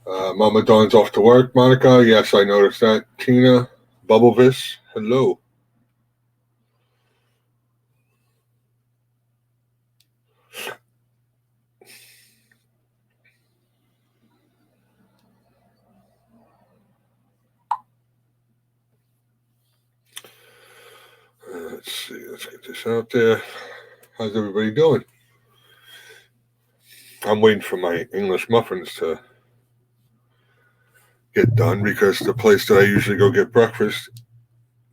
Mama Dawn's off to work. Monica, yes, I noticed that. Tina, Bubblevis, hello. Let's see. Let's get this out there. How's everybody doing? I'm waiting for my English muffins to get done because the place that I usually go get breakfast,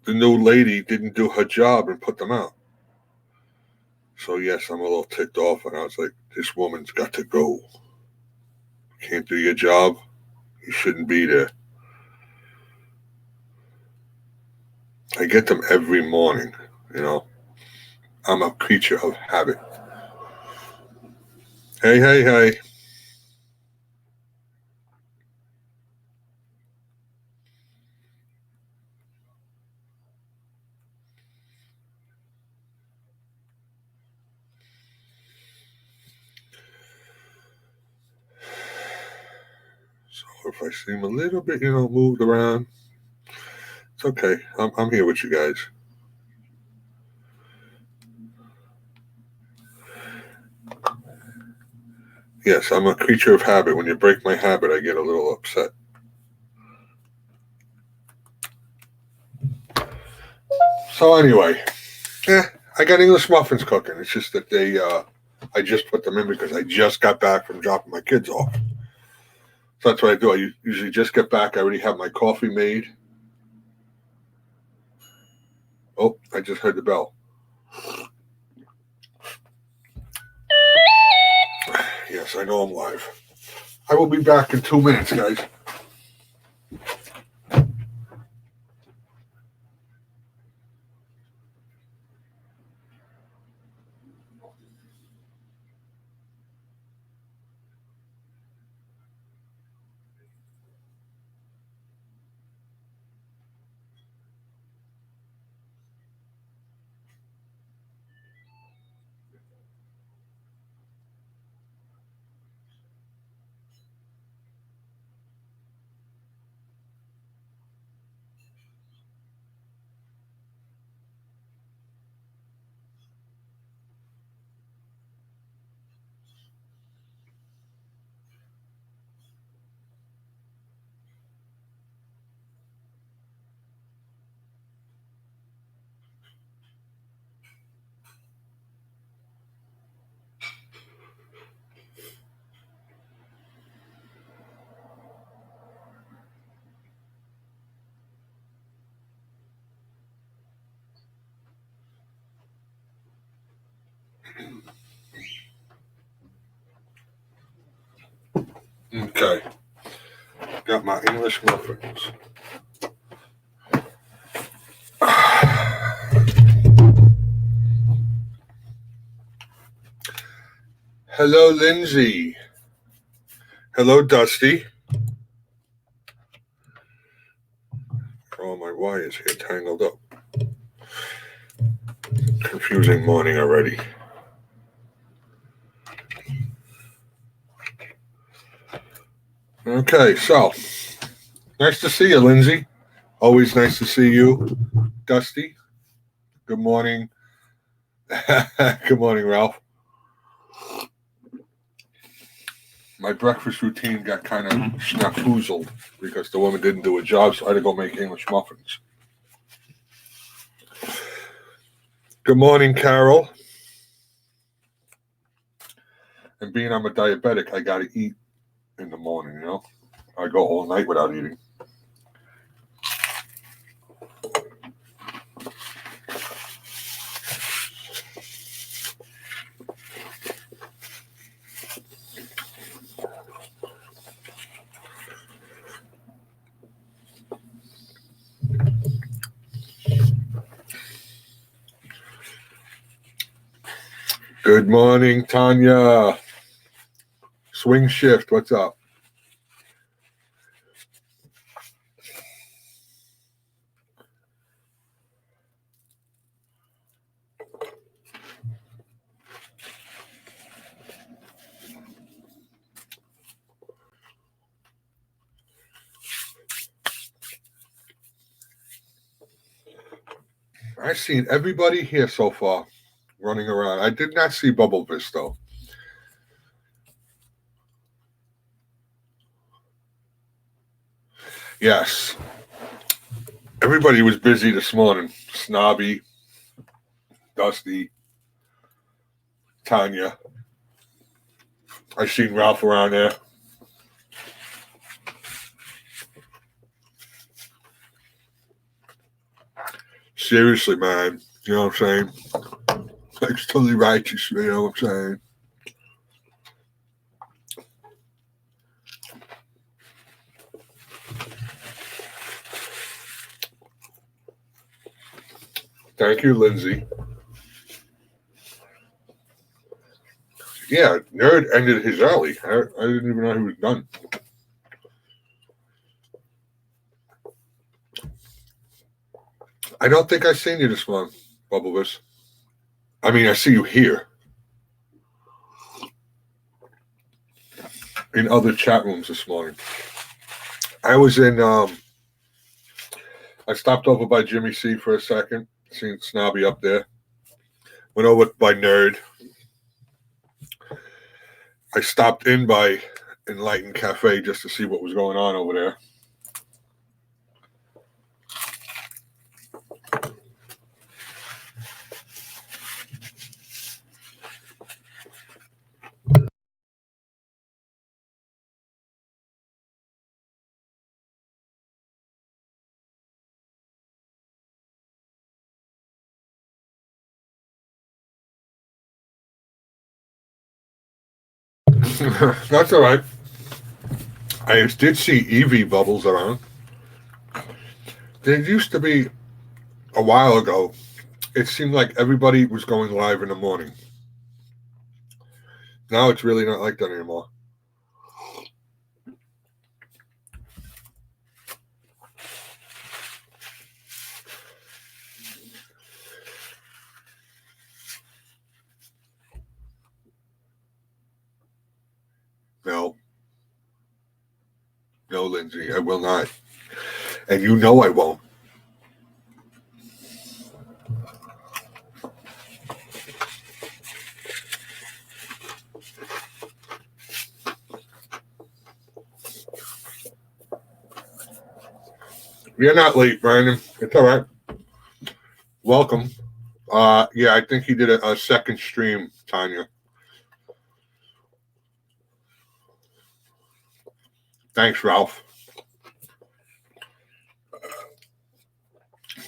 the new lady didn't do her job and put them out. So yes, I'm a little ticked off, and I was like, "This woman's got to go. You can't do your job. You shouldn't be there." I get them every morning. You know, I'm a creature of habit. Hey, hey, hey. So if I seem a little bit, moved around, it's okay. I'm here with you guys. Yes, I'm a creature of habit. When you break my habit, I get a little upset. So anyway, I got English muffins cooking. It's just that I just put them in because I just got back from dropping my kids off. So that's what I do. I usually just get back. I already have my coffee made. Oh, I just heard the bell. Yes, I know I'm live. I will be back in 2 minutes, guys. Okay. Got my English muffins. Hello, Lindsay. Hello, Dusty. All my wires here tangled up. Confusing morning already. Okay, so nice to see you, Lindsay. Always nice to see you, Dusty. Good morning. Good morning, Ralph. My breakfast routine got kind of snafuzzled because the woman didn't do a job, so I had to go make English muffins. Good morning, Carol. And being I'm a diabetic, I got to eat in the morning, I go all night without eating. Good morning, Tanya. Swing shift, what's up? I've seen everybody here so far running around. I did not see Bubble Fist though. Yes. Everybody was busy this morning. Snobby, Dusty, Tanya. I seen Ralph around there. Seriously, man. You know what I'm saying? It's totally righteous, you know what I'm saying? Thank you, Lindsay. Yeah, Nerd ended his early. I didn't even know he was done. I don't think I've seen you this month, Bubblevis. I mean, I see you here. In other chat rooms this morning. I was in, I stopped over by Jimmy C for a second, seen Snobby up there. Went over by Nerd. I stopped in by Enlightened Cafe just to see what was going on over there. That's all right. I did see Eevee bubbles around. There used to be a while ago. It seemed like everybody was going live in the morning. Now it's really not like that anymore. No, Lindsay, I will not. And you know I won't. You're not late, Brandon. It's all right. Welcome. Yeah, I think he did a second stream, Tanya. Thanks, Ralph.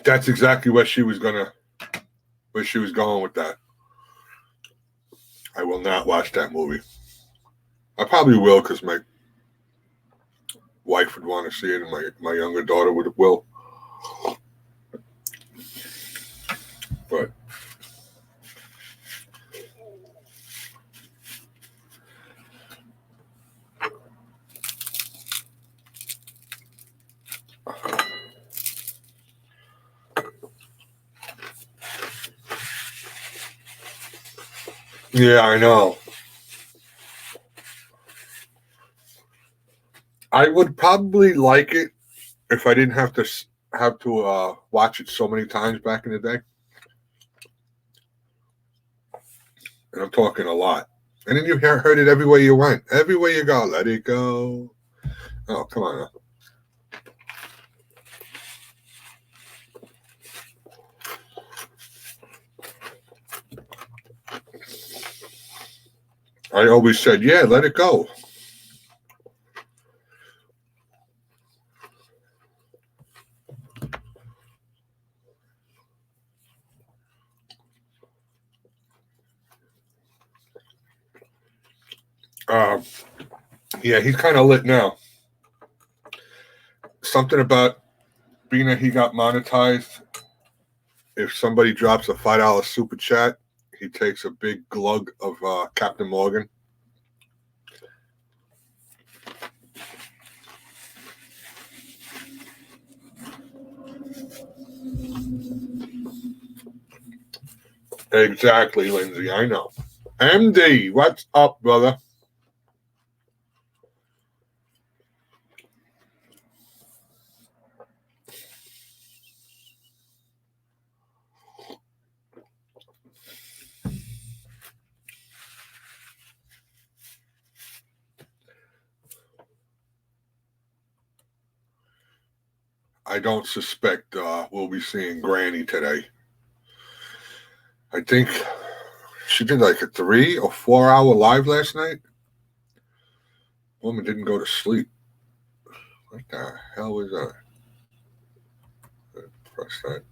That's exactly where she was going with that. I will not watch that movie. I probably will because my wife would want to see it and my younger daughter will. But yeah, I know. I would probably like it if I didn't have to watch it so many times back in the day. And I'm talking a lot. And then you heard it everywhere you went. Everywhere you go, let it go. Oh, come on now. I always said, yeah, let it go. Yeah, he's kind of lit now. Something about being that he got monetized. If somebody drops a $5 super chat, he takes a big glug of Captain Morgan. Exactly, Lindsay. I know. MD, what's up, brother? I don't suspect we'll be seeing Granny today. I think she did like a 3 or 4 hour live last night. Woman didn't go to sleep. What the hell was that? Press that.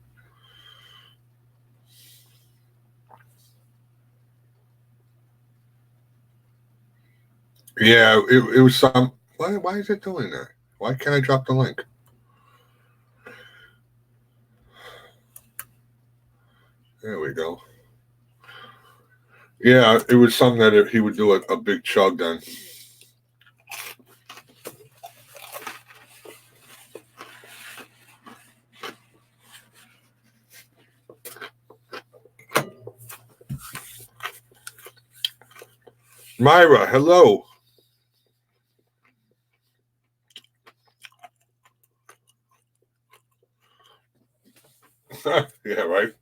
Yeah, it was some. Why is it doing that? Why can't I drop the link? There we go. Yeah, it was something that he would do a big chug then. Myra, hello. Yeah, right.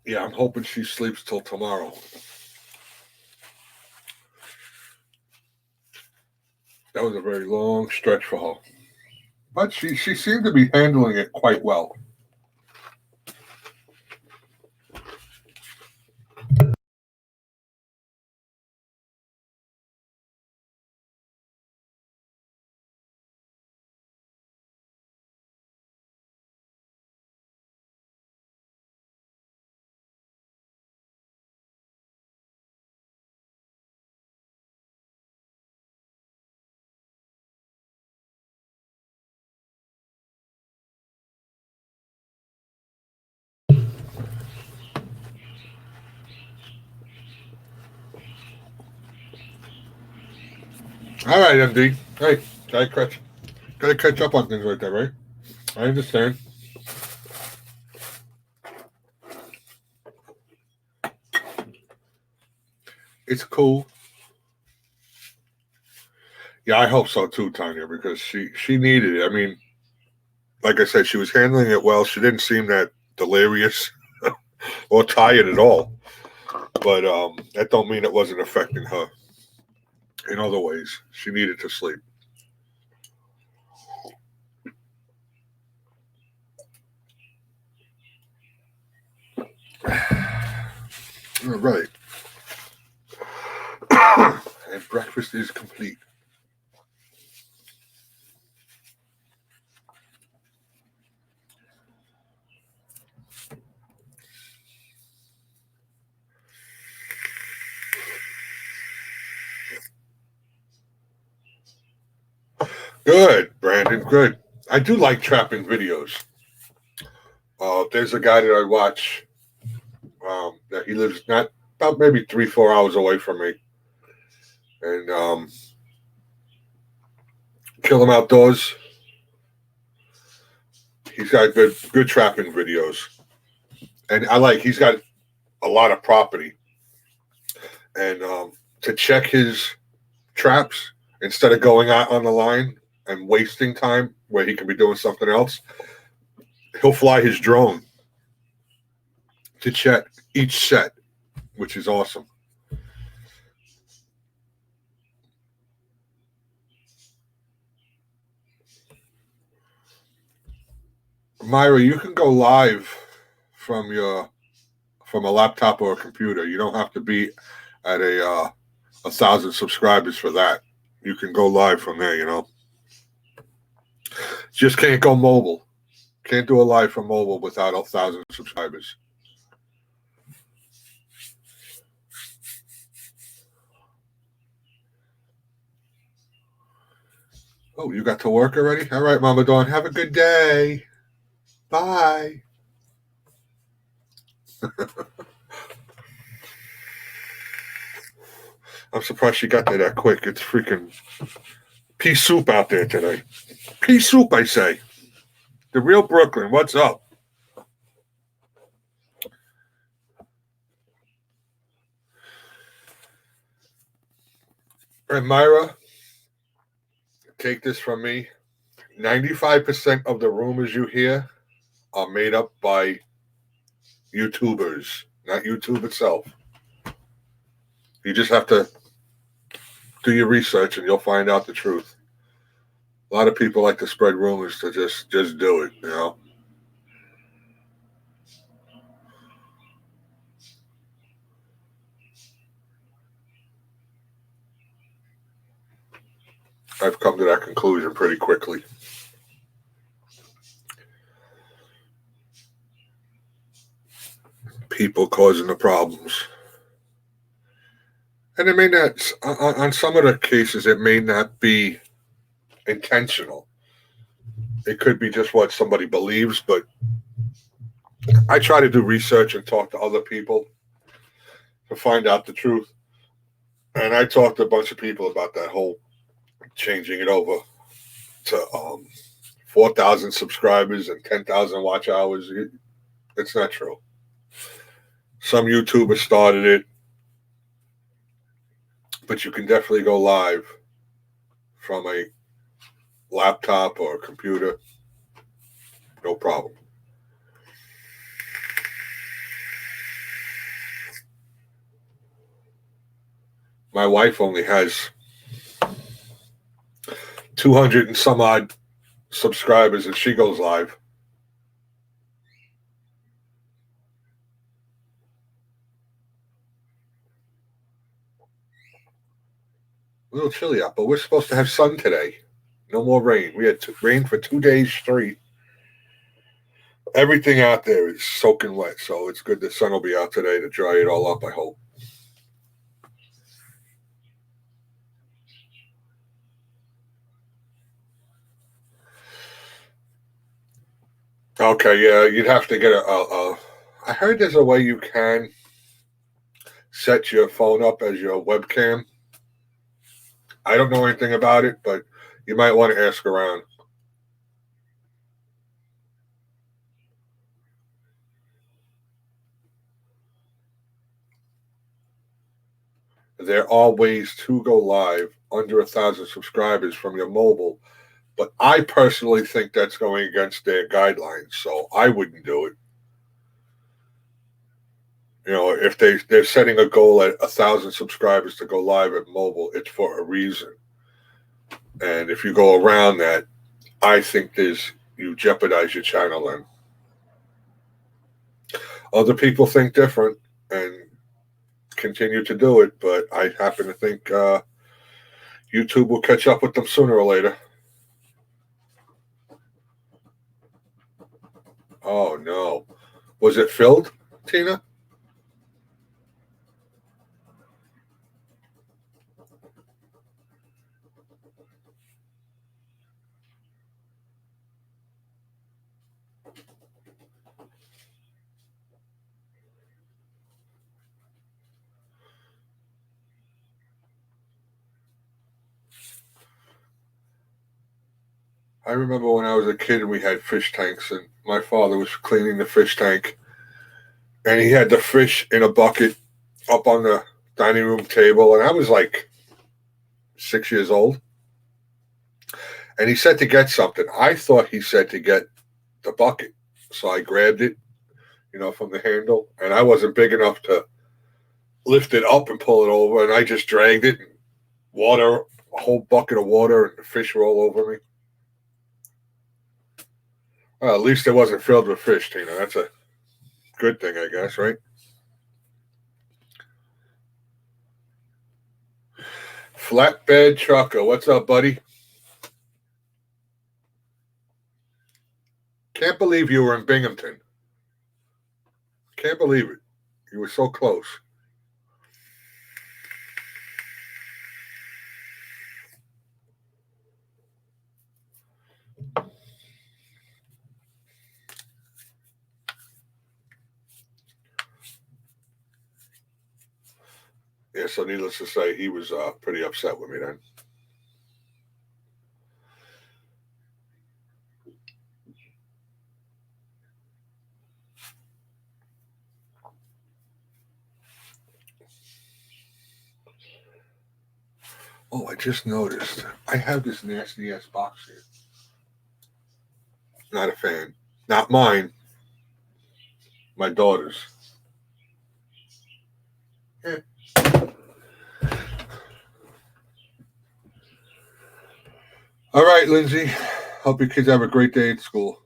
Yeah, I'm hoping she sleeps till tomorrow. That was a very long stretch for her. But she seemed to be handling it quite well. All right, MD. Hey, gotta catch up on things like that, right? I understand. It's cool. Yeah, I hope so too, Tanya, because she needed it. I mean, like I said, she was handling it well. She didn't seem that delirious or tired at all. But that don't mean it wasn't affecting her in other ways. She needed to sleep. All right. And breakfast is complete. Good, Brandon. Good. I do like trapping videos. There's a guy that I watch. That he lives not about maybe 3-4 hours away from me, and Kill Him Outdoors. He's got good trapping videos, and he's got a lot of property, and to check his traps instead of going out on the line and wasting time where he can be doing something else, he'll fly his drone to check each set, which is awesome. Myra, you can go live from a laptop or a computer. You don't have to be at 1,000 subscribers for that. You can go live from there. Just can't go mobile. Can't do a live from mobile without 1,000 subscribers. Oh, you got to work already? All right, Mama Dawn. Have a good day. Bye. I'm surprised she got there that quick. It's freaking pea soup out there today. Pea soup, I say. The real Brooklyn. What's up? And Myra, take this from me. 95% of the rumors you hear are made up by YouTubers, not YouTube itself. You just have to do your research and you'll find out the truth. A lot of people like to spread rumors to just do it, you know. I've come to that conclusion pretty quickly. People causing the problems. And it may not, on some of the cases, it may not be intentional. It could be just what somebody believes, but I try to do research and talk to other people to find out the truth. And I talked to a bunch of people about that whole changing it over to 4,000 subscribers and 10,000 watch hours. It's not true. Some YouTubers started it, but you can definitely go live from a laptop or a computer. No problem. My wife only has 200 and some odd subscribers and she goes live. A little chilly out, but we're supposed to have sun today. No more rain. We had rain for 2 days straight. Everything out there is soaking wet, so it's good the sun will be out today to dry it all up, I hope. Okay, yeah, you'd have to get I heard there's a way you can set your phone up as your webcam. I don't know anything about it, but you might want to ask around. There are ways to go live under 1,000 subscribers from your mobile, but I personally think that's going against their guidelines, so I wouldn't do it. You know, if they're setting a goal at 1,000 subscribers to go live at mobile, it's for a reason. And if you go around that, I think you jeopardize your channel then. Other people think different and continue to do it, but I happen to think YouTube will catch up with them sooner or later. Oh no. Was it filled, Tina? I remember when I was a kid and we had fish tanks, and my father was cleaning the fish tank, and he had the fish in a bucket up on the dining room table, and I was like 6 years old. And he said to get something. I thought he said to get the bucket. So I grabbed it, from the handle, and I wasn't big enough to lift it up and pull it over, and I just dragged it, and a whole bucket of water, and the fish were all over me. Well, at least it wasn't filled with fish, Tina. That's a good thing, I guess, right? Flatbed trucker, what's up, buddy? Can't believe you were in Binghamton. Can't believe it. You were so close. Yeah, so needless to say, he was pretty upset with me then. Oh, I just noticed. I have this nasty ass box here. Not a fan. Not mine. My daughter's. Yeah. All right, Lindsay. Hope your kids have a great day at school.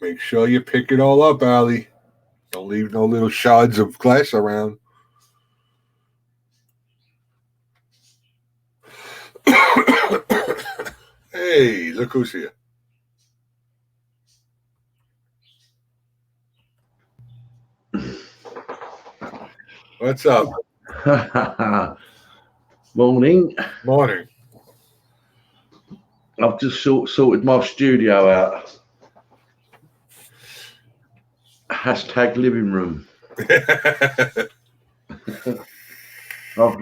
Make sure you pick it all up, Allie. Don't leave no little shards of glass around. Hey, look who's here. What's up? Morning. Morning. I've just sorted my studio out. Hashtag living room. I've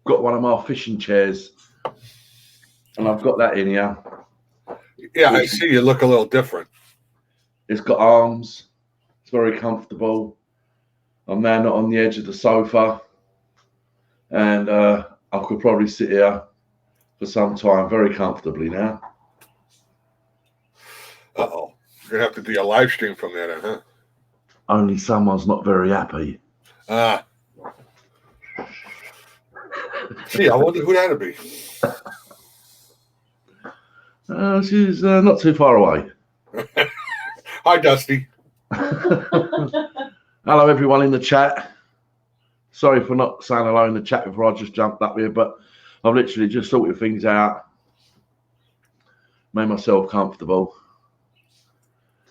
got one of my fishing chairs, and I've got that in here. Yeah, I see you look a little different. It's got arms. It's very comfortable. I'm now not on the edge of the sofa, and I could probably sit here for some time very comfortably now. Uh-oh. You're going to have to do a live stream from there then, huh? Only someone's not very happy. Gee, I wonder who that'd be. She's not too far away. Hi, Dusty. Hello, everyone in the chat. Sorry for not saying hello in the chat before I just jumped up here, but I've literally just sorted things out, made myself comfortable.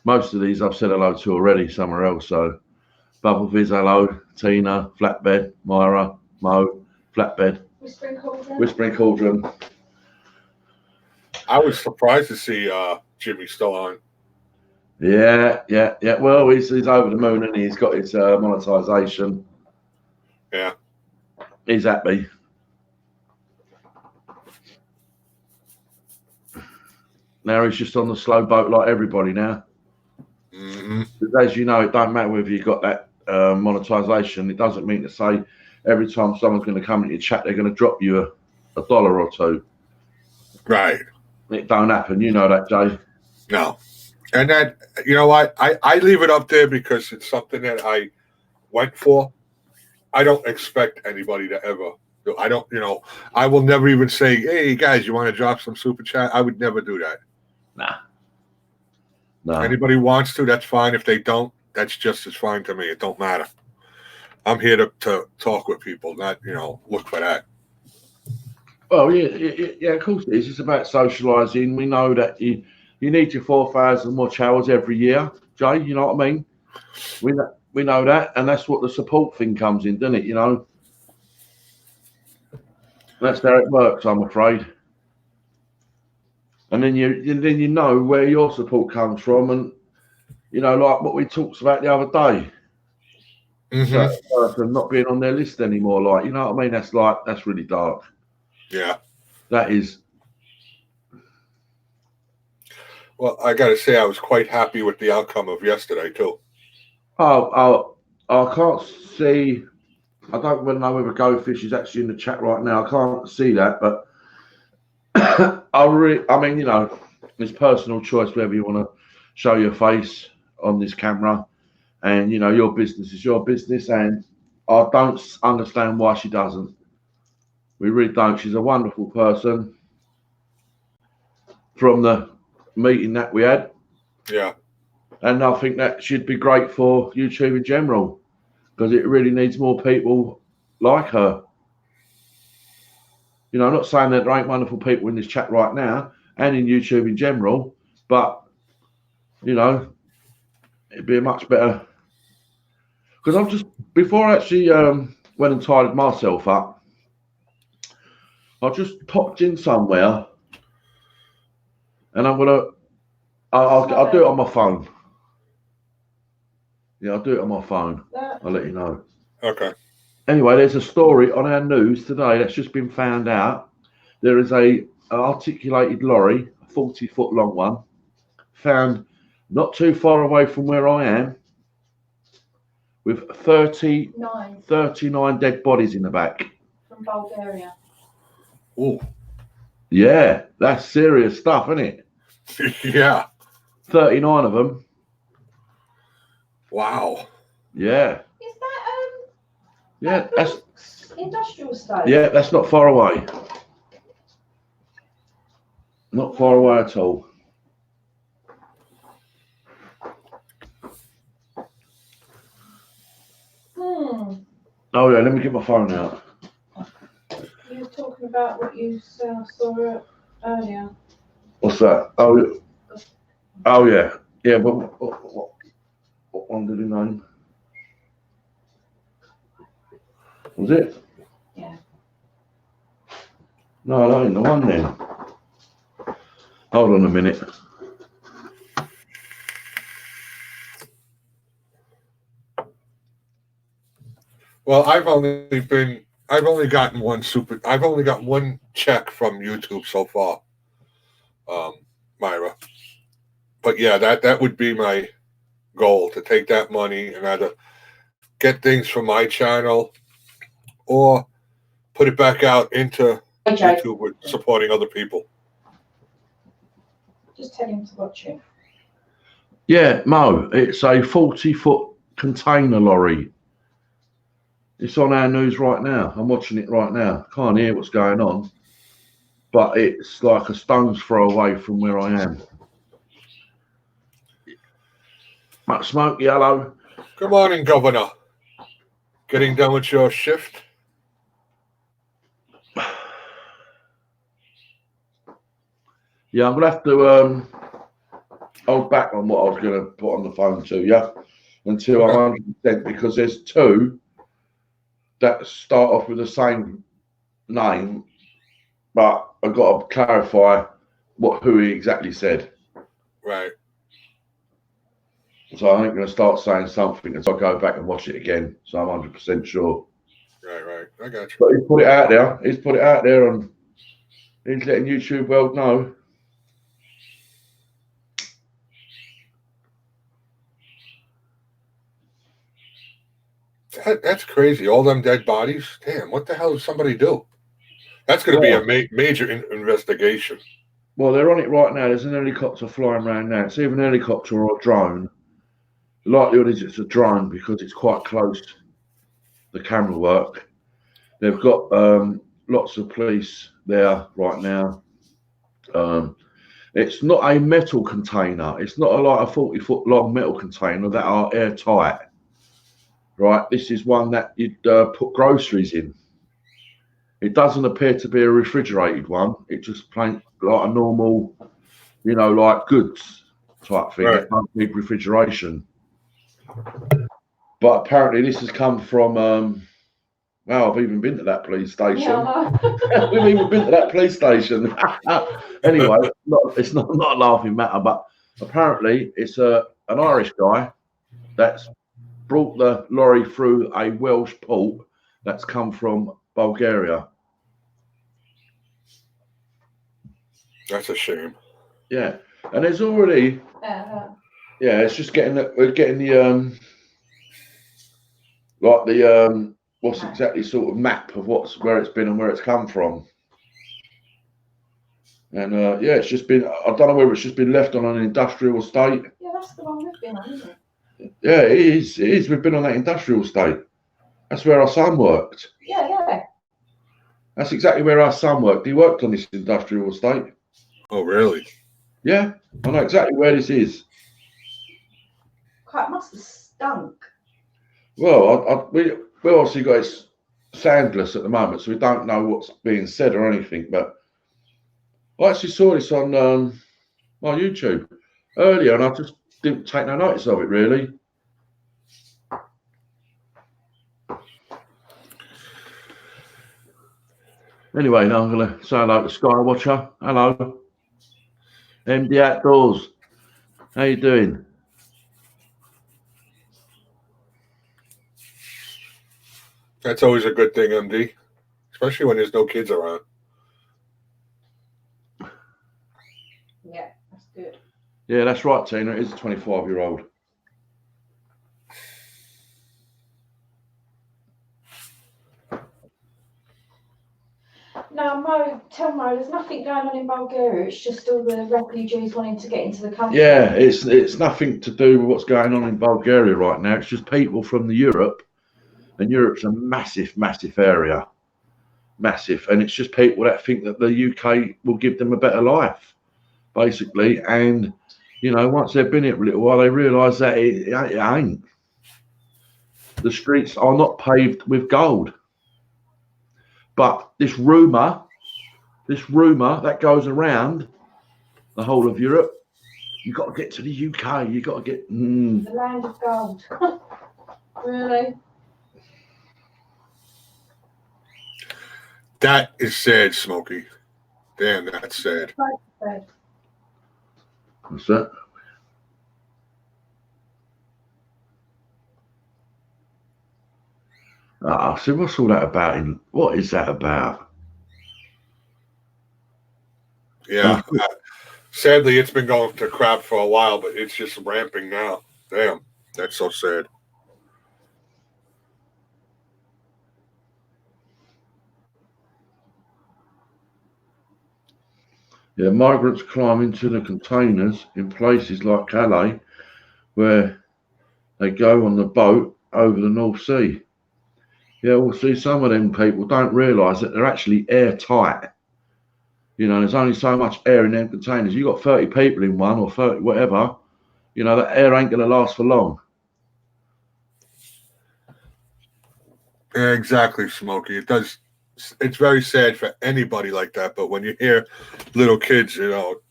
Most of these I've said hello to already somewhere else. So, Bubble Fizz, hello. Tina, Flatbed, Myra, Mo, Flatbed, Whispering Cauldron. I was surprised to see Jimmy still on. Yeah. Well, he's over the moon and he's got his monetization. Yeah. He's happy. Now he's just on the slow boat like everybody now. Mm-hmm. As you know, it don't matter whether you've got that monetization. It doesn't mean to say every time someone's going to come into your chat, they're going to drop you a dollar or two. Right. It don't happen. You know that, Jay. No. And that, you know what? I leave it up there because it's something that I went for. I don't expect anybody to ever do. I don't, I will never even say, hey, guys, you want to drop some super chat? I would never do that. Nah. Anybody wants to, that's fine. If they don't, that's just as fine to me. It don't matter. I'm here to talk with people, not, look for that. Well, yeah, of course it is. It's about socialising. We know that you need your 4,000 watch hours every year, Jay. You know what I mean? We know that, and that's what the support thing comes in, doesn't it? That's how it works, I'm afraid. And then you know where your support comes from, and like what we talked about the other day. Mm-hmm. That person not being on their list anymore, like, you know what I mean? That's really dark. Yeah. That is. Well, I got to say, I was quite happy with the outcome of yesterday too. Oh, I can't see. I don't know whether GoFish is actually in the chat right now. I can't see that, but it's personal choice whether you want to show your face on this camera, and your business is your business, and I don't understand why she doesn't. We really don't. She's a wonderful person. From the meeting that we had, yeah, and I think that should be great for YouTube in general, because it really needs more people like her. I'm not saying that there ain't wonderful people in this chat right now and in YouTube in general, but it'd be a much better. Because I've just, before I actually went and tidied myself up, I just popped in somewhere, and I'm gonna, I'll do it on my phone. Yeah, I'll do it on my phone. I'll let you know. Okay. Anyway, there's a story on our news today that's just been found out. There is an articulated lorry, a 40-foot long one, found not too far away from where I am, with 39 dead bodies in the back. From Bulgaria. Ooh. Yeah, that's serious stuff, isn't it? Yeah. 39 of them. Wow. Yeah. Is that Yeah, that's industrial estate? yeah, that's not far away. Not far away at all. Oh yeah, let me get my phone out. You were talking about what you saw earlier. What's that? Oh yeah, yeah. But what one did he name? Was it? Yeah. No, that ain't the one then. Hold on a minute. Well, I've only gotten one check from YouTube so far, Myra. But yeah, that would be my goal, to take that money and either get things from my channel or put it back out into YouTube with supporting other people. Just tell him to watch it. Yeah, Mo, it's a 40-foot container lorry. It's on our news right now. I'm watching it right now. Can't hear what's going on, but it's like a stone's throw away from where I am. Much smoke, yellow. Good morning, Governor. Getting done with your shift? Yeah, I'm gonna have to hold back on what I was gonna put on the phone to you until I'm 100%, because there's two that start off with the same name, but I've got to clarify who he exactly said. Right. So I ain't going to start saying something until I go back and watch it again, so I'm 100% sure. Right. I got you. But he's put it out there. He's put it out there, and he's letting YouTube world know. That's crazy. All them dead bodies. Damn, what the hell did somebody do? That's going to be a major investigation. Well, they're on it right now. There's an helicopter flying around now. It's either an helicopter or a drone. The likelihood is it's a drone because it's quite close, the camera work. They've got lots of police there right now. It's not a metal container. It's not like a 40-foot long metal container that are airtight. Right, this is one that you'd put groceries in. It doesn't appear to be a refrigerated one. It just plain like a normal, like goods type thing. Right. It don't need refrigeration. But apparently this has come from, well, I've even been to that police station. Yeah, We've even been to that police station. Anyway, it's not a laughing matter, but apparently it's an Irish guy that's brought the lorry through a Welsh port that's come from Bulgaria. That's a shame. Yeah, and there's already it's just we're getting the what's exactly sort of map of where it's been and where it's come from. And it's just been, I don't know whether it's just been left on an industrial estate. Yeah, that's the one we've been on, isn't it? Yeah, it is. It is. We've been on that industrial estate. That's where our son worked. Yeah. That's exactly where our son worked. He worked on this industrial estate. Oh, really? Yeah, I know exactly where this is. It must have stunk. Well, we obviously got it soundless at the moment, so we don't know what's being said or anything. But I actually saw this on my YouTube earlier, and I just didn't take no notice of it really. Anyway, now I'm going to say hello to Skywatcher. Hello. MD Outdoors. How you doing? That's always a good thing, MD. Especially when there's no kids around. Yeah, that's good. Yeah, that's right, Tina. It is a 25-year-old. Now, Mo, tell Mo, there's nothing going on in Bulgaria. It's just all the refugees wanting to get into the country. Yeah, it's nothing to do with what's going on in Bulgaria right now. It's just people from the Europe, and Europe's a massive, massive area. Massive. And it's just people that think that the UK will give them a better life, basically. And, you know, once they've been here for a little while, they realise that it ain't. The streets are not paved with gold. But this rumour that goes around the whole of Europe, you've got to get to the UK. You've got to get... The land of gold. Really? That is sad, Smokey. Damn, that's sad. Sad. What's that? So what's all that about? What is that about? Yeah. Sadly, it's been going to crap for a while, but it's just ramping now. Damn, that's so sad. Yeah, migrants climb into the containers in places like Calais, where they go on the boat over the North Sea. Yeah, well, see, some of them people don't realise that they're actually airtight. You know, there's only so much air in them containers. You got 30 people in one or 30, whatever. You know, that air ain't going to last for long. Yeah, exactly, Smokey. It does. It's very sad for anybody like that. But when you hear little kids, you know,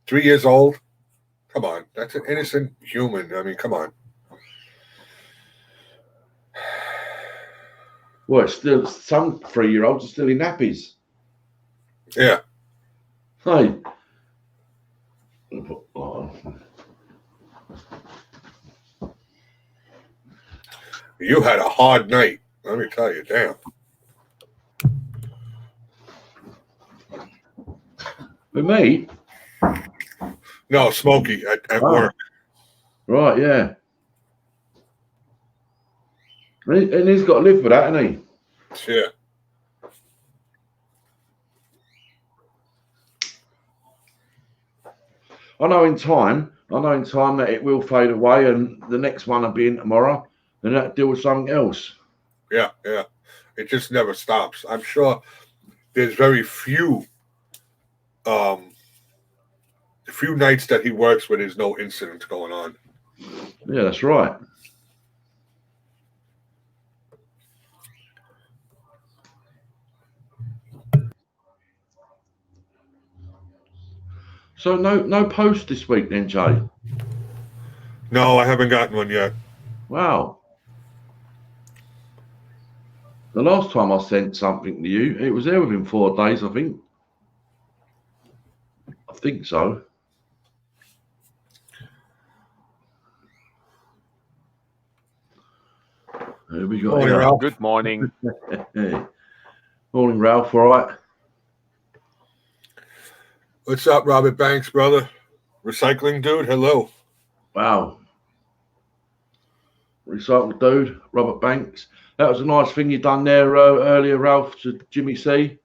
3 years old, come on, that's an innocent human. I mean, come on. Well, it's still some 3-year-olds are still in nappies. Yeah. Hey. You had a hard night. Let me tell you, damn. With me? No, Smokey at work. Right, yeah. And he's got to live with that, hasn't he? Yeah. I know in time that it will fade away and the next one will be in tomorrow and that'll deal with something else. Yeah, yeah. It just never stops. I'm sure there's very few nights that he works where there's no incident going on. Yeah, that's right. So no post this week then, Jay? No, I haven't gotten one yet. Wow. The last time I sent something to you, it was there within 4 days, I think. I think so. Here we go. Morning, Ralph. Good morning. Hey. Morning, Ralph. All right. What's up, Robert Banks, brother? Recycling dude, hello. Wow. Recycled dude, Robert Banks. That was a nice thing you done there earlier, Ralph, to Jimmy C.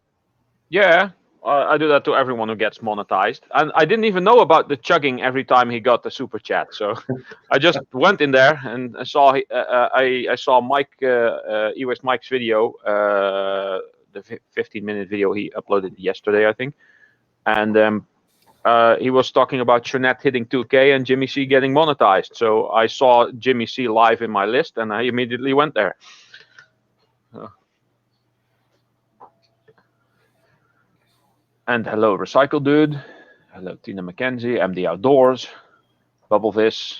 Yeah, I do that to everyone who gets monetized. And I didn't even know about the chugging every time he got the super chat. So I just went in there and I saw Mike, E-Waste Mike's video, the 15-minute video he uploaded yesterday, I think. And he was talking about Shrenet hitting 2K and Jimmy C getting monetized. So I saw Jimmy C live in my list and I immediately went there. And hello, Recycle Dude. Hello, Tina McKenzie, MD Outdoors. Bubble Viz,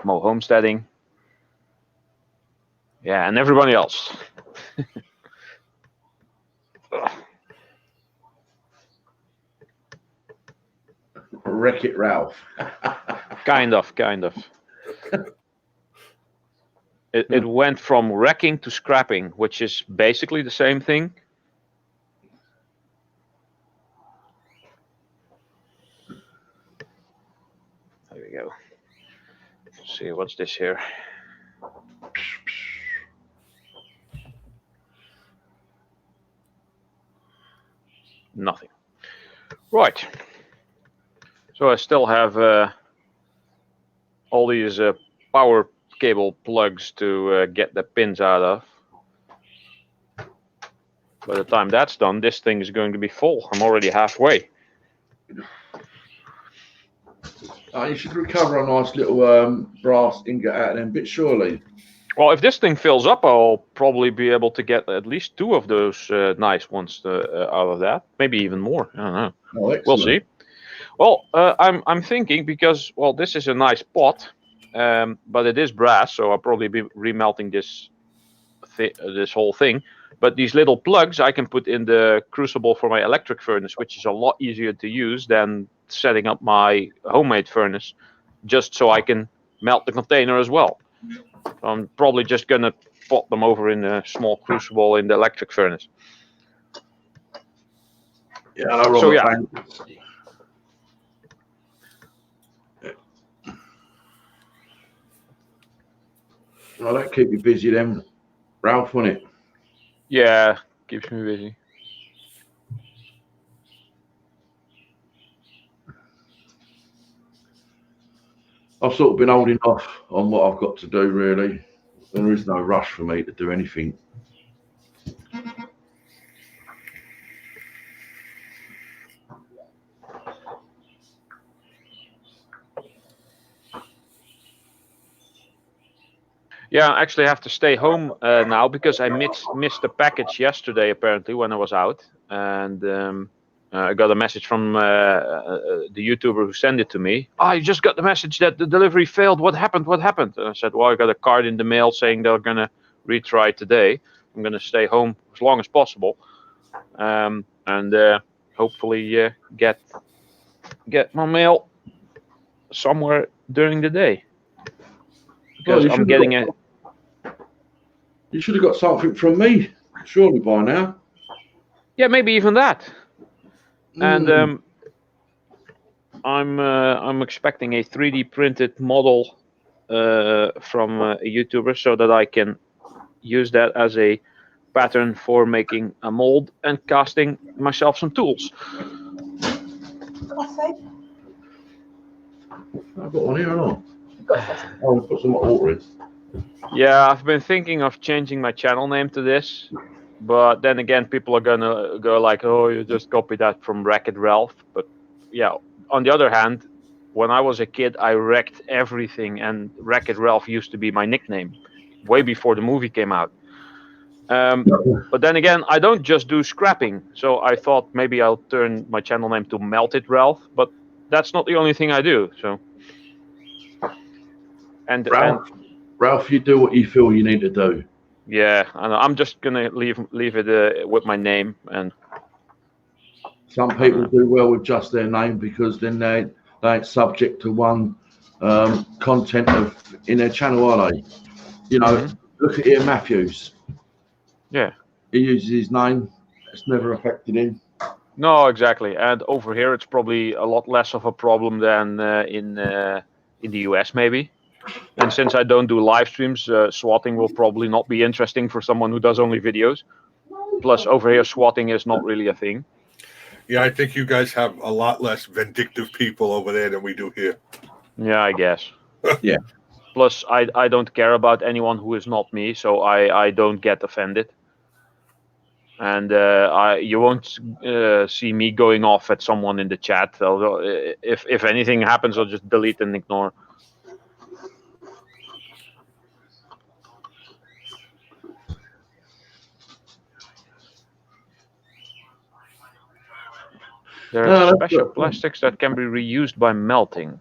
Mo Homesteading. Yeah, and everybody else. Wreck-It Ralph. Kind of. It went from wrecking to scrapping, which is basically the same thing. There we go. Let's see, what's this here? Nothing. Right. So I still have all these power cable plugs to get the pins out of. By the time that's done, this thing is going to be full. I'm already halfway. You should recover a nice little brass ingot out of them bits, surely. Well, if this thing fills up, I'll probably be able to get at least 2 of those nice ones out of that. Maybe even more. I don't know. Oh, We'll see. Well, I'm thinking because, well, this is a nice pot, but it is brass, so I'll probably be remelting this whole thing. But these little plugs I can put in the crucible for my electric furnace, which is a lot easier to use than setting up my homemade furnace, just so I can melt the container as well. So I'm probably just gonna put them over in a small crucible in the electric furnace. Yeah, I know, So, Robert. Well, that keep you busy then, Ralph, won't it? Yeah, keeps me busy. I've sort of been holding off on what I've got to do, really. There is no rush for me to do anything. Yeah, I actually have to stay home now because I missed the package yesterday, apparently, when I was out. And I got a message from the YouTuber who sent it to me. I just got the message that the delivery failed. What happened? What happened? And I said, well, I got a card in the mail saying they're going to retry today. I'm going to stay home as long as possible. And hopefully get my mail somewhere during the day. Because I'm getting a... You should have got something from me, surely, by now. Yeah, maybe even that. And I'm expecting a 3D printed model from a YouTuber so that I can use that as a pattern for making a mold and casting myself some tools. Coffee? I've got one here, haven't You've got coffee. I? I'll put some water in. Yeah, I've been thinking of changing my channel name to this, but then again, people are gonna go like, "Oh, you just copied that from Wreck-It Ralph." But yeah, on the other hand, when I was a kid, I wrecked everything, and Wreck-It Ralph used to be my nickname, way before the movie came out. But then again, I don't just do scrapping, so I thought maybe I'll turn my channel name to Melted Ralph, but that's not the only thing I do. So, and Ralph, you do what you feel you need to do. yeah, I'm just gonna leave it with my name. And some people do well with just their name because then they ain't subject to one content in their channel, are they? You know, look at Ian Matthews. Yeah, he uses his name. It's never affected him. No, exactly. And over here, it's probably a lot less of a problem than in the US, maybe. And since I don't do live streams, swatting will probably not be interesting for someone who does only videos. Plus, over here, swatting is not really a thing. Yeah, I think you guys have a lot less vindictive people over there than we do here. Yeah, I guess. Yeah. Plus, I don't care about anyone who is not me, so I don't get offended. And you won't see me going off at someone in the chat. Although, if anything happens, I'll just delete and ignore. There are special plastics that can be reused by melting.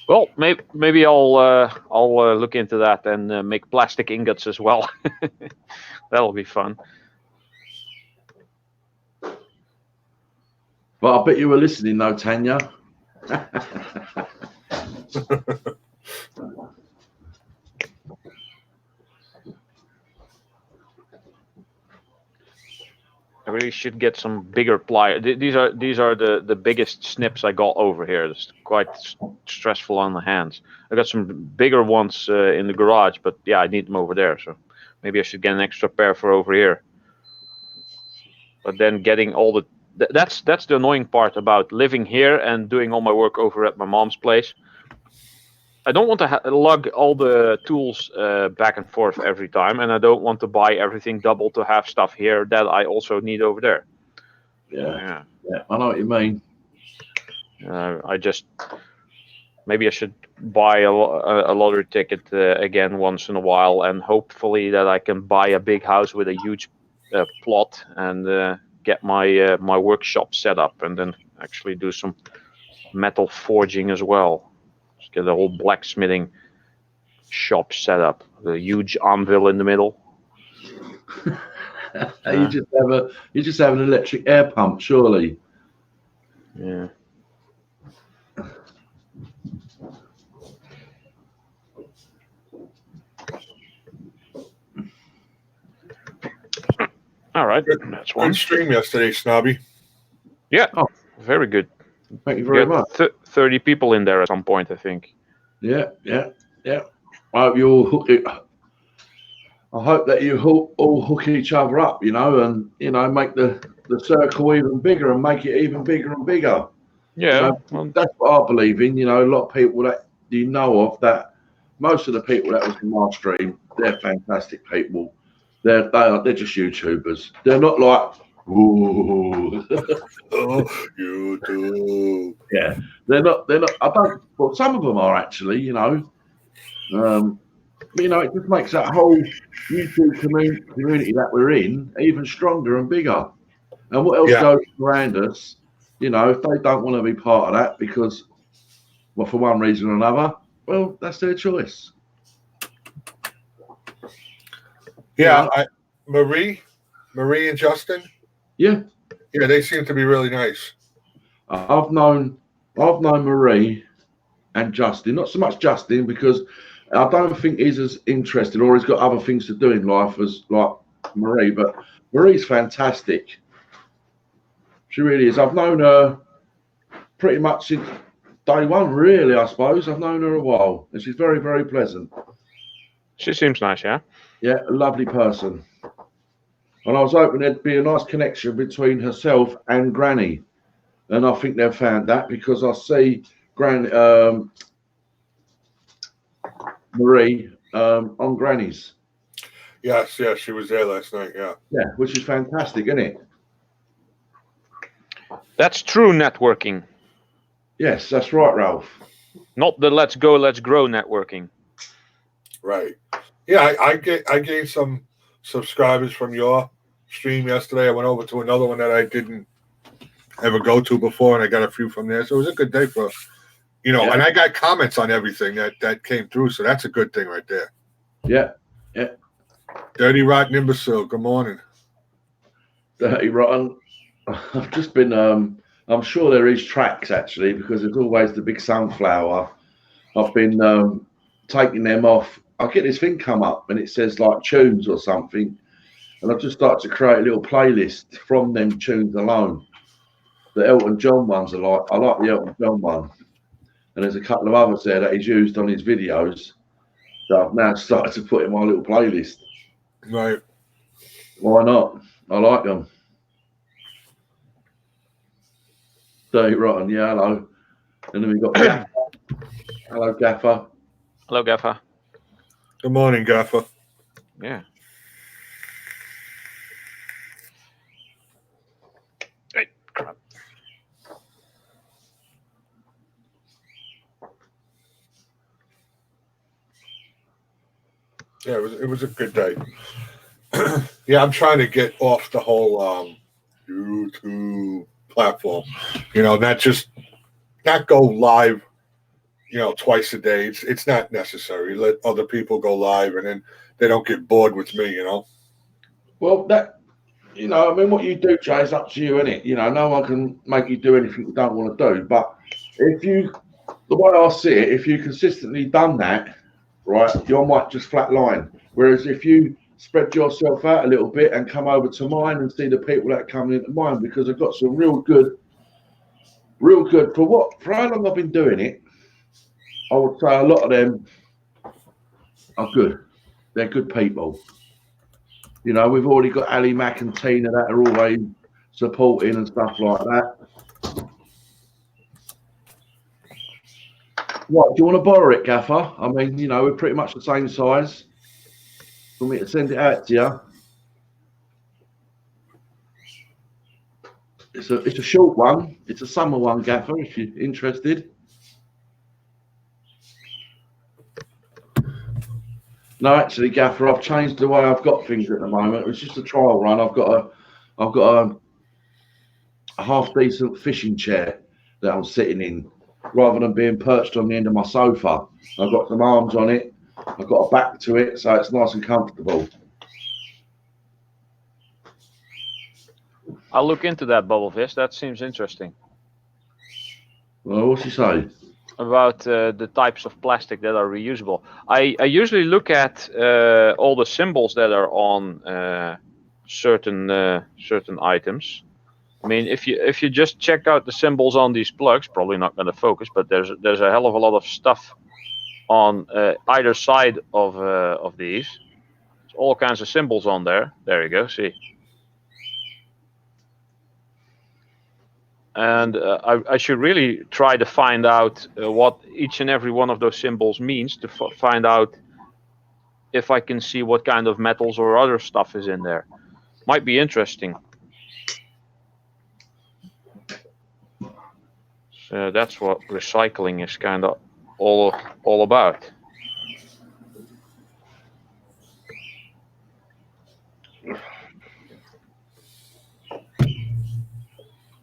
Well, maybe I'll look into that and make plastic ingots as well. That'll be fun. But I bet you were listening, though, Tanya. I really should get some bigger pliers. These are the biggest snips I got over here. It's quite stressful on the hands. I got some bigger ones in the garage, but yeah, I need them over there. So maybe I should get an extra pair for over here. But then getting all the that's the annoying part about living here and doing all my work over at my mom's place. I don't want to lug all the tools back and forth every time, and I don't want to buy everything double to have stuff here that I also need over there. Yeah, I know what you mean. Maybe I should buy a lottery ticket again once in a while, and hopefully that I can buy a big house with a huge plot and get my my workshop set up, and then actually do some metal forging as well. Just get a whole blacksmithing shop set up, a huge anvil in the middle. You just have an electric air pump, surely. Yeah. All right, that's one. Good stream yesterday, Snobby. Yeah, very good. Thank you very much. 30 people in there at some point, I think. Yeah. I hope you all hook it. I hope that you all hook each other up, and make the circle even bigger and make it even bigger and bigger. Yeah, that's what I believe in. A lot of people that you know of, that most of the people that was in my stream, they're fantastic people. They're just YouTubers. They're not like, ooh. Oh, YouTube. Yeah, they're not. I don't. Well, some of them are actually. But, it just makes that whole YouTube community that we're in even stronger and bigger. And what else goes around us? If they don't want to be part of that because, well, for one reason or another, well, that's their choice. Yeah, Marie and Justin. Yeah, they seem to be really nice. I've known Marie and Justin. Not so much Justin because I don't think he's as interested, or he's got other things to do in life as like Marie. But Marie's fantastic. She really is. I've known her pretty much since day one, really, I suppose. I've known her a while, and she's very, very pleasant. She seems nice, yeah? Yeah, a lovely person. And I was hoping there'd be a nice connection between herself and Granny. And I think they've found that because I see Marie on Granny's. Yes, she was there last night, yeah. Yeah, which is fantastic, isn't it? That's true networking. Yes, that's right, Ralph. Not the let's go, let's grow networking. Right. Yeah, I gained some subscribers from your stream yesterday. I went over to another one that I didn't ever go to before, and I got a few from there. So it was a good day for, and I got comments on everything that came through. So that's a good thing right there. Yeah. Dirty Rotten Imbecile, good morning. Dirty Rotten. I've just been, I'm sure there is tracks actually, because there's always the big sunflower. I've been taking them off. I get this thing come up and it says like tunes or something. And I've just started to create a little playlist from them tunes alone. The Elton John ones I like the Elton John one. And there's a couple of others there that he's used on his videos that I've now started to put in my little playlist. Right. Why not? I like them. Dirty Rotten, yeah, hello. And then we've got Gaffer. Hello, Gaffer. Hello, Gaffer. Good morning, Gaffer. Yeah. Hey, crap. Yeah, it was a good day. Yeah, I'm trying to get off the whole YouTube platform. Not go live, twice a day. It's not necessary. Let other people go live, and then they don't get bored with me. Well, that I mean, what you do, Jay, is up to you, innit? No one can make you do anything you don't want to do. But the way I see it, if you consistently done that, right, you might just flat line. Whereas if you spread yourself out a little bit and come over to mine and see the people that are coming into mine, because I've got some real good for how long I've been doing it. I would say a lot of them are good. They're good people. We've already got Ali Mack and Tina that are always supporting and stuff like that. What, do you want to borrow it, Gaffer? I mean, we're pretty much the same size. For me to send it out to you. It's a short one. It's a summer one, Gaffer, if you're interested. No, actually, Gaffer, I've changed the way I've got things at the moment. It's just a trial run. I've got a half decent fishing chair that I'm sitting in, rather than being perched on the end of my sofa. I've got some arms on it. I've got a back to it, so it's nice and comfortable. I'll look into that, Bubblefish. That seems interesting. Well, what's he say? About the types of plastic that are reusable. I usually look at all the symbols that are on certain items. I mean, if you just check out the symbols on these plugs, probably not going to focus, but there's a hell of a lot of stuff on either side of these. There's all kinds of symbols on there. There you go. See. And I should really try to find out what each and every one of those symbols means, to find out if I can see what kind of metals or other stuff is in there. Might be interesting. So that's what recycling is kind of all about.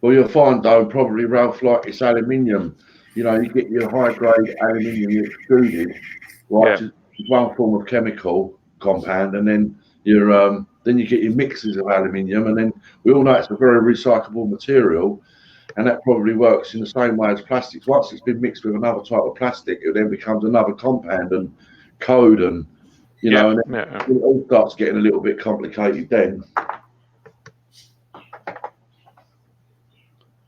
Well, you'll find, though, probably, Ralph, like it's aluminium. You get your high-grade aluminium extruded, right? Yeah. One form of chemical compound, and then then you get your mixes of aluminium, and then we all know it's a very recyclable material, and that probably works in the same way as plastics. Once it's been mixed with another type of plastic, it then becomes another compound and code, and and then it all starts getting a little bit complicated then.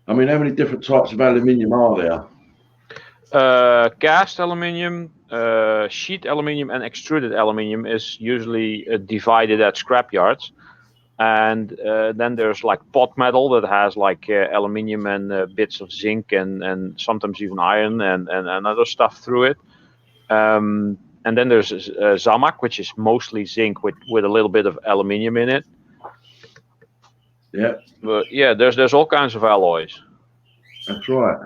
I mean, how many different types of aluminium are there? Cast aluminium, sheet aluminium, and extruded aluminium is usually divided at scrapyards. And then there's like pot metal that has like aluminium and bits of zinc and sometimes even iron and other stuff through it. And then there's Zamac, which is mostly zinc with a little bit of aluminium in it. Yeah. But yeah, there's all kinds of alloys. That's right.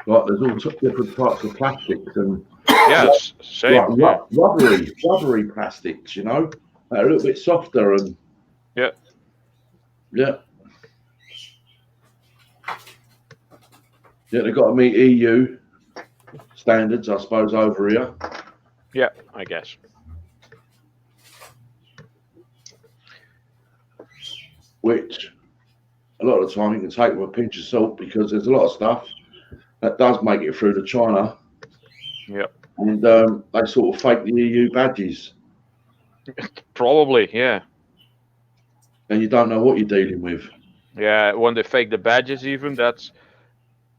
Like there's all different types of plastics and yes, same. Like rubbery plastics, they're a little bit softer and yeah. They've got to meet EU standards, I suppose, over here. Yeah, I guess. Which a lot of the time you can take with a pinch of salt, because there's a lot of stuff that does make it through to China. Yep. And they sort of fake the EU badges. Probably, yeah. And you don't know what you're dealing with. Yeah, when they fake the badges, even that's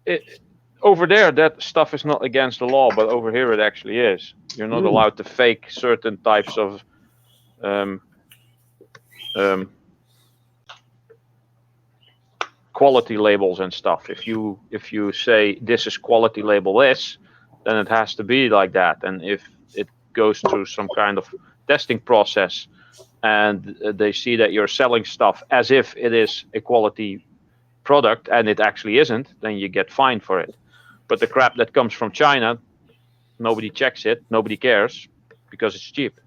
it. Over there, that stuff is not against the law, but over here it actually is. You're not allowed to fake certain types of quality labels and stuff. If you say this is quality label this, then it has to be like that. And if it goes through some kind of testing process and they see that you're selling stuff as if it is a quality product and it actually isn't, then you get fined for it. But the crap that comes from China, nobody checks it, nobody cares, because it's cheap.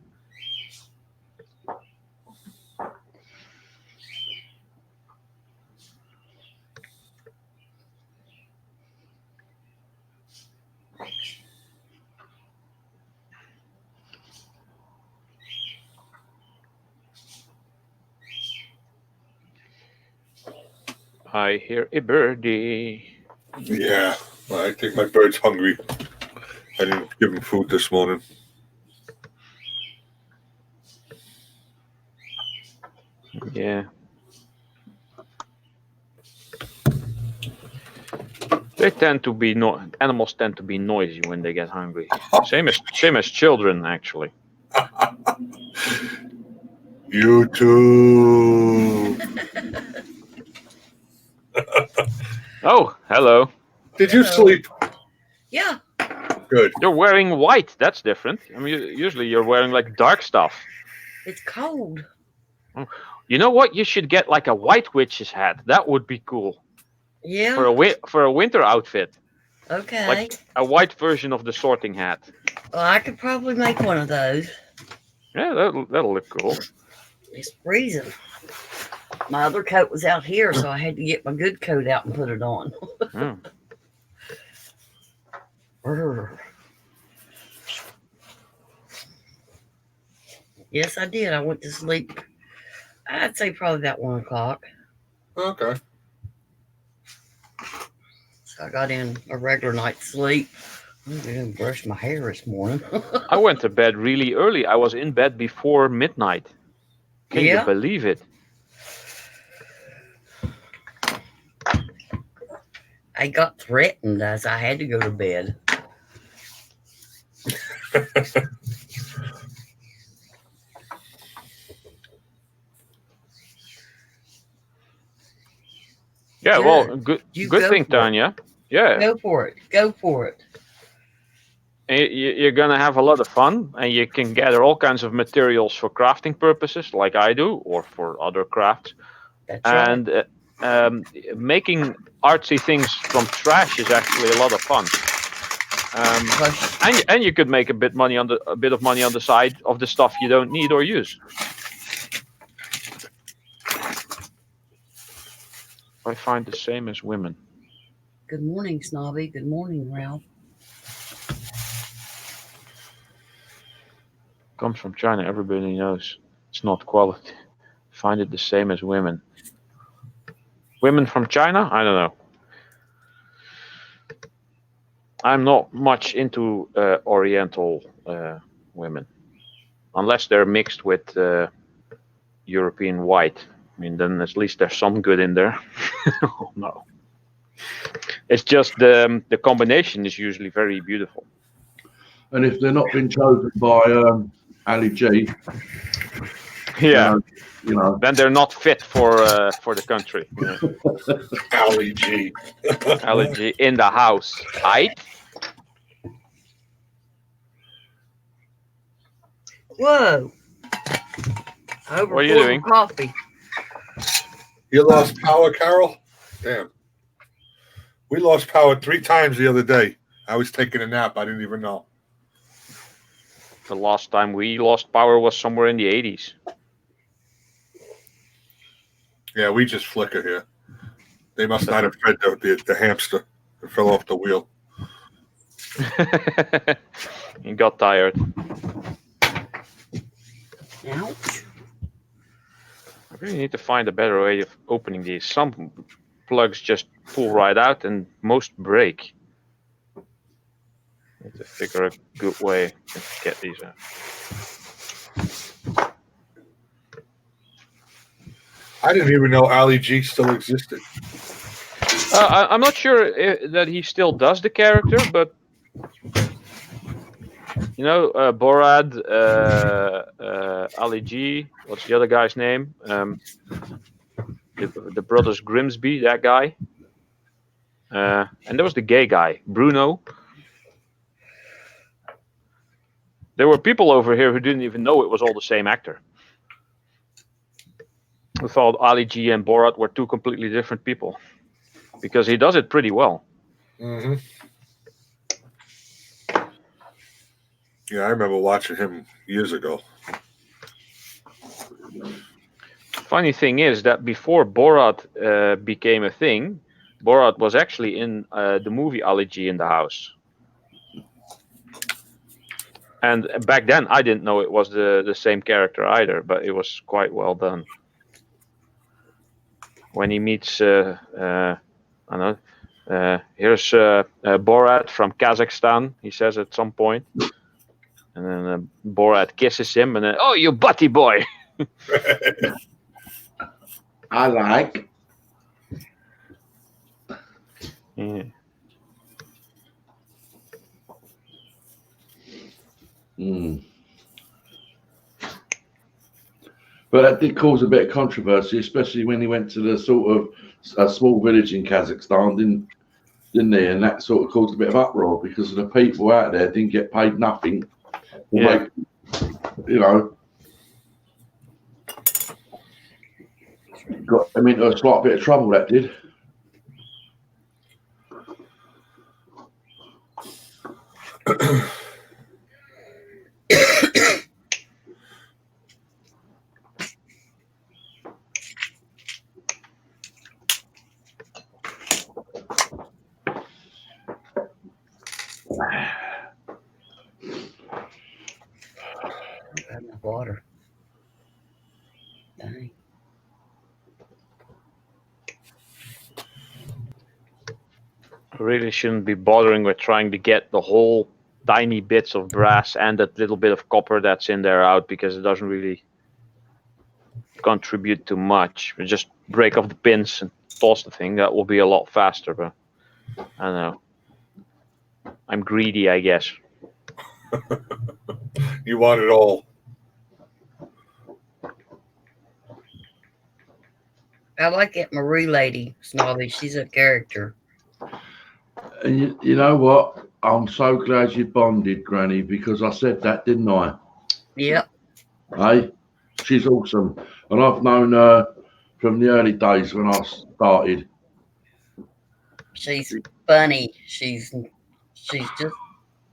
I hear a birdie. Yeah, I think my bird's hungry. I didn't give him food this morning. Yeah. They tend to be animals tend to be noisy when they get hungry. Same as children, actually. You too. Oh, hello. Did you Hello. sleep? Yeah. Good. You're wearing white. That's different. I mean, usually you're wearing like dark stuff. It's cold. You know what? You should get like a white witch's hat. That would be cool Yeah. for a winter outfit. Okay. Like a white version of the sorting hat. Well, I could probably make one of those. Yeah, that'll look cool. It's freezing. My other coat was out here, so I had to get my good coat out and put it on. Yeah. Brr. Yes, I did. I went to sleep. I'd say probably about 1 o'clock. Okay. So I got in a regular night's sleep. I didn't brush my hair this morning. I went to bed really early. I was in bed before midnight. Can you Yeah. believe it? I got threatened as I had to go to bed. Yeah, Good. well, good You good go thing, for it. Tanya. Yeah, Go for it. Go for it. and you're gonna have a lot of fun, and you can gather all kinds of materials for crafting purposes, like I do, or for other crafts. That's right. And making artsy things from trash is actually a lot of fun. Plus, And you could make a bit of money on the side of the stuff you don't need or use. I find the same as women. good morning, Snobby. Good morning, Ralph. Comes from China. Everybody knows it's not quality. Find it the same as women. Women from China? I don't know. I'm not much into Oriental women, unless they're mixed with European white. I mean, then at least there's some good in there. Oh, no, it's just the combination is usually very beautiful. And if they're not been chosen by Ali G, Yeah, you know, then they're not fit for the country. Yeah. Ali G. Allergy in the house. Aight? Whoa. Over What are you full of doing? Coffee. You lost power, Carol? Damn. We lost power 3 times the other day. I was taking a nap. I didn't even know. The last time we lost power was somewhere in the 80s. Yeah, we just flicker here. They must not have fed the hamster. It fell off the wheel. He got tired. Ouch. I really need to find a better way of opening these. Some plugs just pull right out and most break. Need to figure a good way to get these out. I didn't even know Ali G still existed. I'm not sure that he still does the character, but you know, Borad, Ali G. What's the other guy's name? The brothers Grimsby, that guy. And there was the gay guy, Bruno. There were people over here who didn't even know it was all the same actor. Who thought Ali G and Borat were 2 completely different people. Because he does it pretty well. Mm-hmm. Yeah, I remember watching him years ago. Funny thing is that before Borat became a thing, Borat was actually in the movie Ali G in the House. And back then, I didn't know it was the same character either, but it was quite well done. when he meets I don't know. Here's Borat from Kazakhstan. He says at some point, and then Borat kisses him, and then, oh, you butty boy. I like. Yeah. Mm. But that did cause a bit of controversy, especially when he went to the sort of a small village in Kazakhstan, didn't he? And that sort of caused a bit of uproar because the people out there didn't get paid nothing. Yeah. You know, got them into a slight bit of trouble, that did. Water. Dang. I really shouldn't be bothering with trying to get the whole tiny bits of brass and that little bit of copper that's in there out, because it doesn't really contribute to much. We just break off the pins and toss the thing. That will be a lot faster, but I don't know. I'm greedy, I guess. You want it all. I like that Marie lady, Snobby. She's a character. And you know what? I'm so glad you bonded, Granny, because I said that, didn't I? Yep. Hey, she's awesome. And I've known her from the early days when I started. She's funny. She's just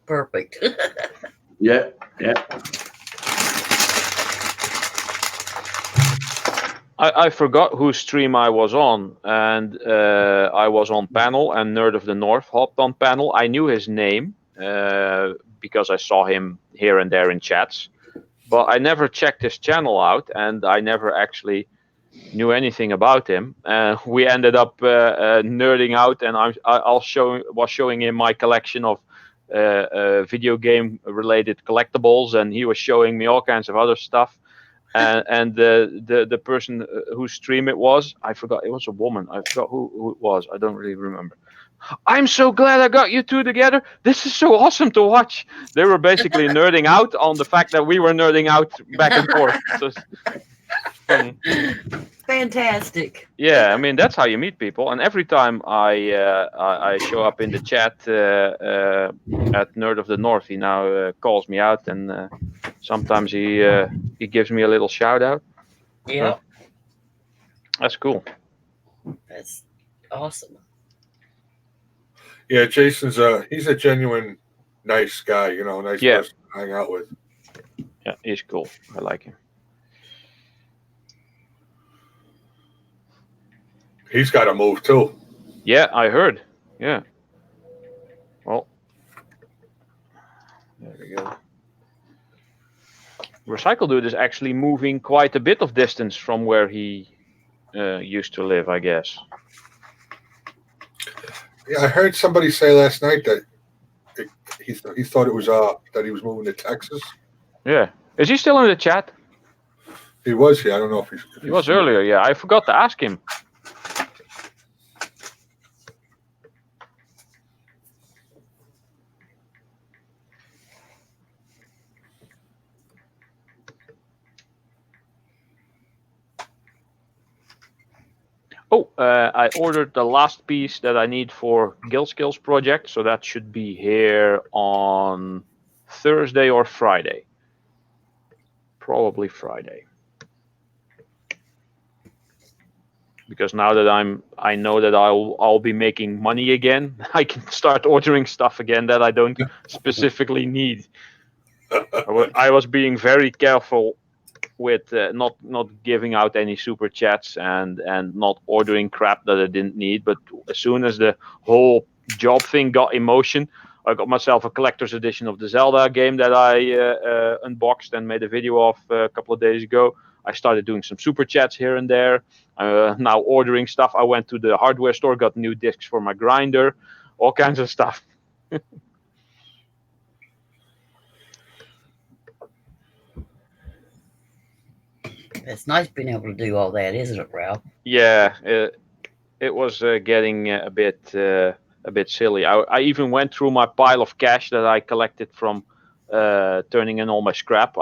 perfect. Yeah. I forgot whose stream I was on, and I was on panel, and Nerd of the North hopped on panel. I knew his name because I saw him here and there in chats, but I never checked his channel out, and I never actually knew anything about him. We ended up nerding out, and was showing him my collection of video game related collectibles, and he was showing me all kinds of other stuff. And the person whose stream it was, I forgot. It was a woman. I forgot who it was. I don't really remember. I'm so glad I got you two together. This is so awesome to watch. They were basically nerding out on the fact that we were nerding out back and forth. So it's funny. Fantastic. Yeah, I mean, that's how you meet people. And every time I show up in the chat at Nerd of the North, he now calls me out, and sometimes he gives me a little shout out. Yep. That's cool. That's awesome. Yeah, Jason's he's a genuine nice guy, you know, nice Yeah. person to hang out with. Yeah, he's cool. I like him. He's got to move too. Yeah, I heard. Yeah. Well, there we go. Recycle Dude is actually moving quite a bit of distance from where he used to live, I guess. Yeah, I heard somebody say last night that he thought it was that he was moving to Texas. Yeah. Is he still in the chat? He was here. I don't know if he's. He was earlier, yeah. I forgot to ask him. Oh, I ordered the last piece that I need for Guild Skills project, so that should be here on Thursday or Friday. Probably Friday. Because now that I know that I'll be making money again, I can start ordering stuff again that I don't specifically need. I was being very careful with not giving out any super chats and not ordering crap that I didn't need. But as soon as the whole job thing got in motion, I got myself a collector's edition of the Zelda game that I unboxed and made a video of a couple of days ago. I started doing some super chats here and there. Now ordering stuff. I went to the hardware store, got new discs for my grinder, all kinds of stuff. It's nice being able to do all that, isn't it, Ralph? Yeah, it was getting a bit silly. I even went through my pile of cash that I collected from turning in all my scrap.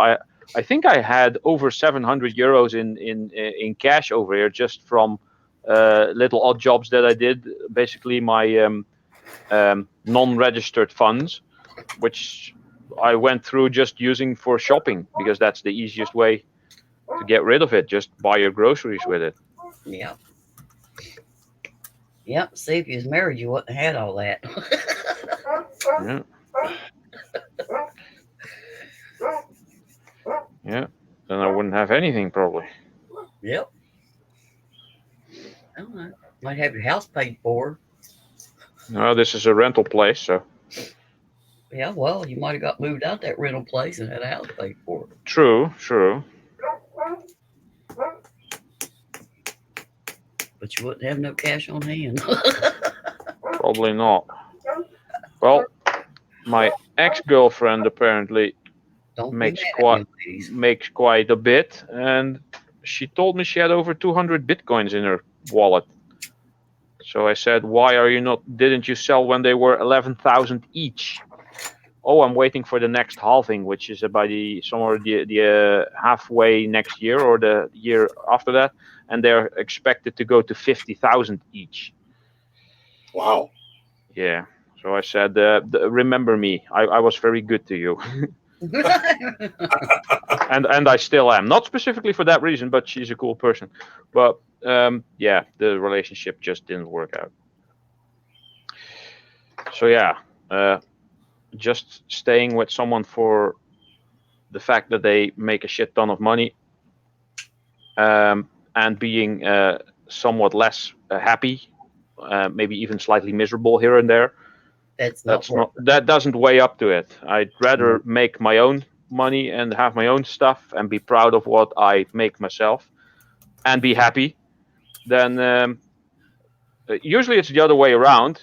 I think I had over 700 euros in cash over here just from little odd jobs that I did. Basically, my non-registered funds, which I went through just using for shopping because that's the easiest way to get rid of it. Just buy your groceries with it. Yep. Yep. See, if you was married, you wouldn't have had all that. Yeah. Yeah. Then I wouldn't have anything probably. Yep. I don't know. Might have your house paid for. No, this is a rental place, so Yeah, well, you might have got moved out that rental place and had a house paid for. true. But you wouldn't have no cash on hand. Probably not. Well, my ex-girlfriend apparently Don't be Makes mad at quite- me, please. makes quite a bit, and she told me she had over 200 bitcoins in her wallet. So I said, "Why are you not? Didn't you sell when they were 11,000 each?" Oh, I'm waiting for the next halving, which is about somewhere the halfway next year or the year after that, and they're expected to go to 50,000 each. Wow. Yeah. So I said, "Remember me. I was very good to you." and I still am. Not specifically for that reason, but she's a cool person. But yeah, the relationship just didn't work out. So yeah, just staying with someone for the fact that they make a shit ton of money, and being somewhat less happy, maybe even slightly miserable here and there. That doesn't weigh up to it. I'd rather make my own money and have my own stuff and be proud of what I make myself and be happy than usually it's the other way around.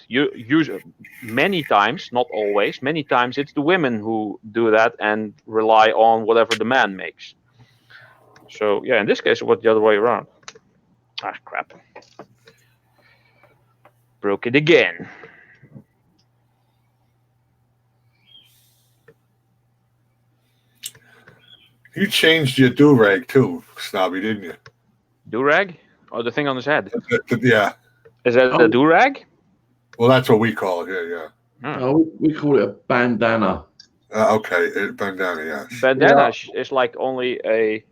Many times, not always, many times it's the women who do that and rely on whatever the man makes. So yeah, in this case it was the other way around. Ah, crap. Broke it again. You changed your do-rag too, Snobby, didn't you? Do-rag? Oh, the thing on his head. Yeah. Is that Oh. a do-rag? Well, that's what we call it here, yeah. Oh, we call it a bandana. Okay, bandana, yes. Bandana is like only a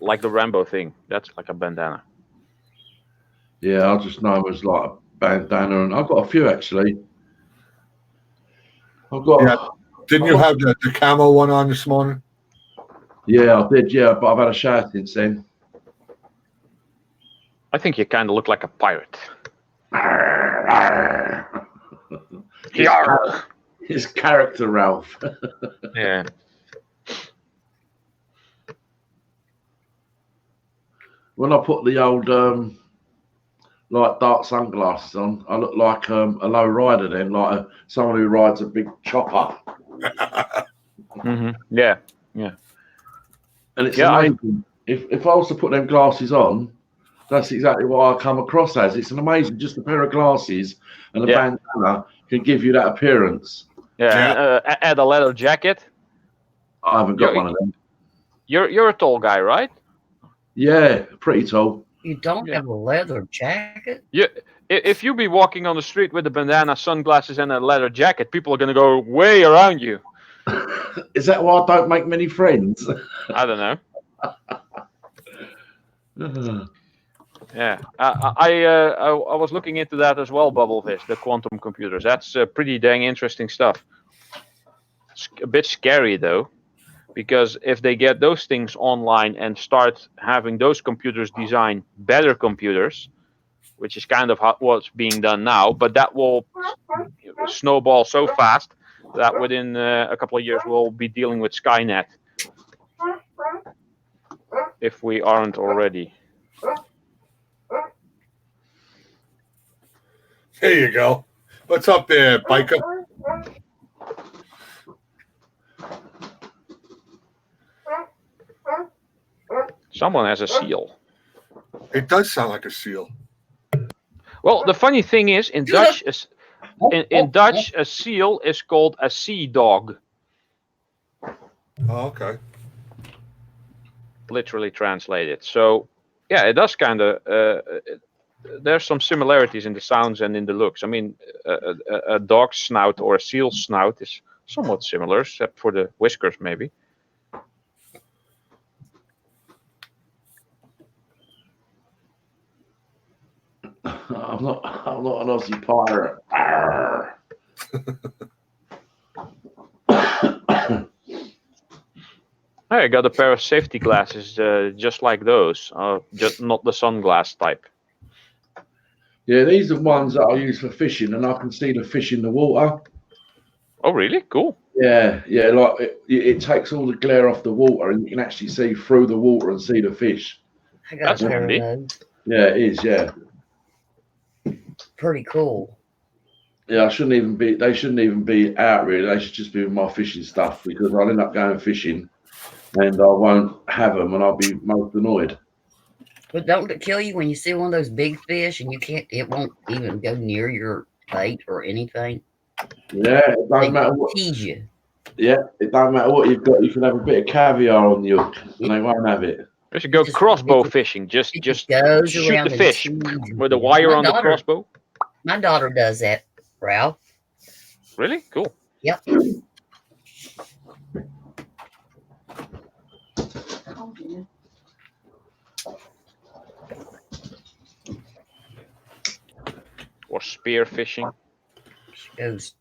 like the Rambo thing. That's like a bandana. Yeah, I just know it was like a bandana, and I've got a few actually. I've got. Yeah. Didn't you have the camo one on this morning? Yeah, I did. Yeah, but I've had a shower since then. I think you kind of look like a pirate. His character, Ralph. Yeah. When I put the old like dark sunglasses on, I look like a low rider then, like someone who rides a big chopper. Mm-hmm. Yeah. And it's Yeah, amazing. If I was to put them glasses on, that's exactly what I come across as. It's an amazing, just a pair of glasses and a bandana can give you that appearance. Yeah. And, add a leather jacket. I haven't got one of them. You're a tall guy, right? Yeah, pretty tall. You don't have a leather jacket? Yeah. If you be walking on the street with a bandana, sunglasses, and a leather jacket, people are gonna go way around you. Is that why I don't make many friends? I don't know. Yeah, I was looking into that as well, Bubblefish, the quantum computers. That's pretty dang interesting stuff. It's a bit scary though, because if they get those things online and start having those computers design better computers, which is kind of what's being done now, but that will snowball so fast that within a couple of years we'll be dealing with Skynet. if we aren't already. There you go. What's up there, biker? Someone has a seal. It does sound like a seal. Well, the funny thing is, in Dutch, in Dutch, a seal is called a sea dog. Oh, okay. Literally translated. So, yeah, it does kind of. There's some similarities in the sounds and in the looks. I mean, a dog's snout or a seal's snout is somewhat similar, except for the whiskers, maybe. I'm not an Aussie pirate. Arr. I got a pair of safety glasses, just like those, just not the sunglass type. Yeah, these are ones that I use for fishing, and I can see the fish in the water. Oh, really? Cool. Yeah, like it takes all the glare off the water, and you can actually see through the water and see the fish. I got That's a pair handy. of those. Yeah, it is. Yeah, Pretty cool. yeah. They shouldn't even be out really. They should just be with my fishing stuff because I'll end up going fishing, and I won't have them, and I'll be most annoyed. But don't it kill you when you see one of those big fish and it won't even go near your bait or anything? Yeah, it They don't matter what. tease you. Yeah, it don't matter what you've got. You can have a bit of caviar on the hook, and they won't have it. We should go Just- crossbow fishing. Just It just goes shoot around the and fish teases with a you. wire My on the daughter- crossbow. My daughter does that, Ralph. Really? Cool. Yep. Oh, dear. Or spear fishing. She goes,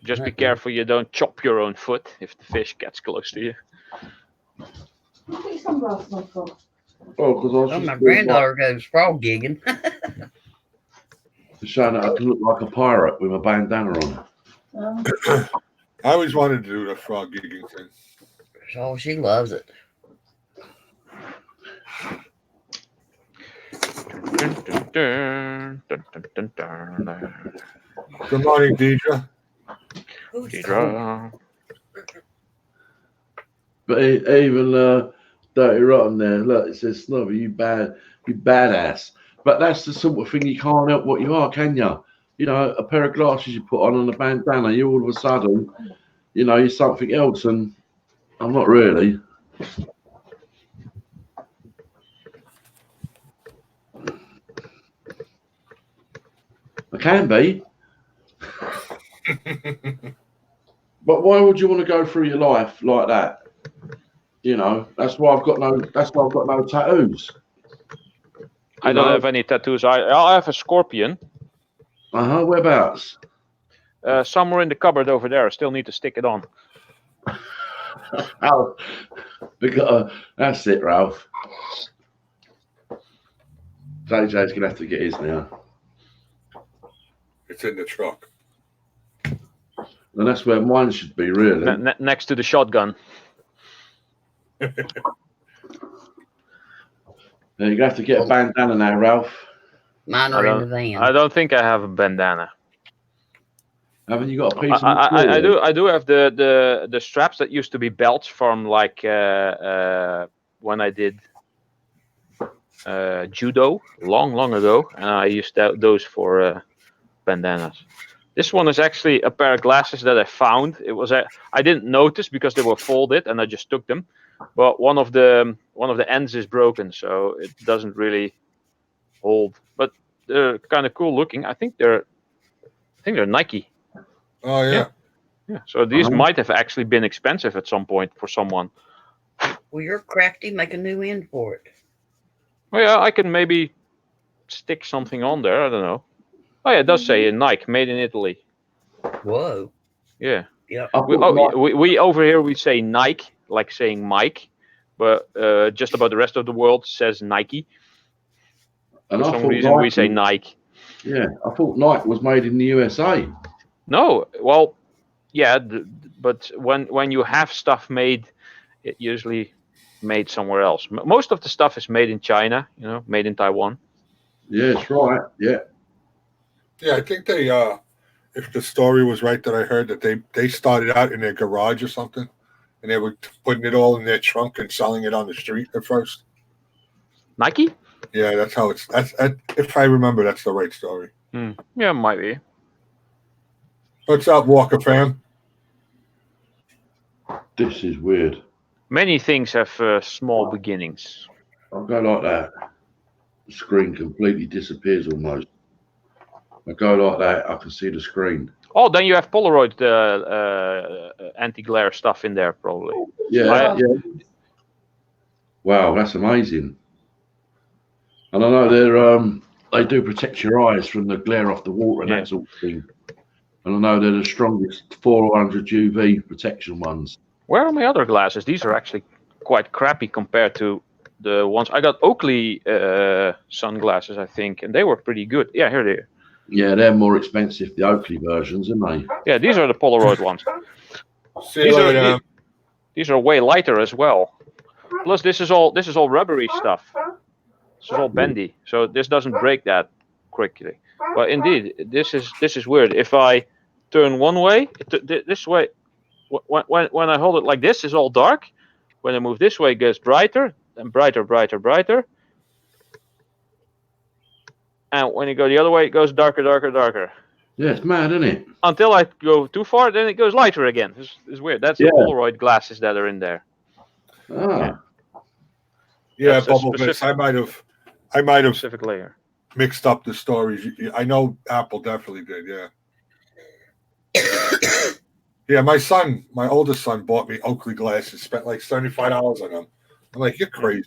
Just be Mhm. careful you don't chop your own foot if the fish gets close to you. What are your sunglasses on for? Oh, because I was oh, just my doing granddaughter goes frog gigging. showing that I can look like a pirate with a bandana on. I always wanted to do the frog gigging thing. Oh, she loves it. Dun, dun, dun, dun, dun, dun, dun. Good morning, Deidre. Who's Deidre. But even Dirty Rotten there, look, it says Snobby, you badass. But that's the sort of thing you can't help what you are, can you? You know, a pair of glasses you put on and a bandana, you all of a sudden, you know, you're something else, and I'm not really. I can be. But why would you want to go through your life like that? You know, that's why I've got no tattoos. I don't have any tattoos. I have a scorpion. Whereabouts? Somewhere in the cupboard over there. I still need to stick it on. Oh, that's it, Ralph. JJ's gonna have to get his now. It's in the truck. And that's where mine should be, really. Next to the shotgun. You're gonna have to get a bandana now, Ralph. Mine are in the van. I don't think I have a bandana. Haven't you got a piece of I do have the straps that used to be belts from like when I did judo long ago, and I used those for bandanas. This one is actually a pair of glasses that I found. It was I didn't notice because they were folded, and I just took them. But one of the ends is broken, so it doesn't really hold. But they're kind of cool looking. I think they're Nike. Oh yeah. Yeah. So these might have actually been expensive at some point for someone. Well, you're crafty. Make a new end for it. Well, yeah, I can maybe stick something on there. I don't know. Oh yeah, it does say Nike, made in Italy. Whoa. Yeah. Yeah. We over here we say Nike, like saying Mike, but just about the rest of the world says Nike. And For some reason we say Nike. Yeah, I thought Nike was made in the USA. No, well, yeah, but when you have stuff made, it usually made somewhere else. Most of the stuff is made in China, made in Taiwan. Yeah, that's right. Yeah. Yeah, I think they, if the story was right that I heard, that they started out in their garage or something, and they were putting it all in their trunk and selling it on the street at first. Nike? Yeah, that's how it's. If I remember, that's the right story. Yeah, might be. What's up, Walker fam? This is weird. Many things have small beginnings. I'll go like that. The screen completely disappears almost. I go like that, I can see the screen. Oh, then you have Polaroid anti-glare stuff in there, probably. Yeah, yeah. Wow, that's amazing. And I know they do protect your eyes from the glare off the water and that sort of thing. And I know they're the strongest 400 UV protection ones. Where are my other glasses? These are actually quite crappy compared to the ones I got. Oakley sunglasses, I think, and they were pretty good. Yeah, here they are. Yeah, they're more expensive, the Oakley versions, aren't they? Yeah, these are the Polaroid ones. See you later. These are way lighter as well. Plus, this is all rubbery stuff. This is all bendy, so this doesn't break that quickly. But indeed, this is weird. If I turn one way, this way, when I hold it like this, it's all dark. When I move this way, it gets brighter and brighter, brighter, brighter. And when you go the other way, it goes darker, darker, darker. Yeah, it's mad, isn't it? Until I go too far, then it goes lighter again. It's weird. That's the Polaroid glasses that are in there. Ah. Yeah, That's Bubble Mist. I might have specific layer. Mixed up the stories. I know Apple definitely did. Yeah. Yeah, my oldest son bought me Oakley glasses. Spent like $75 on them. I'm like, you're crazy.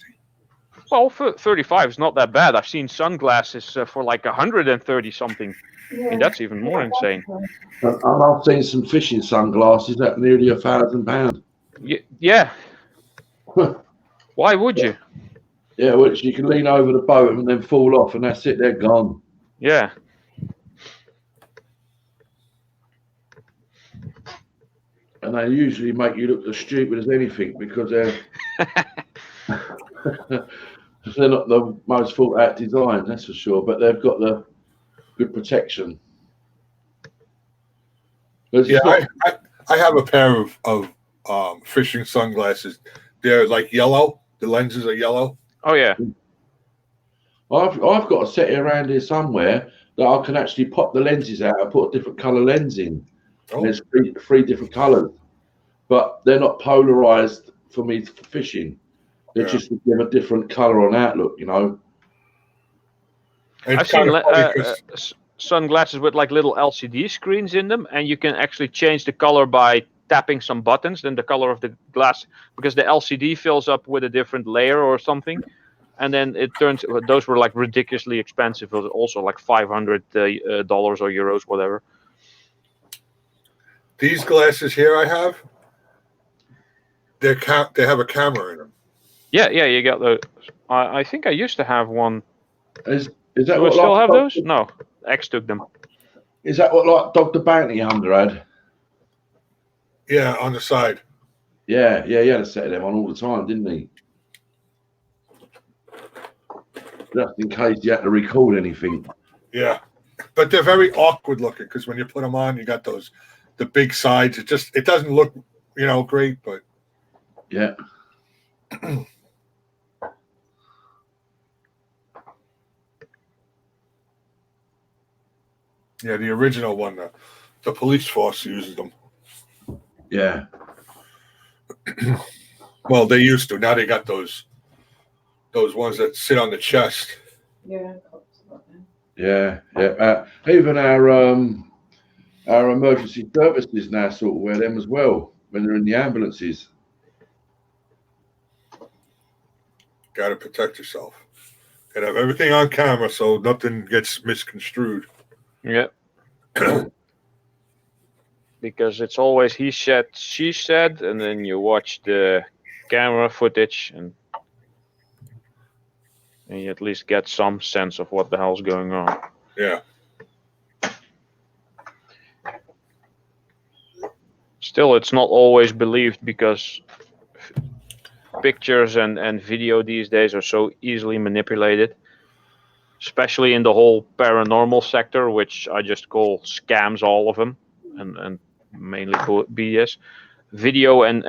Well, for 35 is not that bad. I've seen sunglasses for like 130 something. Yeah. I mean, that's even more insane. And I've seen some fishing sunglasses at nearly £1,000. Yeah. Why would you? Yeah, which you can lean over the boat and then fall off, and that's it. They're gone. Yeah. And they usually make you look as stupid as anything because they're they're not the most thought out design, that's for sure. But they've got the good protection. Yeah, I have a pair of fishing sunglasses. They're like yellow. The lenses are yellow. Oh yeah. I've got a set around here somewhere that I can actually pop the lenses out and put a different colour lens in. Oh. And there's three different colours, but they're not polarized for me for fishing. They're just to give a different colour on outlook, you know. It's I've seen sunglasses with like little LCD screens in them, and you can actually change the color by tapping some buttons. Then the color of the glass, because the LCD fills up with a different layer or something, and then it turns. Those were like ridiculously expensive. It was also like $500 or euros, whatever. These glasses here I have, they have a camera in them. Yeah, you got those. I think I used to have one. Is that Do I what still like, have those? No, X took them. Is that what like Dr. Bounty Hunter had? Yeah, on the side. Yeah, he had a set of them on all the time, didn't he? Just in case you had to record anything. Yeah, but they're very awkward looking because when you put them on, you got the big sides. It doesn't look, great, but yeah. Yeah, the original one, the police force uses them. Yeah. Well, they used to. Now they got those ones that sit on the chest. Yeah. Yeah. Even our emergency services now sort of wear them as well when they're in the ambulances. Got to protect yourself. Got to have everything on camera so nothing gets misconstrued. Yeah. Because it's always he said, she said, and then you watch the camera footage and you at least get some sense of what the hell's going on. Yeah. Still, it's not always believed because pictures and video these days are so easily manipulated, especially in the whole paranormal sector, which I just call scams, all of them, and mainly BS. Video and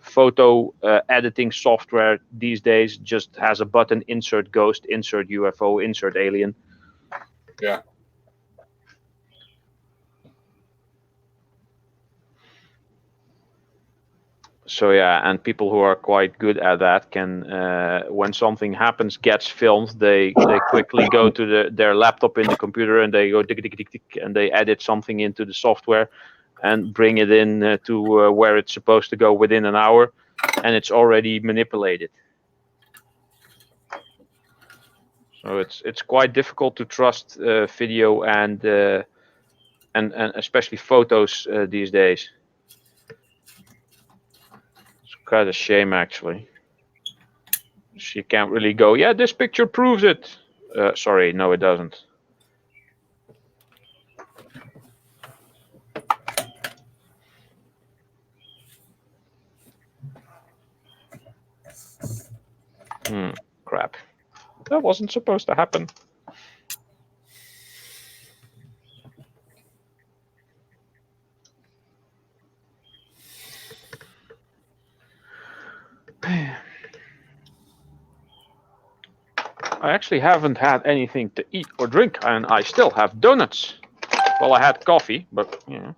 photo editing software these days just has a button: insert ghost, insert UFO, insert alien. Yeah. So yeah, and people who are quite good at that can, when something happens, gets filmed, they quickly go to their laptop in the computer and they go tick tick tick tick, and they edit something into the software and bring it in to where it's supposed to go within an hour, and it's already manipulated. So it's quite difficult to trust video and especially photos these days. It's quite a shame, actually. She can't really go, yeah, this picture proves it. Sorry, no, it doesn't. Crap. That wasn't supposed to happen. I actually haven't had anything to eat or drink, and I still have donuts. Well, I had coffee, but you know.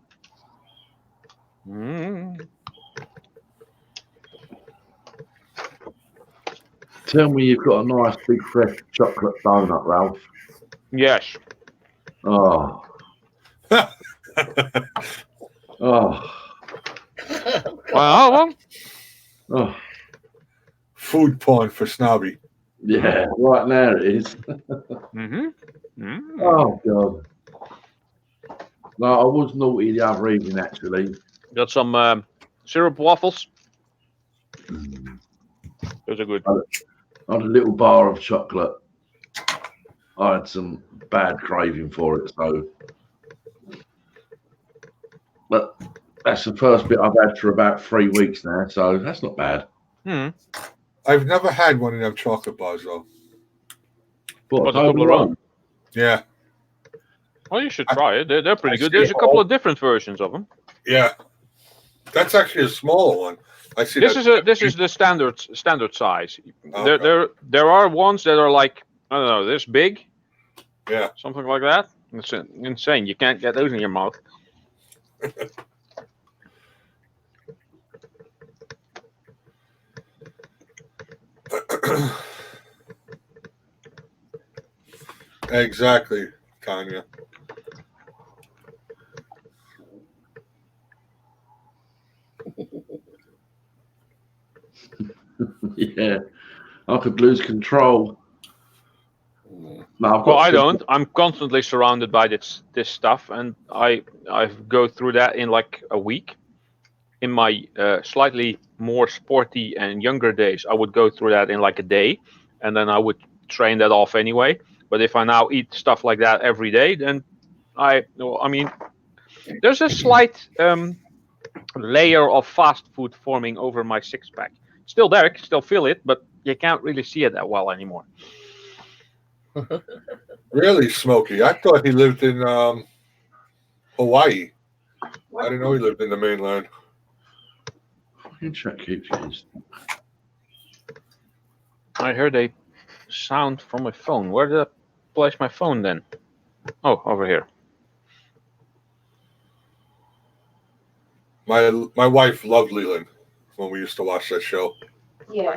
Tell me you've got a nice big fresh chocolate donut, Ralph. Yes. Oh. Oh. Well, Oh. Food porn for Snobby. Yeah, right now it is. Oh, God. No, I was naughty the other evening, actually. Got some syrup waffles. Those are good. I had a little bar of chocolate. I had some bad craving for it, so. But that's the first bit I've had for about 3 weeks now, so that's not bad. I've never had one of them chocolate bars, though. What, the Toblerone? Yeah. Well, you should try it. They're pretty I good. see There's a couple of different versions of them. Yeah. That's actually a smaller one. I see. This is the standard size. Okay. There are ones that are like, I don't know, this big. Yeah. Something like that. It's insane. You can't get those in your mouth. Exactly, Tanya. Yeah, I could lose control. No, Well, I don't. I'm constantly surrounded by this stuff, and I go through that in like a week. In my slightly more sporty and younger days, I would go through that in like a day, and then I would train that off anyway. But if I now eat stuff like that every day, then I mean, there's a slight layer of fast food forming over my six pack. Still there, I can still feel it, but you can't really see it that well anymore. Really, Smokey? I thought he lived in Hawaii. I didn't know he lived in the mainland. Check keeps. I heard a sound from my phone. Where did I place my phone then? Oh, over here. My wife loved Leland when we used to watch that show. Yeah.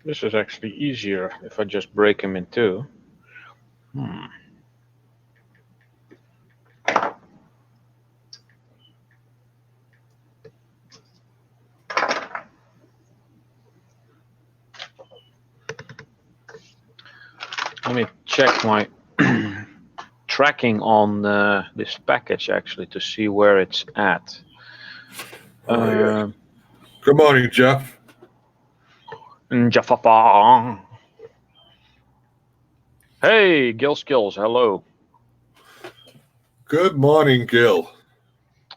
This is actually easier if I just break them in two. Let me check my tracking on this package actually to see where it's at. Oh, yeah. Good morning, Jeff. Jaffa. Hey, Gil Skills, hello. Good morning, Gil.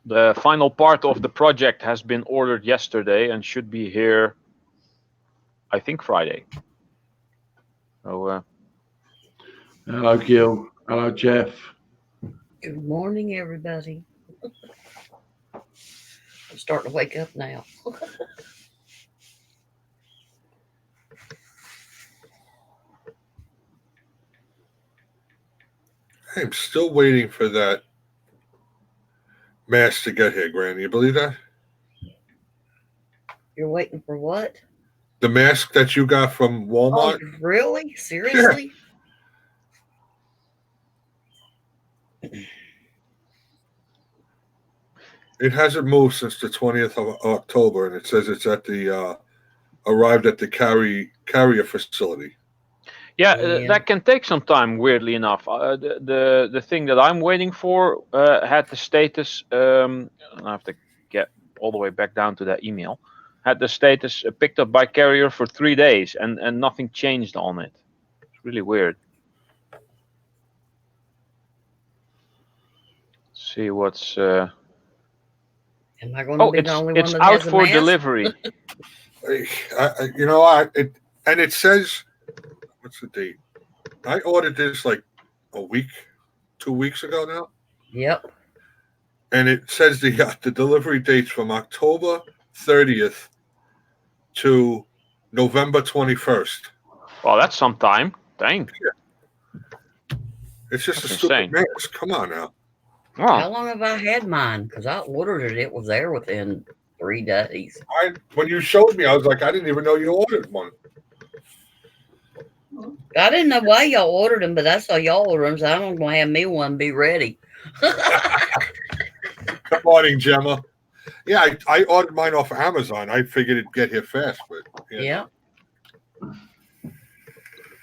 The final part of the project has been ordered yesterday and should be here, I think, Friday. So, Hello, Gil. Hello, Jeff. Good morning, everybody. I'm starting to wake up now. I'm still waiting for that mask to get here, Granny. You believe that? You're waiting for what? The mask that you got from Walmart? Oh, really? Seriously? It hasn't moved since the 20th of October, and it says it's at the arrived at the carrier facility. yeah, Yeah. that can take some time. Weirdly enough, the thing that I'm waiting for had the status. I have to get all the way back down to that email. Had the status picked up by carrier for 3 days, and nothing changed on it. It's really weird. See what's. Am I going to Oh, be the only it's one that out has a for mask? delivery. You know, it says, what's the date? I ordered this like a week, 2 weeks ago now, Yep. and it says the delivery dates from October 30th to November 21st. Well, that's some time. Dang. It's just That's a stupid insane. mask. Come on now. How Oh, long have I had mine? Because I ordered it. It was there within 3 days. When you showed me, I was like, I didn't even know you ordered one. I didn't know why y'all ordered them, but I saw y'all order them, so I'm going to have me one be ready. Good morning, Gemma. Yeah, I ordered mine off of Amazon. I figured it'd get here fast, but Yeah.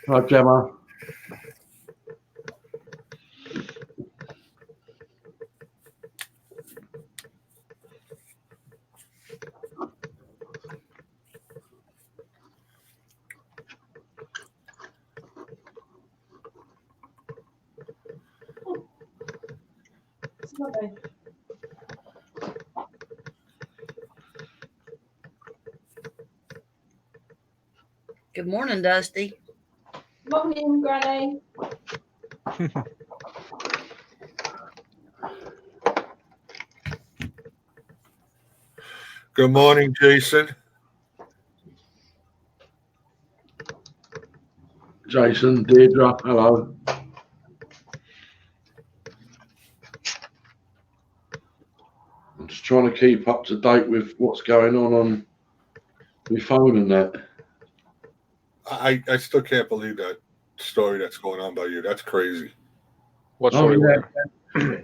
Hi, Gemma. It's lovely. Good morning, Dusty. Morning, Granny. Good morning, Jason. Jason, Deirdre, hello. I'm just trying to keep up to date with what's going on my phone and that. I still can't believe that story that's going on by you. That's crazy. what Oh, story? yeah.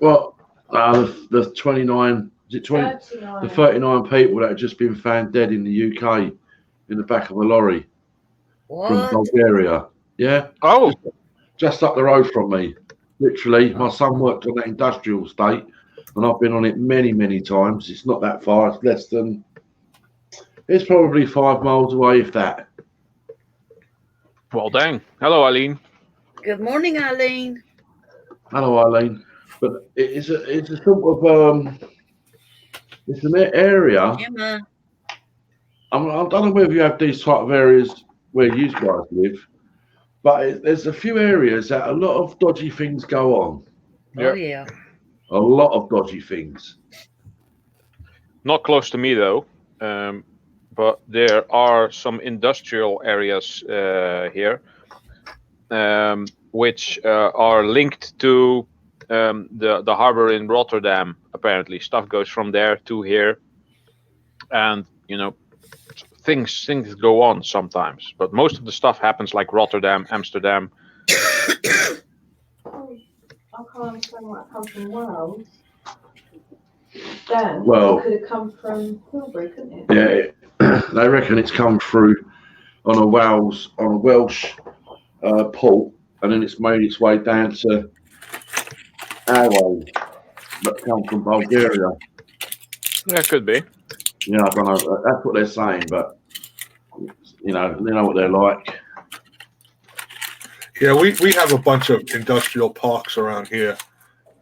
Well, the 29, is it 20? 39. The 39 people that had just been found dead in the UK in the back of a lorry from What? Bulgaria. Yeah, Oh, just up the road from me. Literally, my son worked on that industrial estate, and I've been on it many, many times. It's not that far. It's less than. It's probably 5 miles away, if that. well, dang. Hello, Eileen. Good morning, Eileen. Hello, Eileen. But it's a sort of it's an area. Gemma. I don't know whether you have these type of areas where you guys live, but there's a few areas that a lot of dodgy things go on. Oh, yeah. A lot of dodgy things. Not close to me though, but there are some industrial areas here, which are linked to the harbor in Rotterdam. Apparently, stuff goes from there to here, and things go on sometimes. But most of the stuff happens like Rotterdam, Amsterdam. I can't understand why it comes from Wales. Then Well- it could have come from Tilbury, couldn't it? Yeah, they reckon it's come through on a Welsh port, and then it's made its way down to our way that come from Bulgaria. Yeah, could be. You know, I don't know. That's what they're saying, but you know what they're like. Yeah, we have a bunch of industrial parks around here,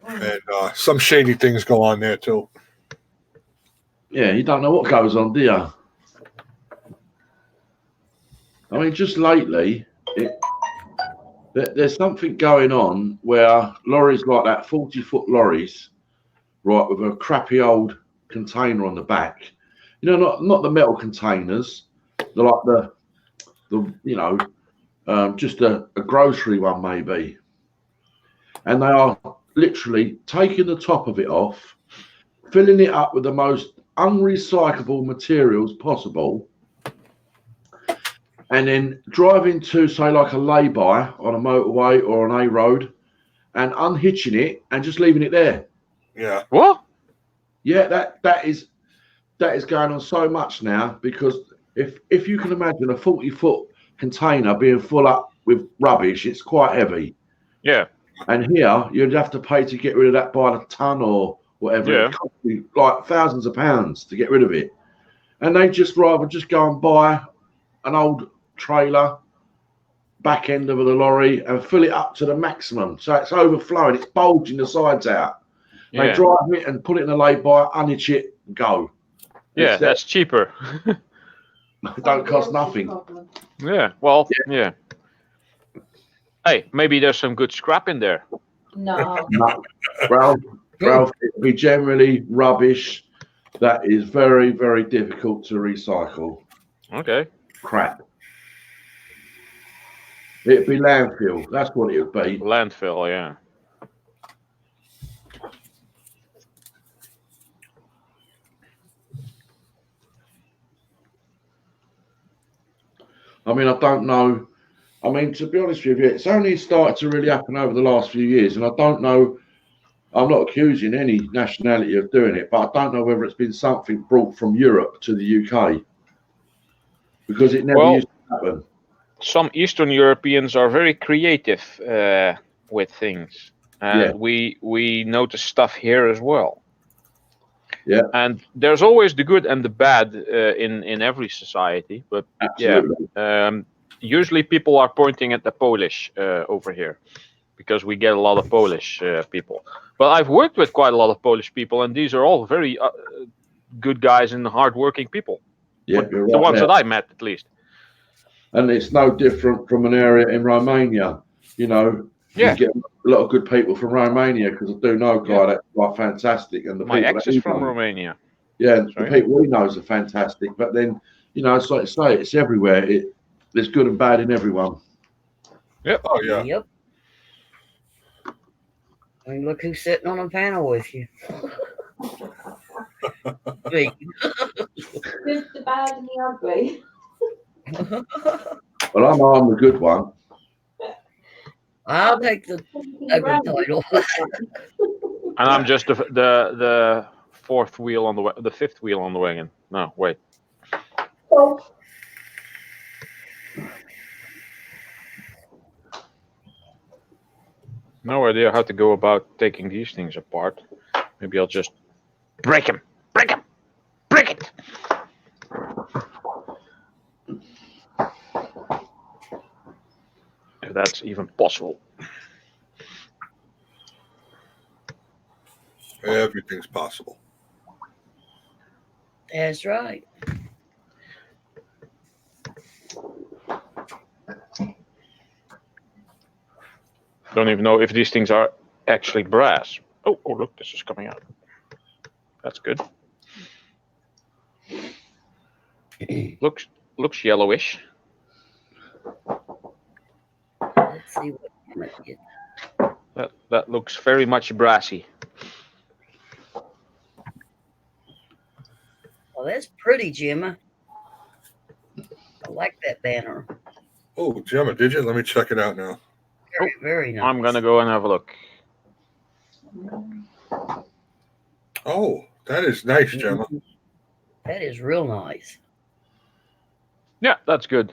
and some shady things go on there too. Yeah, you don't know what goes on, do you? I mean, just lately, there's something going on where lorries like that, 40-foot lorries, right, with a crappy old container on the back. You know, not the metal containers, they're like the you know, just a grocery one maybe. And they are literally taking the top of it off, filling it up with the most unrecyclable materials possible, and then driving to, say, like a lay-by on a motorway or on a road and unhitching it and just leaving it there. Yeah. What? Yeah, that is going on so much now, because if you can imagine a 40-foot container being full up with rubbish, it's quite heavy. Yeah. And here you'd have to pay to get rid of that by the ton or whatever. Yeah. It costs you like thousands of pounds to get rid of it. And they just rather just go and buy an old trailer, back end of the lorry, and fill it up to the maximum. So it's overflowing, it's bulging the sides out. They Yeah. drive it and put it in a lay-by, unhitch it, go. Yeah, that's cheaper. It don't cost nothing. Yeah. Well, yeah. Hey, maybe there's some good scrap in there. No. Ralph, it'd be generally rubbish that is very, very difficult to recycle. Okay. Crap. It'd be landfill. That's what it would be. Landfill, yeah. I mean, I don't know. I mean, to be honest with you, it's only started to really happen over the last few years, and I don't know. I'm not accusing any nationality of doing it, but I don't know whether it's been something brought from Europe to the UK, because it never used to happen. Some Eastern Europeans are very creative with things, and we notice stuff here as well. Yeah. And there's always the good and the bad in every society, but Absolutely. usually people are pointing at the Polish over here, because we get a lot of Polish people. But I've worked with quite a lot of Polish people, and these are all very good guys and hardworking people. Yeah, The ones that I met, at least. And it's no different from an area in Romania. You know, you get a lot of good people from Romania, because I do know a guy that's quite fantastic. And my ex is from Romania. Yeah, the people he knows are fantastic. But then, you know, it's like I say, it's everywhere. There's good and bad in everyone. Yep. Oh yeah. Yep. I mean, look who's sitting on a panel with you. Me. Good, the bad, and the ugly. Well, I'm the good one. I'll take the ugly title. And I'm just the fourth wheel on the fifth wheel on the wagon. No, wait. Oh. No idea how to go about taking these things apart. Maybe I'll just break them. Break them. Break it. If that's even possible. Everything's possible. That's right. Don't even know if these things are actually brass. Oh, look, this is coming out. That's good. Looks yellowish. Let's see what I might get. That looks very much brassy. Well, that's pretty, Gemma. I like that banner. Oh, Gemma, did you? Let me check it out now. Very, very nice. I'm gonna go and have a look. Oh, that is nice, Gemma. That is real nice. Yeah, that's good.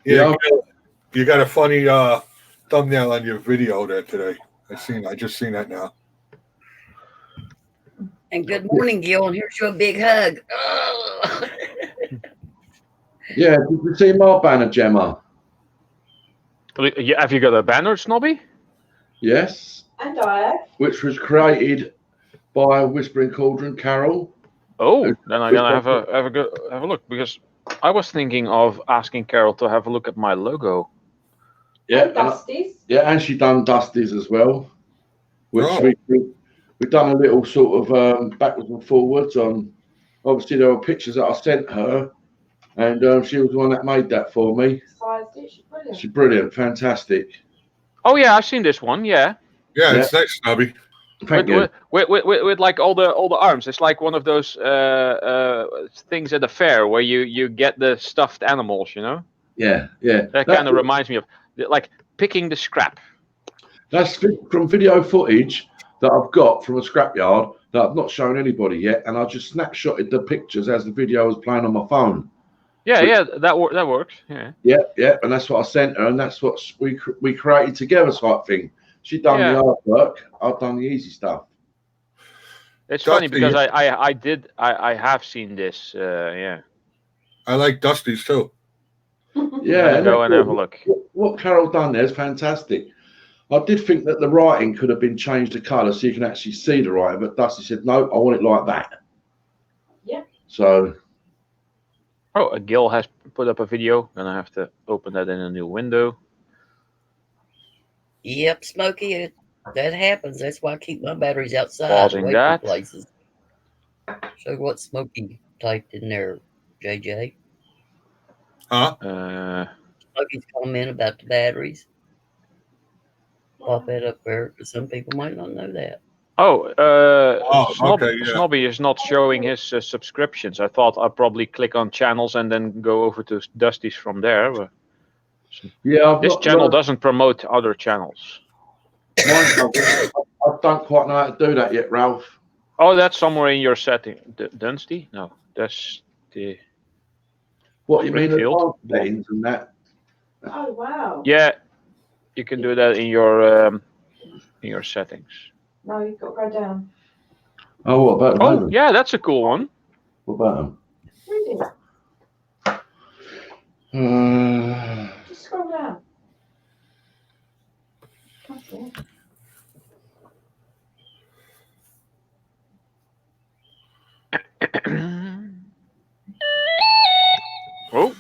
Yeah, you got a funny thumbnail on your video there today. I just seen that now. And good morning, Gil. And here's your big hug. Oh. Yeah, did you see my banner, Gemma? Have you got a banner, Snobby? Yes, And I have. which was created by Whispering Cauldron Carol. Oh, then I'm gonna have a look, because I was thinking of asking Carol to have a look at my logo. Yeah, And Dusty's. and she done Dusty's as well, which Oh. we've done a little sort of backwards and forwards on. Obviously, there were pictures that I sent her, and she was the one that made that for me. Sized it. She's brilliant. She's brilliant, fantastic. Oh yeah, I've seen this one. Yeah, Yeah, it's nice, Snobby. Thank you. with like all the arms. It's like one of those things at a fair where you get the stuffed animals. You know, Yeah. that kind of reminds me of like picking the scrap. That's from video footage that I've got from a scrapyard that I've not shown anybody yet, and I just snapshotted the pictures as the video was playing on my phone. Yeah, that works. Yeah. Yeah, and that's what I sent her, and that's what we created together, type thing. She done Yeah. the hard work, I've done the easy stuff. It's funny Dusty, because I have seen this. Yeah. I like Dusty's too. Yeah, Go and have a look. What Carol done there is fantastic. I did think that the writing could have been changed to colour so you can actually see the writing, but Dusty said, no, I want it like that. Yeah. So, Oh, Gil has put up a video. Gonna have to open that in a new window. Yep, Smokey. That happens. That's why I keep my batteries outside, Pausing away that. from places. So what Smokey typed in there, JJ? Huh? Smokey's comment about the batteries. Pop that up there, because some people might not know that. Okay, yeah. Snobby is not showing his subscriptions. I thought I'd probably click on channels and then go over to Dusty's from there. But yeah, this channel doesn't promote other channels. I don't quite know how to do that yet, Ralph. Oh, that's somewhere in your setting. Dusty? No, that's the. What you mean, Springfield? advanced settings and that? Oh wow. Yeah, you can do that in your settings. No, you've got to go down. Oh, what about Oh, them? yeah, that's a cool one. What about Read it. them? Just scroll down. Okay. Oh,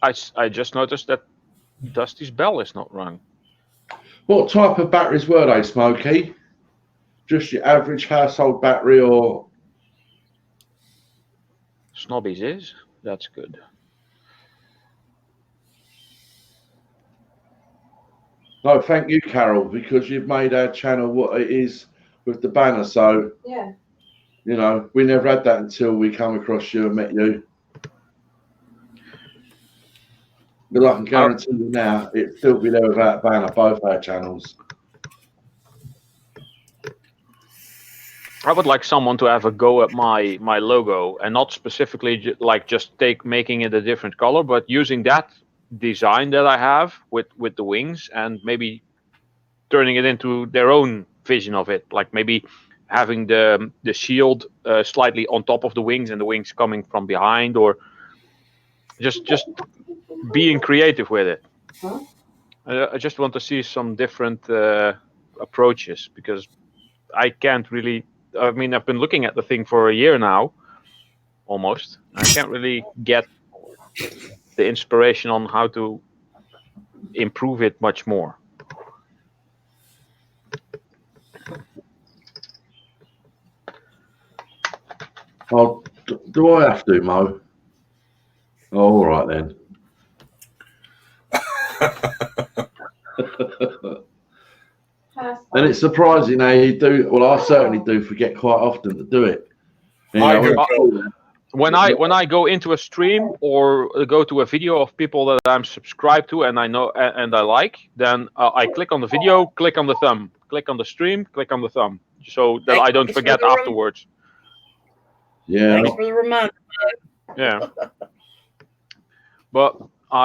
I just noticed that Dusty's bell is not rung. What type of batteries were they, Smokey? Just your average household battery, or Snobby's is. That's good. no? Thank you, Carol, because you've made our channel what it is with the banner. So Yeah. you know, we never had that until we come across you and met you. But I can guarantee you now, it'd still be there without a banner, both our channels. I would like someone to have a go at my logo, and not specifically like just making it a different color, but using that design that I have with the wings and maybe turning it into their own vision of it. Like maybe having the shield slightly on top of the wings and the wings coming from behind, or just being creative with it. Huh? I just want to see some different approaches, because I can't really. I mean, I've been looking at the thing for a year now, almost. I can't really get the inspiration on how to improve it much more. Oh, do I have to, Mo? Oh, all right then. And it's surprising how you do. Well, I certainly do forget quite often to do it. You I know, do. When I go into a stream or go to a video of people that I'm subscribed to and I know and I like, then I click on the video, click on the thumb, click on the stream, click on the thumb, so that I don't forget afterwards. Yeah. Thanks for the reminder. Yeah. But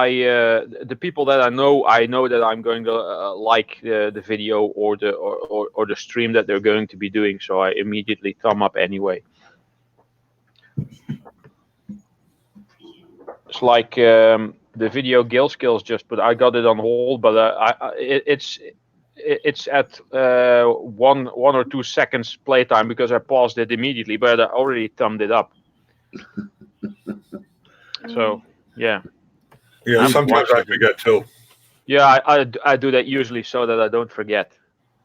the people that I know that I'm going to like the video or the stream that they're going to be doing. So I immediately thumb up anyway. It's like the video Gil Skills just put. I got it on hold, but it's at 1 or 2 seconds playtime because I paused it immediately, but I already thumbed it up. So yeah. Yeah, I'm sometimes I watching. forget too. Yeah, I do that usually so that I don't forget.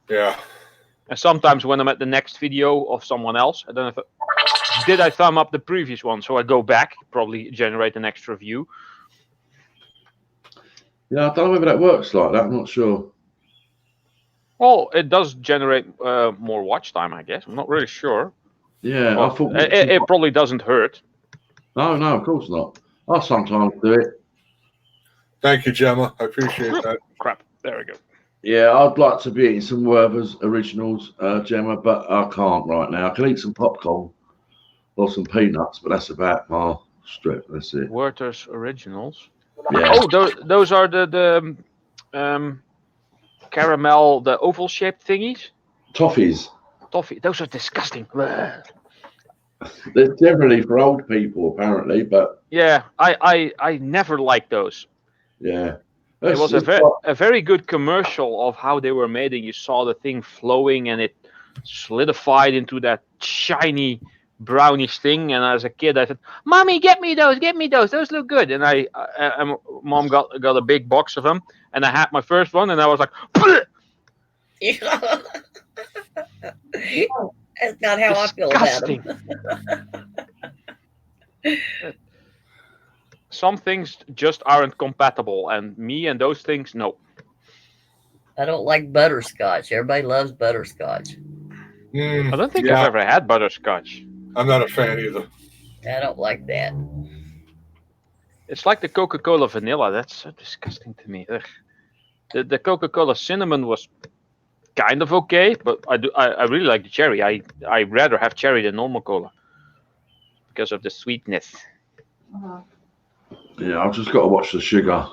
Yeah. And sometimes when I'm at the next video of someone else, I don't know did I thumb up the previous one? So I go back, probably generate an extra view. Yeah, I don't know whether that works like that. I'm not sure. Well, it does generate more watch time, I guess. I'm not really sure. Yeah, Well, I thought. it probably doesn't hurt. No, of course not. I sometimes do it. Thank you, Gemma. I appreciate that. Crap. There we go. Yeah, I'd like to be eating some Werther's originals, Gemma, but I can't right now. I can eat some popcorn or some peanuts, but that's about my strip. That's it. Werther's Originals. Yeah. Oh, those are the caramel, the oval shaped thingies. Toffees. Toffee. Those are disgusting. They're generally for old people, apparently, but Yeah, I never liked those. yeah. It was a very good commercial of how they were made, and you saw the thing flowing, and it solidified into that shiny brownish thing. And as a kid, I said, "Mommy, get me those! Get me those! Those look good!" And Mom got a big box of them, and I had my first one, and I was like, That's not how I feel about them. Some things just aren't compatible, and me and those things, no. I don't like butterscotch. Everybody loves butterscotch. Mm, I don't think I've ever had butterscotch. I'm not a fan either. I don't like that. It's like the Coca-Cola vanilla. That's so disgusting to me. Ugh. The Coca-Cola cinnamon was kind of okay, but I really like the cherry. I rather have cherry than normal cola because of the sweetness. Yeah, I've just got to watch the sugar.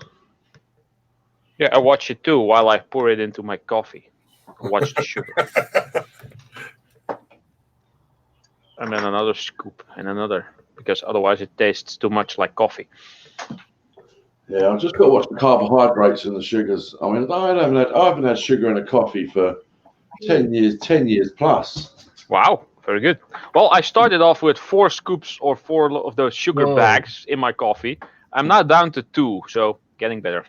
Yeah, I watch it too while I pour it into my coffee. I watch the sugar. And then another scoop and another, because otherwise it tastes too much like coffee. Yeah, I've just got to watch the carbohydrates and the sugars. I mean, I haven't had sugar in a coffee for 10 years plus. Wow, very good. Well, I started off with 4 scoops or 4 of those sugar bags in my coffee. I'm now down to 2, so getting better.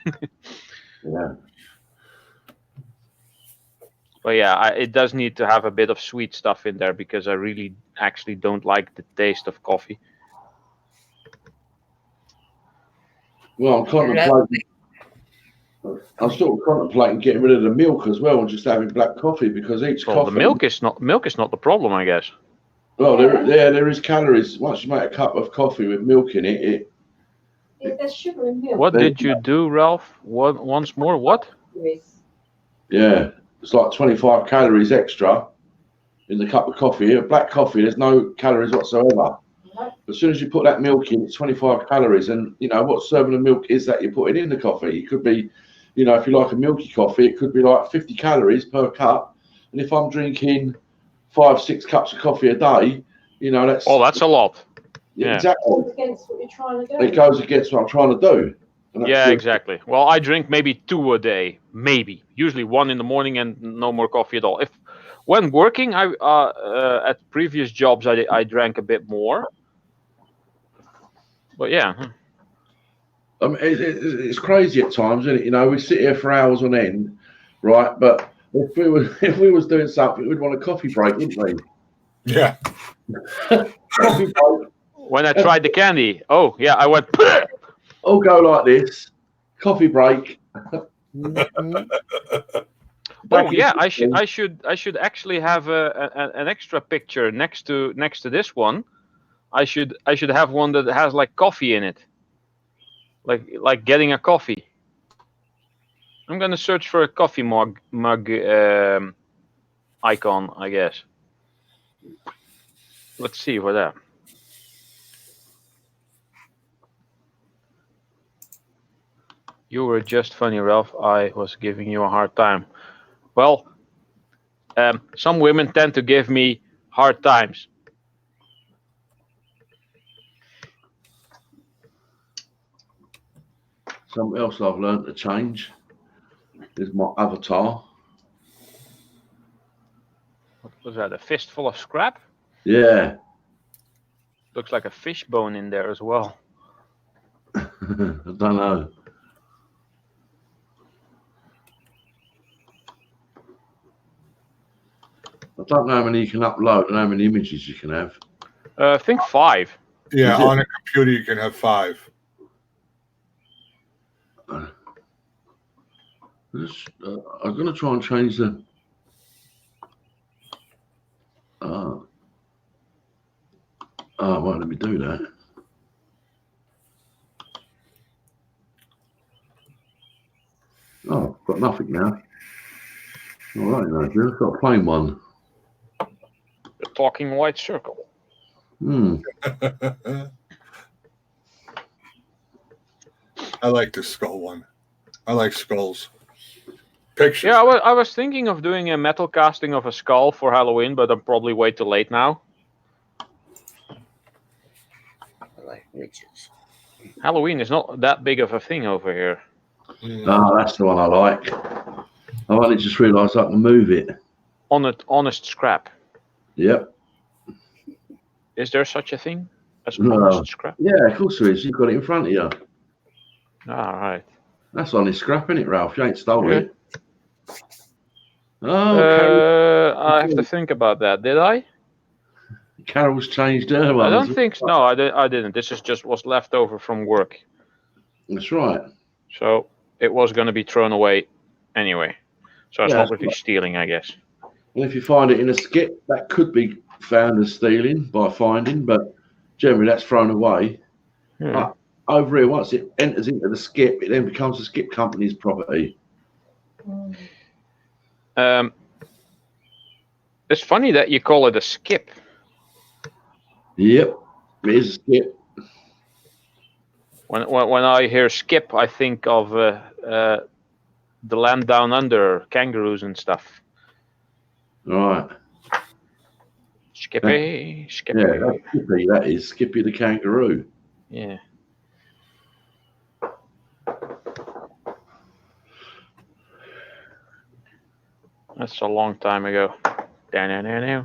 Yeah. But yeah, it does need to have a bit of sweet stuff in there because I really actually don't like the taste of coffee. Well, I'm still contemplating getting rid of the milk as well and just having black coffee because each coffee. The milk is not the problem, I guess. Well, there is calories. Once you make a cup of coffee with milk in it. Yeah, there's sugar in milk. What did you do, Ralph? Once more, what? Yeah, it's like 25 calories extra in the cup of coffee. Black coffee, there's no calories whatsoever. As soon as you put that milk in, it's 25 calories. And, you know, what serving of milk is that you're putting in the coffee? It could be, you know, if you like a milky coffee, it could be like 50 calories per cup. And if I'm drinking 5-6 cups of coffee a day, you know, that's a lot. Yeah, exactly. It goes against what you're trying to do. It goes against what I'm trying to do. Yeah, exactly. Well, I drink maybe 2 a day, maybe. Usually 1 in the morning and no more coffee at all. When working, at previous jobs, I drank a bit more. But yeah. I mean, it's crazy at times, isn't it? You know, we sit here for hours on end, right? But if we was doing something, we'd want a coffee break, wouldn't we? Yeah. Coffee break. When I tried the candy, I went. All go like this. Coffee break. Oh yeah, I should actually have an extra picture next to this one. I should have one that has like coffee in it, like getting a coffee. I'm gonna search for a coffee mug icon, I guess. Let's see for that. You were just funny, Ralph. I was giving you a hard time. Well, some women tend to give me hard times. Something else I've learned to change is my avatar. What was that? A fistful of scrap? Yeah. Looks like a fish bone in there as well. I don't know. I don't know how many you can upload and how many images you can have. I think 5. Yeah, Is it? on a computer you can have 5. I'm going to try and change the. Oh, won't let me do that. Oh, I've got nothing now. All right, no, I've got a plain one. The talking white circle. I like the skull one. I like skulls. Pictures. Yeah, I was thinking of doing a metal casting of a skull for Halloween, but I'm probably way too late now. I like witches. Halloween is not that big of a thing over here. Oh, that's the one I like. I only just realised I can move it. Honest scrap. Yep. Is there such a thing as No. honest scrap? Yeah, of course there is. You've got it in front of you. All right. That's honest scrap, isn't it, Ralph? You ain't stolen Yeah. it. Oh, I have to think about that. Did I? Carol's changed her one. I don't think so. No, I didn't. This is just was left over from work. That's right. So it was going to be thrown away anyway. So it's Yeah, not that's really right. stealing, I guess. And if you find it in a skip, that could be found as stealing by finding, but generally that's thrown away. Yeah. Over here, once it enters into the skip, it then becomes the skip company's property. It's funny that you call it a skip. Yep, it is a skip. When I hear skip, I think of the land down under, kangaroos and stuff. Right. Skippy, Skippy. Yeah, that's Skippy, that is. Skippy the kangaroo. Yeah. That's a long time ago. Da-na-na-na.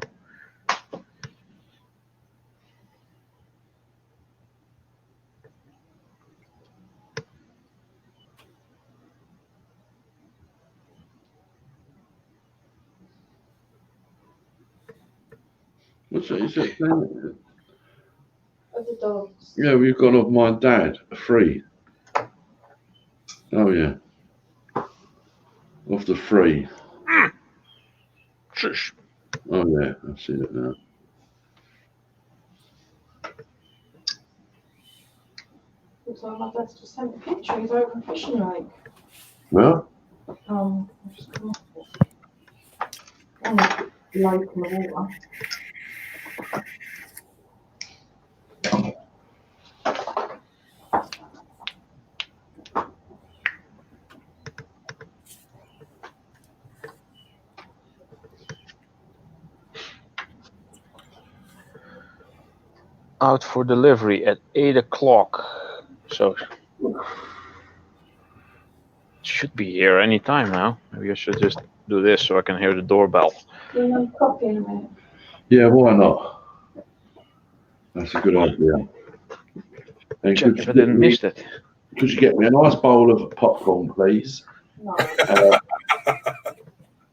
What's that? Is that Of the dogs. yeah, we've got of my dad, free. Oh, yeah. Off the free. Shush. Oh, yeah, I see it now. Looks like my dad's just sent a picture. He's over a fishing lake. Well, I'll just come off it. On the lake in the water. Out for delivery at 8 o'clock. So it should be here any time now. Maybe I should just do this so I can hear the doorbell. Do you want coffee in a minute? yeah, why not? That's a good idea. And Check if I didn't miss it. Could you get me a nice bowl of popcorn, please? No.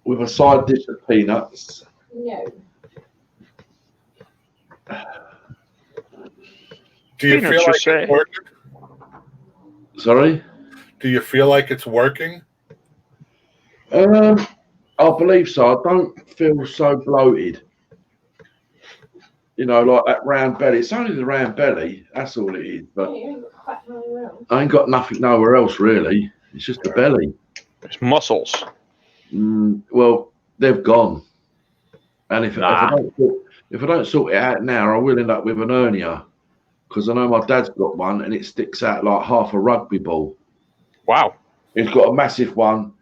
With a side dish of peanuts. No. Do you Peanuts, feel you like say? it's working? Sorry? Do you feel like it's working? I believe so. I don't feel so bloated. You know, like that round belly. It's only the round belly. That's all it is. But You ain't got fat nowhere else. I ain't got nothing nowhere else, really. It's just the belly. It's muscles. Well, they've gone. And if Nah. I don't sort it out now, I will end up with an hernia. Because I know my dad's got one and it sticks out like half a rugby ball. Wow. He's got a massive one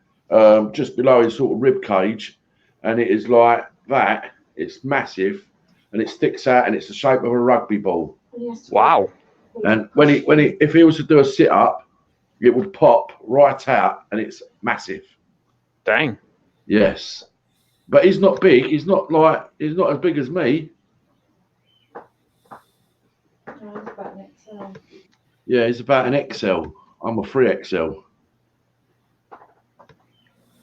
just below his sort of rib cage, and it is like that. It's massive, and it sticks out, and it's the shape of a rugby ball. Yes. Wow. And if he was to do a sit up, it would pop right out, and it's massive. Dang. Yes, but he's not big. He's not as big as me. No, it's about an XL. Yeah, he's about an XL. I'm a 3XL.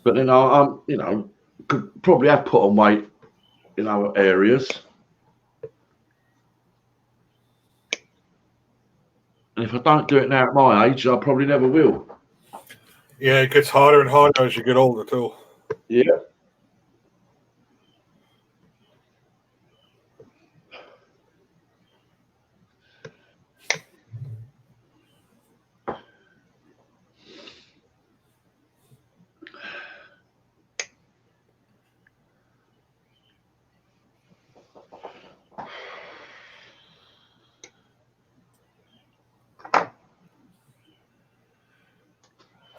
But then I'm, could probably have put on weight in other areas. And if I don't do it now at my age, I probably never will. Yeah, it gets harder and harder as you get older too. Yeah.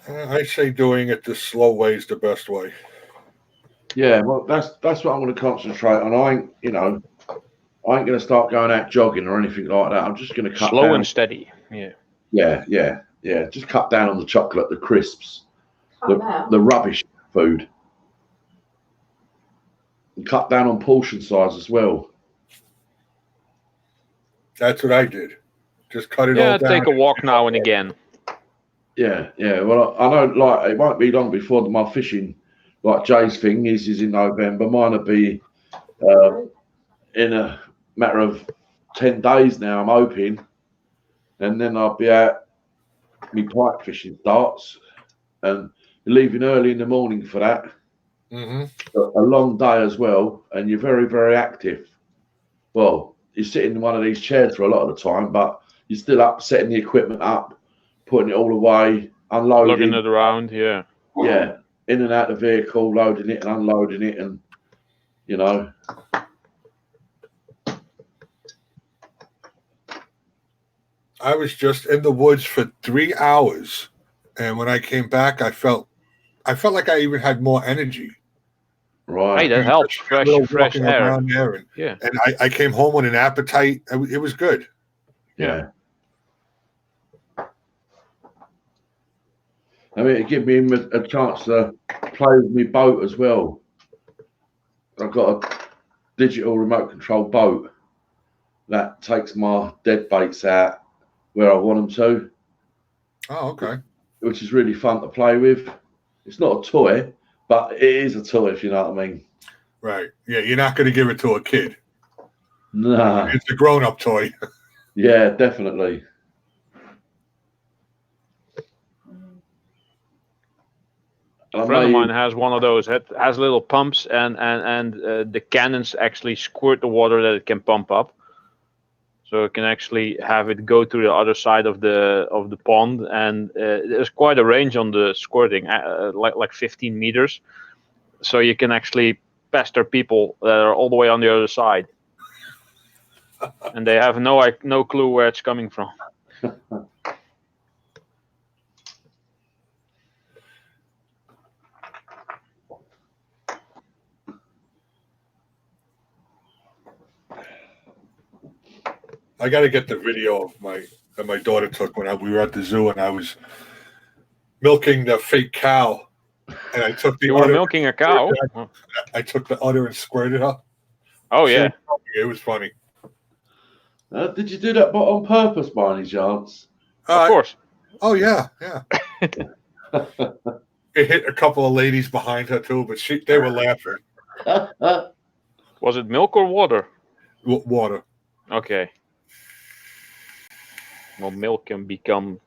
I say doing it the slow way is the best way. Yeah, well, that's what I'm going to concentrate on. I ain't going to start going out jogging or anything like that. I'm just going to cut Slow down. and steady. Yeah. Yeah. Just cut down on the chocolate, the crisps, Cut down. the rubbish food, and cut down on portion size as well. That's what I did. Just cut it Yeah, all down. take a walk now and again. Yeah. Well, I know, like, it won't be long before my fishing, like Jay's thing is in November. Mine will be in a matter of 10 days now, I'm hoping. And then I'll be out, my pike fishing starts, and leaving early in the morning for that. Mm-hmm. A long day as well, and you're very, very active. Well, you sit in one of these chairs for a lot of the time, but you're still up, setting the equipment up, putting it all away, unloading. Lugging it around, yeah. Yeah, in and out the vehicle, loading it and unloading it, and I was just in the woods for 3 hours, and when I came back, I felt like I even had more energy. right. Hey, that helps. Just a Fresh little walking air. around there, and Yeah. I came home with an appetite. It was good. Yeah. I mean, it gave me a chance to play with my boat as well. I've got a digital remote control boat that takes my dead baits out where I want them to, Oh, okay. which is really fun to play with. It's not a toy, but it is a toy, if you know what I mean. Right. Yeah, you're not going to give it to a kid. Nah. It's a grown-up toy. Yeah, definitely. A friend of mine has one of those. It has little pumps, and the cannons actually squirt the water that it can pump up. So it can actually have it go to the other side of the pond, and there's quite a range on the squirting, like 15 meters. So you can actually pester people that are all the way on the other side, and they have no clue where it's coming from. I got to get the video that my daughter took when we were at the zoo, and I was milking the fake cow, and I took the You were udder. milking a cow? I took the udder and squirted her. Oh yeah. It was funny. Did you do that on purpose, by any chance? Of course. Oh yeah. It hit a couple of ladies behind her too, but they were laughing. Was it milk or water? Water. Okay. Well, milk can become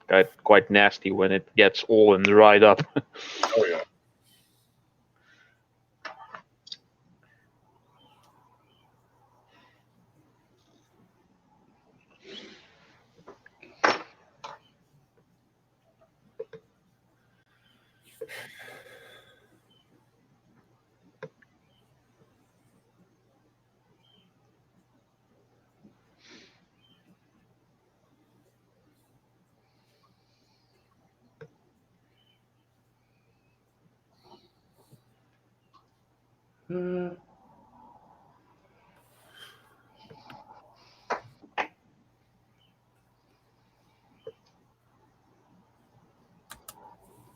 quite nasty when it gets old and dried up. Oh yeah.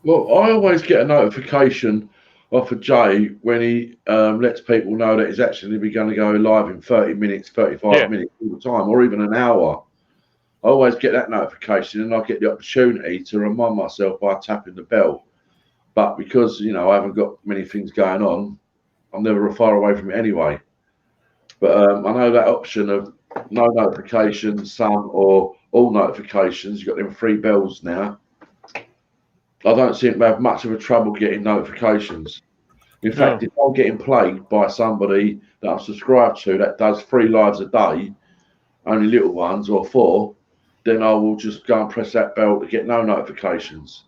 Well, I always get a notification off of Jay when he lets people know that he's actually going to go live in 30 minutes, 35 Yeah. minutes all the time, or even an hour. I always get that notification, and I get the opportunity to remind myself by tapping the bell. But because, you know, I haven't got many things going on, I'm never far away from it anyway. But I know that option of no notifications, some or all notifications, you've got them 3 bells now. I don't seem to have much of a trouble getting notifications. In fact, if I'm getting plagued by somebody that I'm subscribed to that does 3 lives a day, only little ones or 4, then I will just go and press that bell to get no notifications.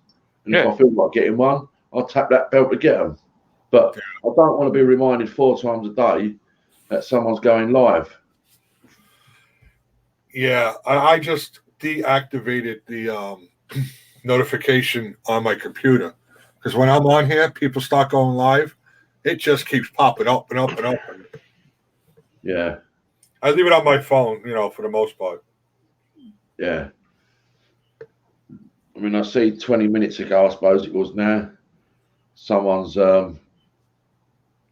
And if I feel like getting one, I'll tap that bell to get them. But I don't want to be reminded 4 times a day that someone's going live. Yeah, I just deactivated the notification on my computer because when I'm on here, people start going live. It just keeps popping up and up and up. Yeah. I leave it on my phone, you know, for the most part. Yeah. I mean, I see 20 minutes ago, I suppose it was now, someone's gone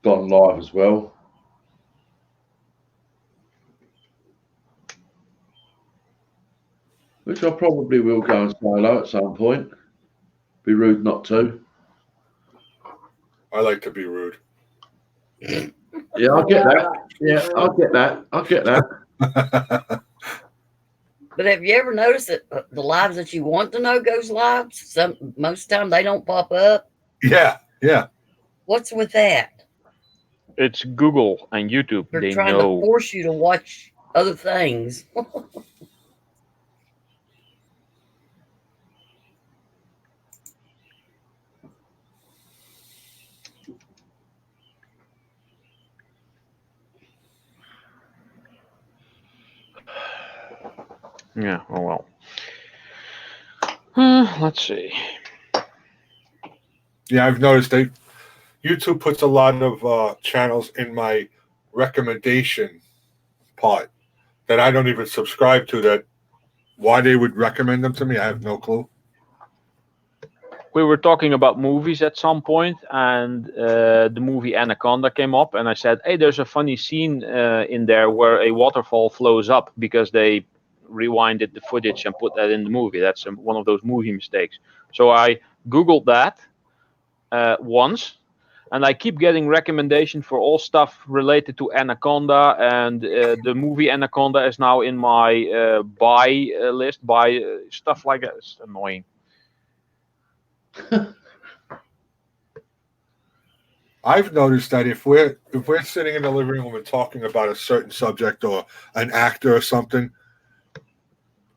live as well. Which I probably will go and say hello at some point. Be rude not to. I like to be rude. Yeah, I get that. Yeah, I get that. I get that. But have you ever noticed that the lives that you want to know goes live? Most of the time they don't pop up. Yeah, yeah. What's with that? It's Google and YouTube. They're They trying know. to force you to watch other things. Yeah. Oh well. Let's see. Yeah, I've noticed YouTube puts a lot of channels in my recommendation part that I don't even subscribe to. That why they would recommend them to me, I have no clue. We were talking about movies at some point, and the movie Anaconda came up, and I said, "Hey, there's a funny scene in there where a waterfall flows up because they rewinded the footage and put that in the movie. That's one of those movie mistakes." So I Googled that once, and I keep getting recommendations for all stuff related to Anaconda, and the movie Anaconda is now in my buy list. Buy stuff like that. It's annoying. I've noticed that if we're sitting in the living room and talking about a certain subject or an actor or something,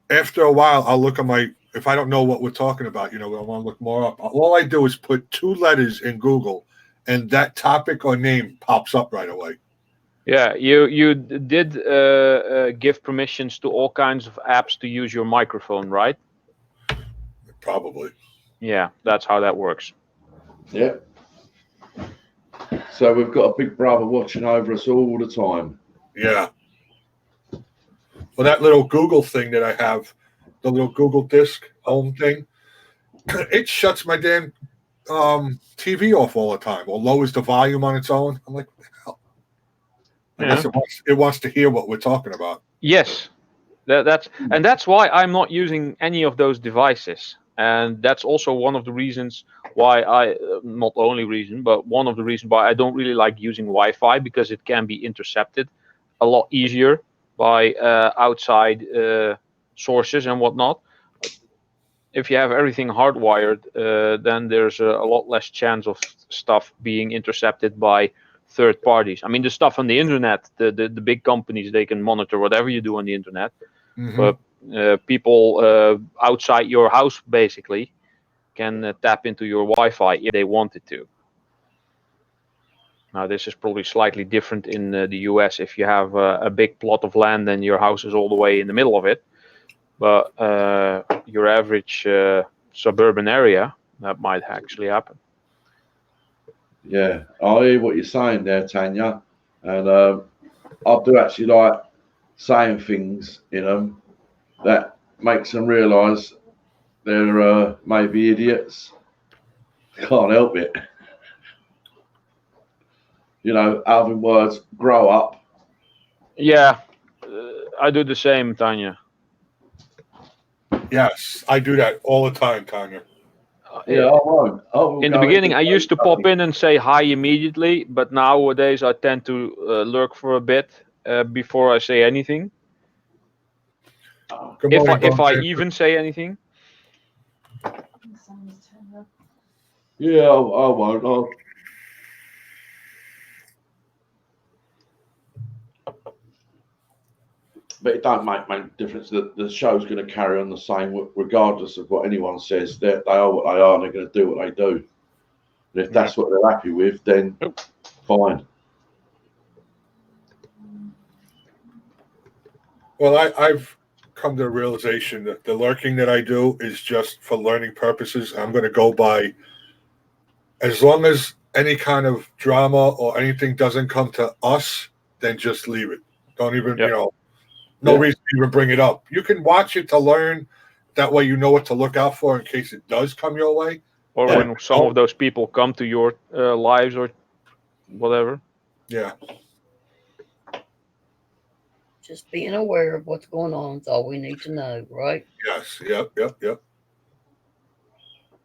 after a while I'll look at if I don't know what we're talking about, you know, I want to look more up. All I do is put 2 letters in Google, and that topic or name pops up right away. Yeah, you did give permissions to all kinds of apps to use your microphone, right? Probably. Yeah, that's how that works. Yeah. So we've got a big brother watching over us all the time. Yeah. Well, that little Google thing that I have, the little Google Disk home thing, it shuts my damn TV off all the time or lowers the volume on its own. I'm like, what the hell? I guess it wants to hear what we're talking about. Yes, that's why I'm not using any of those devices, and that's also one of the reasons why not the only reason, but one of the reasons why I don't really like using Wi-Fi, because it can be intercepted a lot easier by outside sources and whatnot. If you have everything hardwired, then there's a lot less chance of stuff being intercepted by third parties. I mean, the stuff on the internet, the big companies, they can monitor whatever you do on the internet. Mm-hmm. But people outside your house basically can tap into your Wi-Fi if they wanted to. Now, this is probably slightly different in the US if you have a big plot of land and your house is all the way in the middle of it. But your average suburban area, that might actually happen. Yeah, I hear what you're saying there, Tanya, and I do actually like saying things in them that makes them realise they're maybe idiots. Can't help it. You know, Alvin words, grow up. Yeah, I do the same, Tanya. Yes, I do that all the time, Tanya. Yeah, I won't. I will In the go beginning, I used to pop something. in and say hi immediately, but nowadays I tend to lurk for a bit before I say anything. Good If I, morning, if I Bone. even say anything. Yeah, I won't. But it don't make any difference. The show's going to carry on the same, regardless of what anyone says. They are what they are, and they're going to do what they do. And if that's what they're happy with, then fine. Well, I've come to the realization that the lurking that I do is just for learning purposes. I'm going to go by, as long as any kind of drama or anything doesn't come to us, then just leave it. Don't even, Yep. no Yeah. reason to even bring it up. You can watch it to learn. That way you know what to look out for in case it does come your way. Or Yeah. when some of those people come to your lives or whatever. Yeah. Just being aware of what's going on is all we need to know, right? Yes. Yep.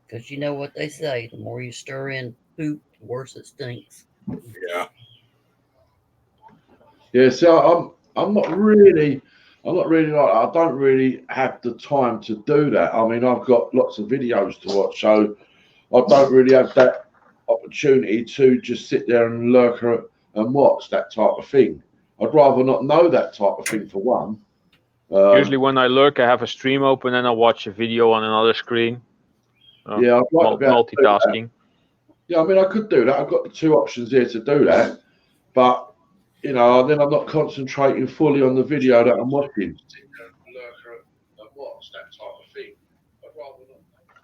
Because you know what they say: the more you stir in poop, the worse it stinks. Yeah. Yeah, so I'm not really like, I don't really have the time to do that. I mean, I've got lots of videos to watch, so I don't really have that opportunity to just sit there and lurk and watch that type of thing. I'd rather not know that type of thing for one. Usually when I lurk, I have a stream open and I watch a video on another screen. Yeah, I'd like to be able to do that. Multitasking. Yeah, I mean, I could do that. I've got the two options here to do that, but then I'm not concentrating fully on the video that I'm watching.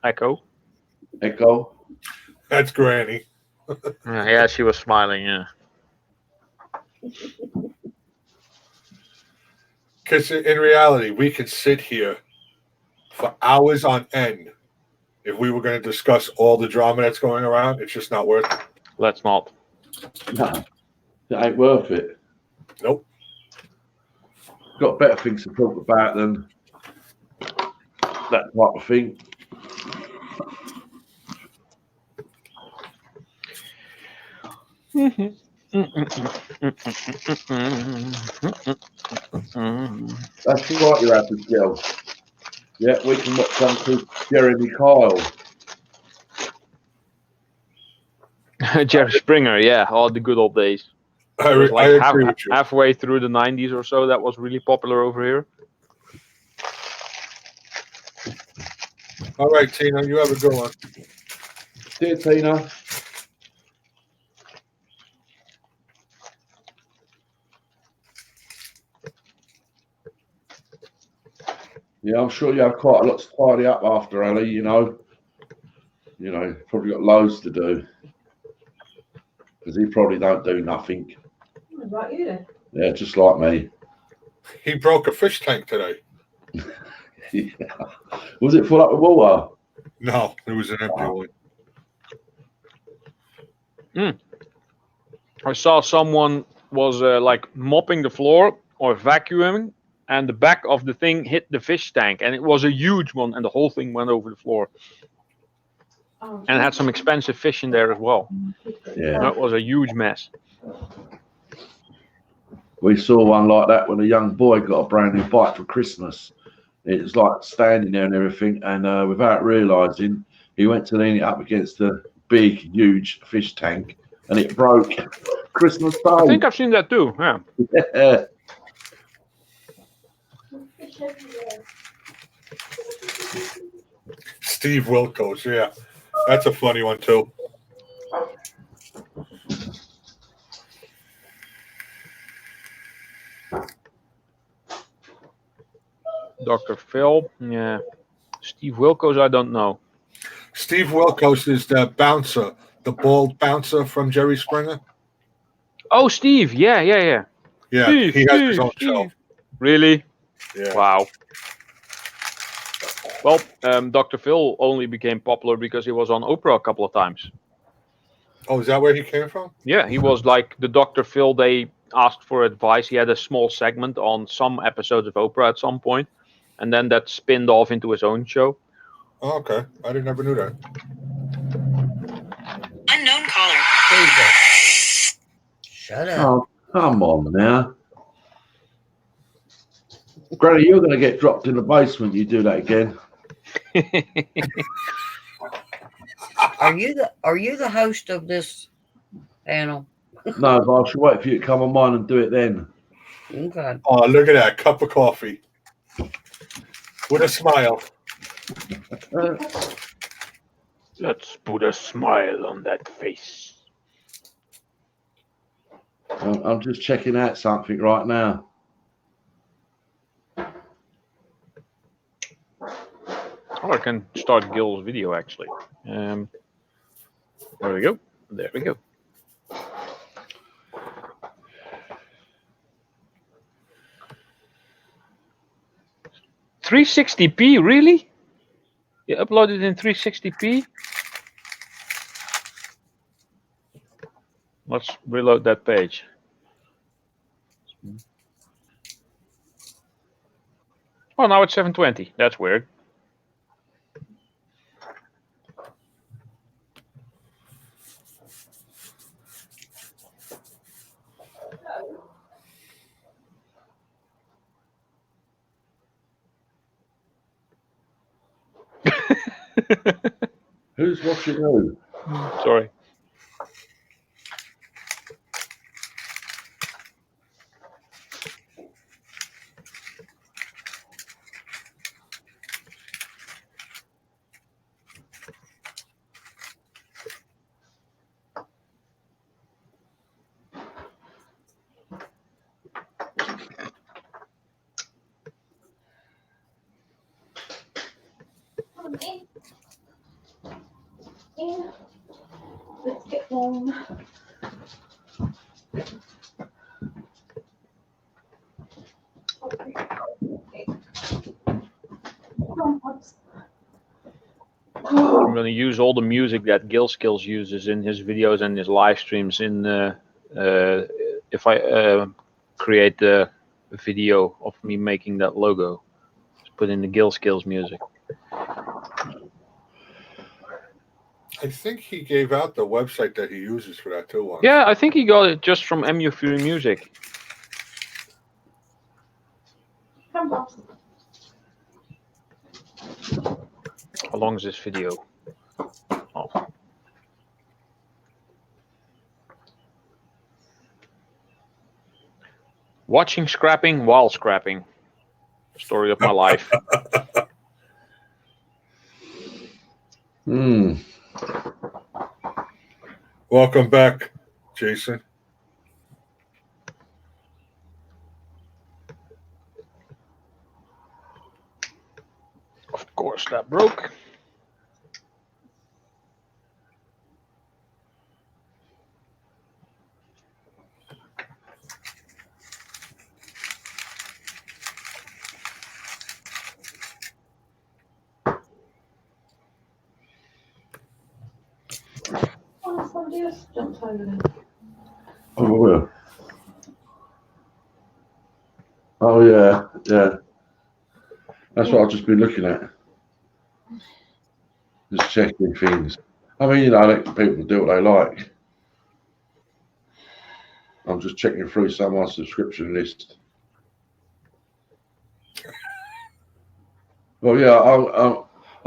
Echo. Echo. That's Granny. Yeah, she was smiling. Yeah. Because in reality, we could sit here for hours on end if we were going to discuss all the drama that's going around. It's just not worth it. Let's not. No, it ain't worth it. Nope. Got better things to talk about than that type of thing. That's right, your average girl. Yeah, we can watch Uncle Jeremy Kyle. Jerry Springer, yeah, all the good old days. I It was like agree with you. halfway through the 90s or so, that was really popular over here. All right, Tina, you have a good one. See you, Tina. Yeah, I'm sure you have quite a lot to tidy up after Ali, probably got loads to do. Because he probably don't do nothing. Right, you then. Yeah, just like me. He broke a fish tank today. Yeah. Was it full up with water? No, it was an empty one. I saw someone was like mopping the floor or vacuuming, and the back of the thing hit the fish tank, and it was a huge one, and the whole thing went over the floor. Oh, And it had some expensive fish in there as well. Yeah. That was a huge mess. We saw one like that when a young boy got a brand new bike for Christmas. It was like standing there and everything, and without realising, he went to lean it up against a big, huge fish tank, and it broke. Christmas Day. I think I've seen that too. Yeah. Yeah. Steve Wilkos, yeah. That's a funny one, too. Dr. Phil. Yeah. Steve Wilkos, I don't know. Steve Wilkos is the bouncer the bald bouncer from Jerry Springer. Oh, Steve. Yeah. Yeah, Steve, he has his own Steve. show. Really? Yeah. Wow. Well, Dr. Phil only became popular because he was on Oprah a couple of times. Oh, is that where he came from? Yeah, he was like the Dr. Phil. They asked for advice. He had a small segment on some episodes of Oprah at some point, and then that spinned off into his own show. Oh, okay. I never knew that. Unknown caller. Jesus. Shut up. Oh, come on now. Granny, you're going to get dropped in the basement. You do that again. Are you the host of this panel? No, but I should wait for you to come on mine and do it then. Okay. Oh, look at that cup of coffee with a smile. Let's put a smile on that face. I'm just checking out something right now. Oh, I can start Gil's video actually. There we go. There we go. $360p, really? You uploaded in 360p? Let's reload that page. Oh, now it's 720. That's weird. Who's watching who? Sorry. Yeah. Let's get warm. I'm going to use all the music that Gil Skills uses in his videos and his live streams in if I create a video of me making that logo. Just put in the Gil Skills music. I think he gave out the website that he uses for that too. Once. Yeah, I think he got it just from MU Free Music. Come on. How long is this video? Oh. Watching scrapping while scrapping. Story of my life. Hmm. Welcome back, Jason. Of course, that broke. Oh, somebody else jumped over there. Oh, yeah. Oh, yeah. Yeah. That's what I've just been looking at. Just checking things. I mean, let people do what they like. I'm just checking through some of my subscription list. Well, yeah, I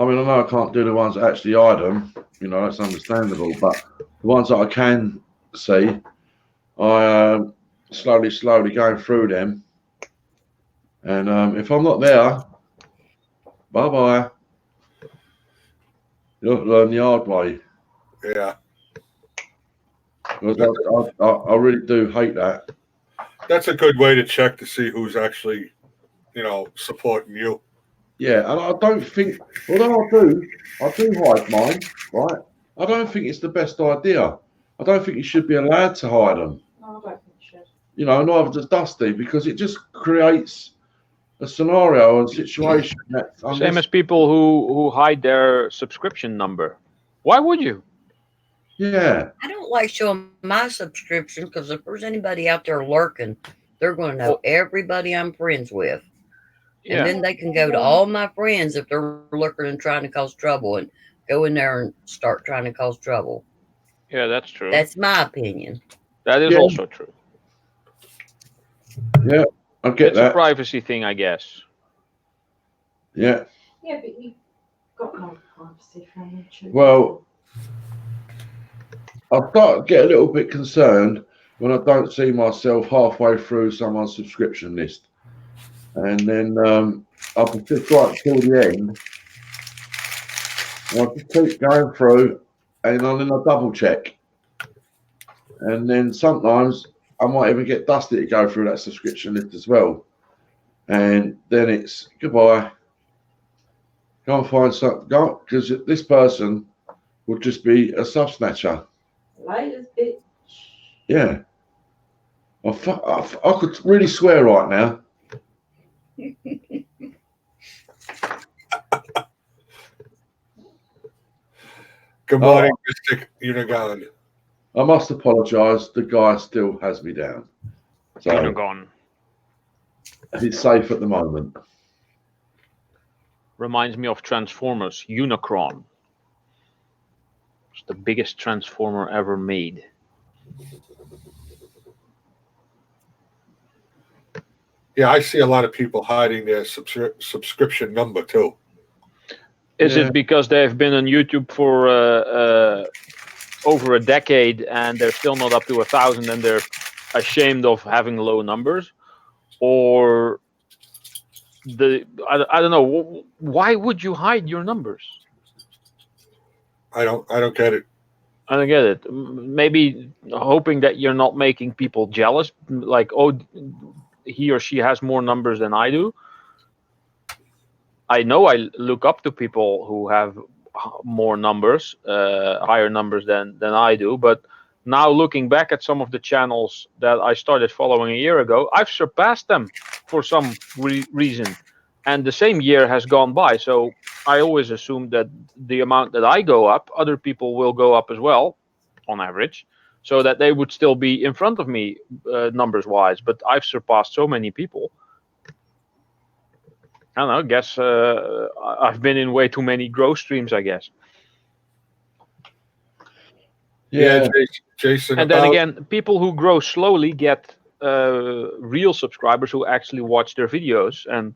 mean, I know I can't do the ones that actually hide them. You know, that's understandable. But the ones that I can see, I slowly going through them. And if I'm not there, bye-bye. You'll learn the hard way. Yeah, Because I really do hate that. that's a good way to check to see who's actually, supporting you. Yeah, and I don't think, although I do hide mine, right? I don't think it's the best idea. I don't think you should be allowed to hide them. No, I don't think you should. You know, neither does Dusty, because it just creates a scenario and situation that Same as people who hide their subscription number. Why would you? yeah. I don't like showing my subscription because if there's anybody out there lurking, they're going to know everybody I'm friends with. And Yeah. then they can go to all my friends if they're looking and trying to cause trouble and go in there and start trying to cause trouble. Yeah, that's true. That's my opinion. That is Yeah. also true. Yeah, I get It's a that. privacy thing, I guess. Yeah. Yeah, but you've got no privacy from YouTube. Well, I start to get a little bit concerned when I don't see myself halfway through someone's subscription list. And then I'll be just right till the end. And I'll just keep going through and then I double check. And then sometimes I might even get Dusty to go through that subscription list as well. And then it's goodbye. Go and find something, because this person would just be a sub snatcher. Laters, bitch. Yeah. I could really swear right now. Good morning, Mr. Unigon. I must apologise. The guy still has me down. So Gone. he's safe at the moment. Reminds me of Transformers, Unicron. It's the biggest Transformer ever made. Yeah, I see a lot of people hiding their subscription number too. Is Yeah. it because they've been on YouTube for over a decade and they're still not up to 1,000 and they're ashamed of having low numbers? Or I don't know, why would you hide your numbers? I don't get it. I don't get it. Maybe hoping that you're not making people jealous, like, oh, he or she has more numbers than I do. I know I look up to people who have more numbers, higher numbers than I do. But now looking back at some of the channels that I started following a year ago, I've surpassed them for some reason. And the same year has gone by. So I always assume that the amount that I go up, other people will go up as well, on average, so that they would still be in front of me numbers-wise. But I've surpassed so many people. I don't know, guess I've been in way too many growth streams, I guess. Yeah. Jason. And then again, people who grow slowly get real subscribers who actually watch their videos, and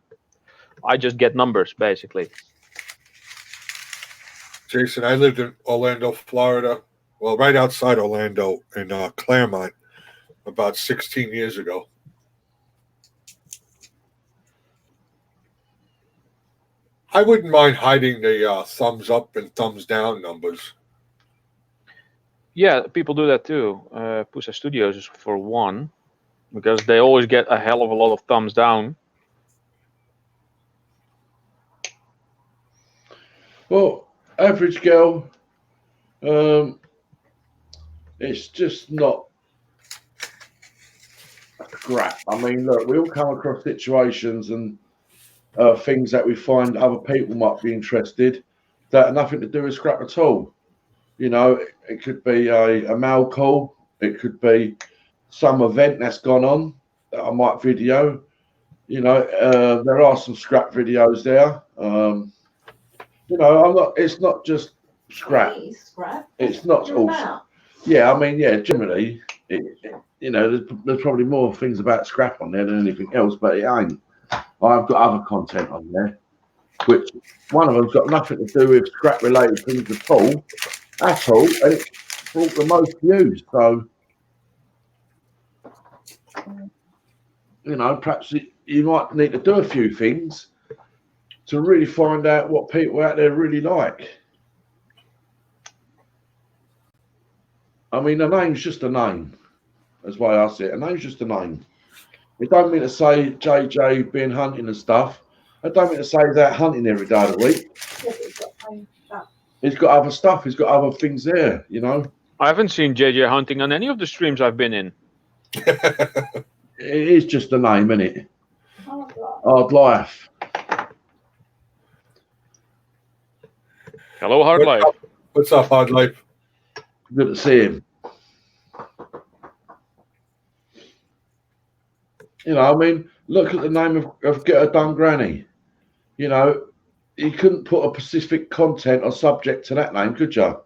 I just get numbers, basically. Jason, I lived in Orlando, Florida. Well, right outside Orlando in Claremont about 16 years ago. I wouldn't mind hiding the thumbs up and thumbs down numbers. Yeah, people do that too. Pusa Studios is for one, because they always get a hell of a lot of thumbs down. Well, average girl, it's just not crap. I mean, look, we all come across situations and things that we find other people might be interested that are nothing to do with scrap at all. You know, it could be a mail call, it could be some event that's gone on that I might video. You know, there are some scrap videos there. You know, it's not just scrap. It is scrap. It's not You're all. about. Yeah, I mean, yeah, generally, you know, there's probably more things about scrap on there than anything else, but it ain't. I've got other content on there, which one of them's got nothing to do with scrap related things at all, and it's brought the most views. So, you know, perhaps you might need to do a few things to really find out what people out there really like. I mean, a name's just a name. That's why I see it. A name's just a name. It don't mean to say JJ being hunting and stuff. I don't mean to say that hunting every day of the week. Yeah, but you've got to pay that He's got other stuff. He's got other things there, you know. I haven't seen JJ Hunting on any of the streams I've been in. It is just a name, isn't it? Hard luck. Hard life. Hello, Hard Life. What's up, Hard Life? Good to see him. You know, I mean, look at the name of Get Her Done Granny. You know, you couldn't put a specific content or subject to that name, could you?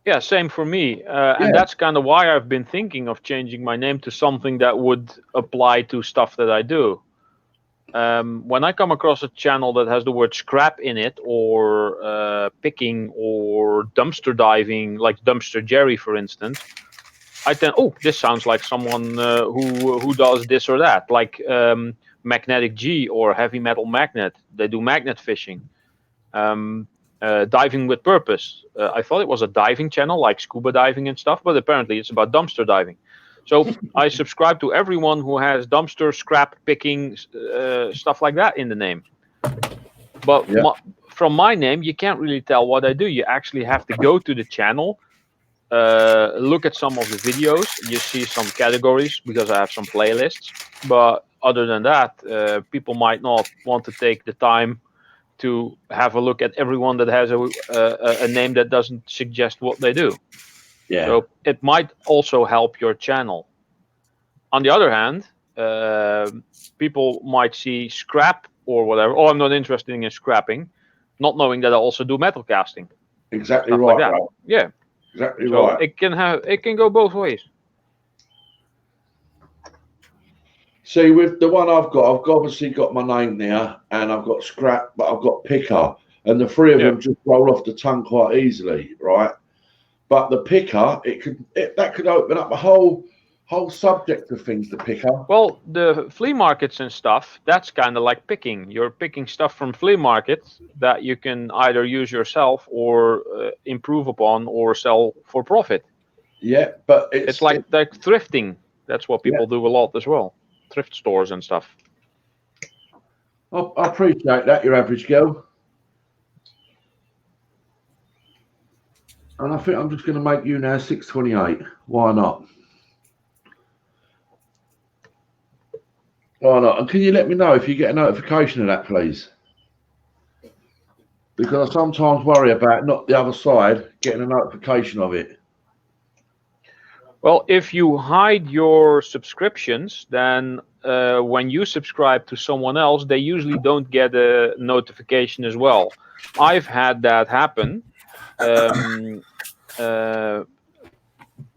Yeah, same for me. Yeah. And that's kind of why I've been thinking of changing my name to something that would apply to stuff that I do. When I come across a channel that has the word scrap in it, or picking, or dumpster diving, like Dumpster Jerry, for instance, I tend, oh, this sounds like someone who does this or that, like Magnetic G or Heavy Metal Magnet. They do magnet fishing. Diving with Purpose. I thought it was a diving channel, like scuba diving and stuff, but apparently it's about dumpster diving. So I subscribe to everyone who has dumpster, scrap picking, stuff like that in the name. But Yeah. from my name, you can't really tell what I do. You actually have to go to the channel, look at some of the videos. You see some categories because I have some playlists. But other than that, people might not want to take the time to have a look at everyone that has a name that doesn't suggest what they do. Yeah. So it might also help your channel. On the other hand, people might see scrap or whatever. Oh, I'm not interested in scrapping, not knowing that I also do metal casting. Exactly Stuff right. like that. Right. Yeah. Exactly So right. it can go both ways. See, with the one I've obviously got my name there, and I've got scrap, but I've got picker, and the three of them just roll off the tongue quite easily, right? But the picker, that could open up a whole subject of things. The picker. Well, the flea markets and stuff, that's kind of like picking. You're picking stuff from flea markets that you can either use yourself or improve upon or sell for profit. Yeah, but It's like thrifting. That's what people do a lot as well. Thrift stores and stuff. I appreciate that, your average girl. And I think I'm just going to make you now 628. Why not? Why not? And can you let me know if you get a notification of that, please? Because I sometimes worry about not the other side getting a notification of it. Well, if you hide your subscriptions, then when you subscribe to someone else, they usually don't get a notification as well. I've had that happen.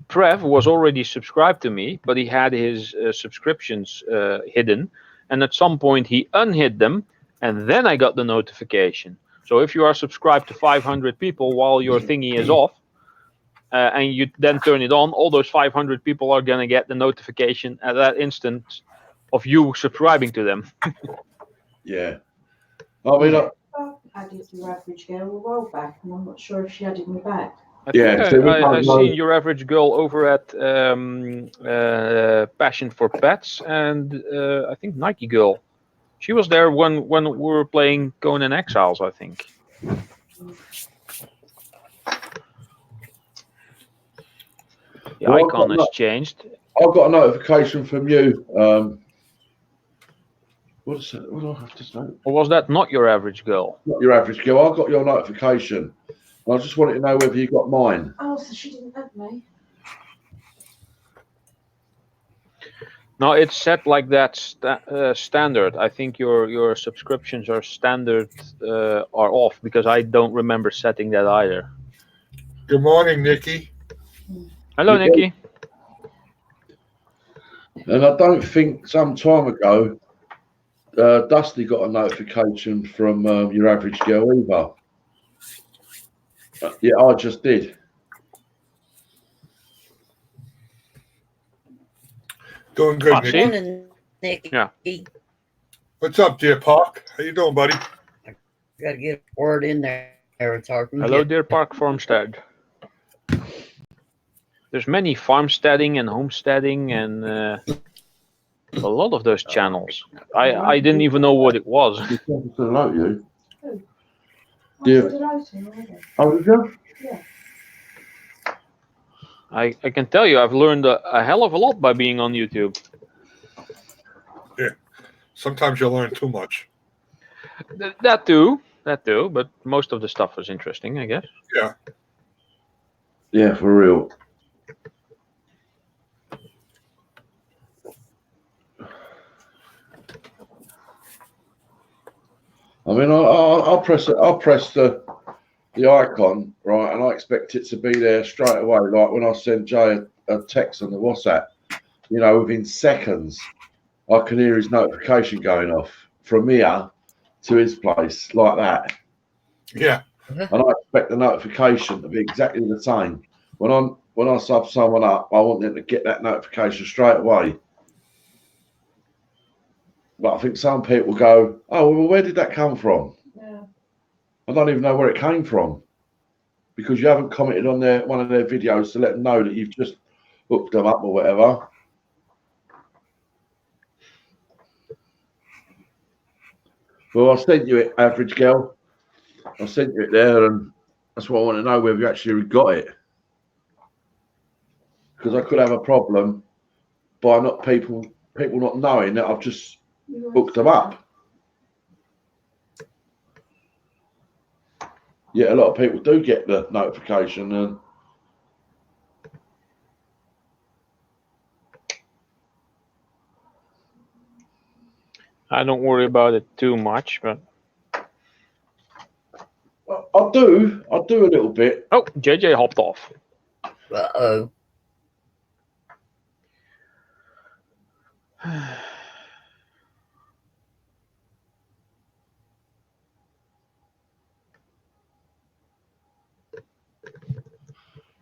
Trev was already subscribed to me, but he had his subscriptions hidden. And at some point he unhid them, and then I got the notification. So if you are subscribed to 500 people while your thingy is off, and you then turn it on, all those 500 people are going to get the notification at that instant of you subscribing to them. Yeah. I mean, I added your average girl a while back, and I'm not sure if she added me back. Yeah, so we I've can't know. seen your average girl over at Passion for Pets, and I think Nike Girl. She was there when we were playing Conan Exiles, I think. The Well, icon has changed. I've got a notification from you. What do I have to say? Or was that not your average girl? Not your average girl. I got your notification. I just wanted to know whether you got mine. Oh, so she didn't add me. No, it's set like that standard. I think your subscriptions are standard are off, because I don't remember setting that either. Good morning, Nikki. Hello, You Nikki. And I don't think some time ago, Dusty got a notification from your average girl either. Yeah, I just did. Doing good, See? Nikki. Morning, Nikki. Yeah. What's up, Deer Park? How you doing, buddy? Got to get a word in there. It's hard to Hello, get. Deer Park Farmstead. There's many farmsteading and homesteading and a lot of those channels. I didn't even know what it was. He's talking to you. I Yeah. said hello to him already. Oh, did you? I can tell you, I've learned a hell of a lot by being on YouTube. Sometimes you learn too much. That too. But most of the stuff was interesting, I guess. Yeah. Yeah, for real. I mean, I'll press the icon, right, and I expect it to be there straight away. Like when I send Jay a text on the WhatsApp, you know, within seconds, I can hear his notification going off from here to his place, like that. Yeah. And I expect the notification to be exactly the same. When I sub someone up, I want them to get that notification straight away. But I think some people go, "Oh, well, where did that come from?" Yeah. I don't even know where it came from because you haven't commented on one of their videos to let them know that you've just hooked them up or whatever. Well, I sent you it, average girl. I sent you it there, and that's what I want to know, whether you actually got it. Because I could have a problem by not people not knowing that I've just hooked them up. Yeah, a lot of people do get the notification, and I don't worry about it too much, but I do a little bit. oh, JJ hopped off. Uh-oh.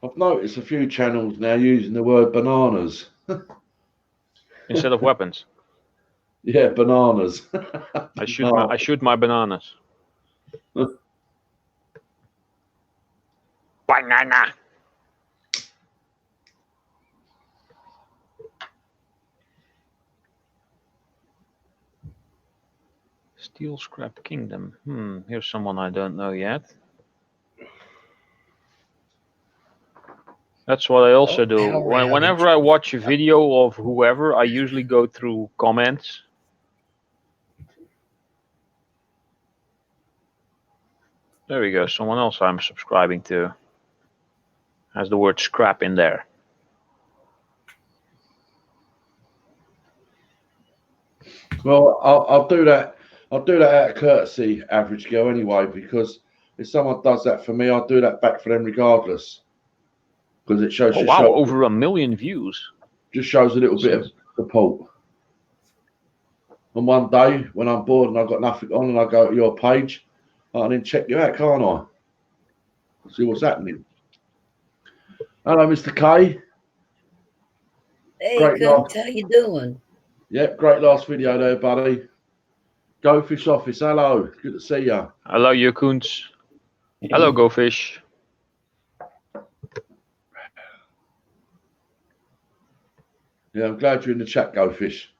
I've noticed a few channels now using the word bananas. Instead of weapons. Yeah, bananas. I shoot my bananas. Banana. Steel Scrap Kingdom. Here's someone I don't know yet. That's what I also do. power Whenever I watch a video of whoever, I usually go through comments. There we go. Someone else I'm subscribing to has the word scrap in there. Well, I'll do that. I'll do that out of courtesy, average girl, anyway, because if someone does that for me, I'll do that back for them regardless. Because it shows, Oh wow, over 1 million views. Just shows a little bit of support. And one day when I'm bored and I've got nothing on and I go to your page, I can then check you out, can't I? See what's happening. Hello, Mr. K. Hey, Great Coach, how you doing? Yep, great last video there, buddy. Go Fish Office, hello. Good to see you. Hello, Yakuns. Hello, Go Fish. Yeah, I'm glad you're in the chat, Go Fish.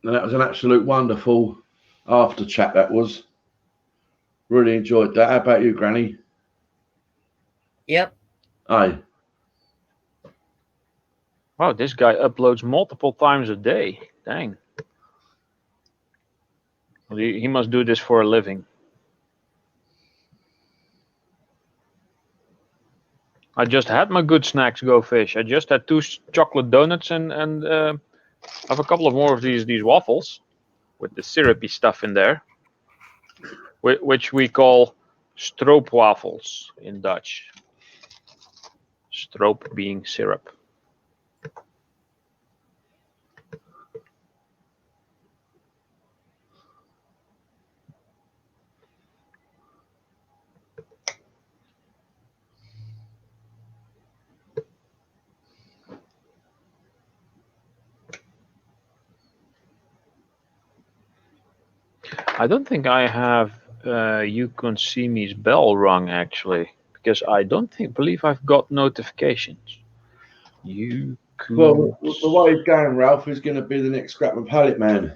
And that was an absolute wonderful after chat, that was. Really enjoyed that. How about you, Granny? Yep. Aye. Wow, this guy uploads multiple times a day. Dang. He must do this for a living. I just had my good snacks, Go Fish. I just had 2 chocolate donuts and I have a couple of more of these waffles with the syrupy stuff in there, which we call stroopwafels in Dutch. Stroop being syrup. I don't think I have You Can See Me's bell rung actually, because I don't believe I've got notifications. You Well, coons. the way it's going, Ralph, is going to be the next Scrap and Pallet Man.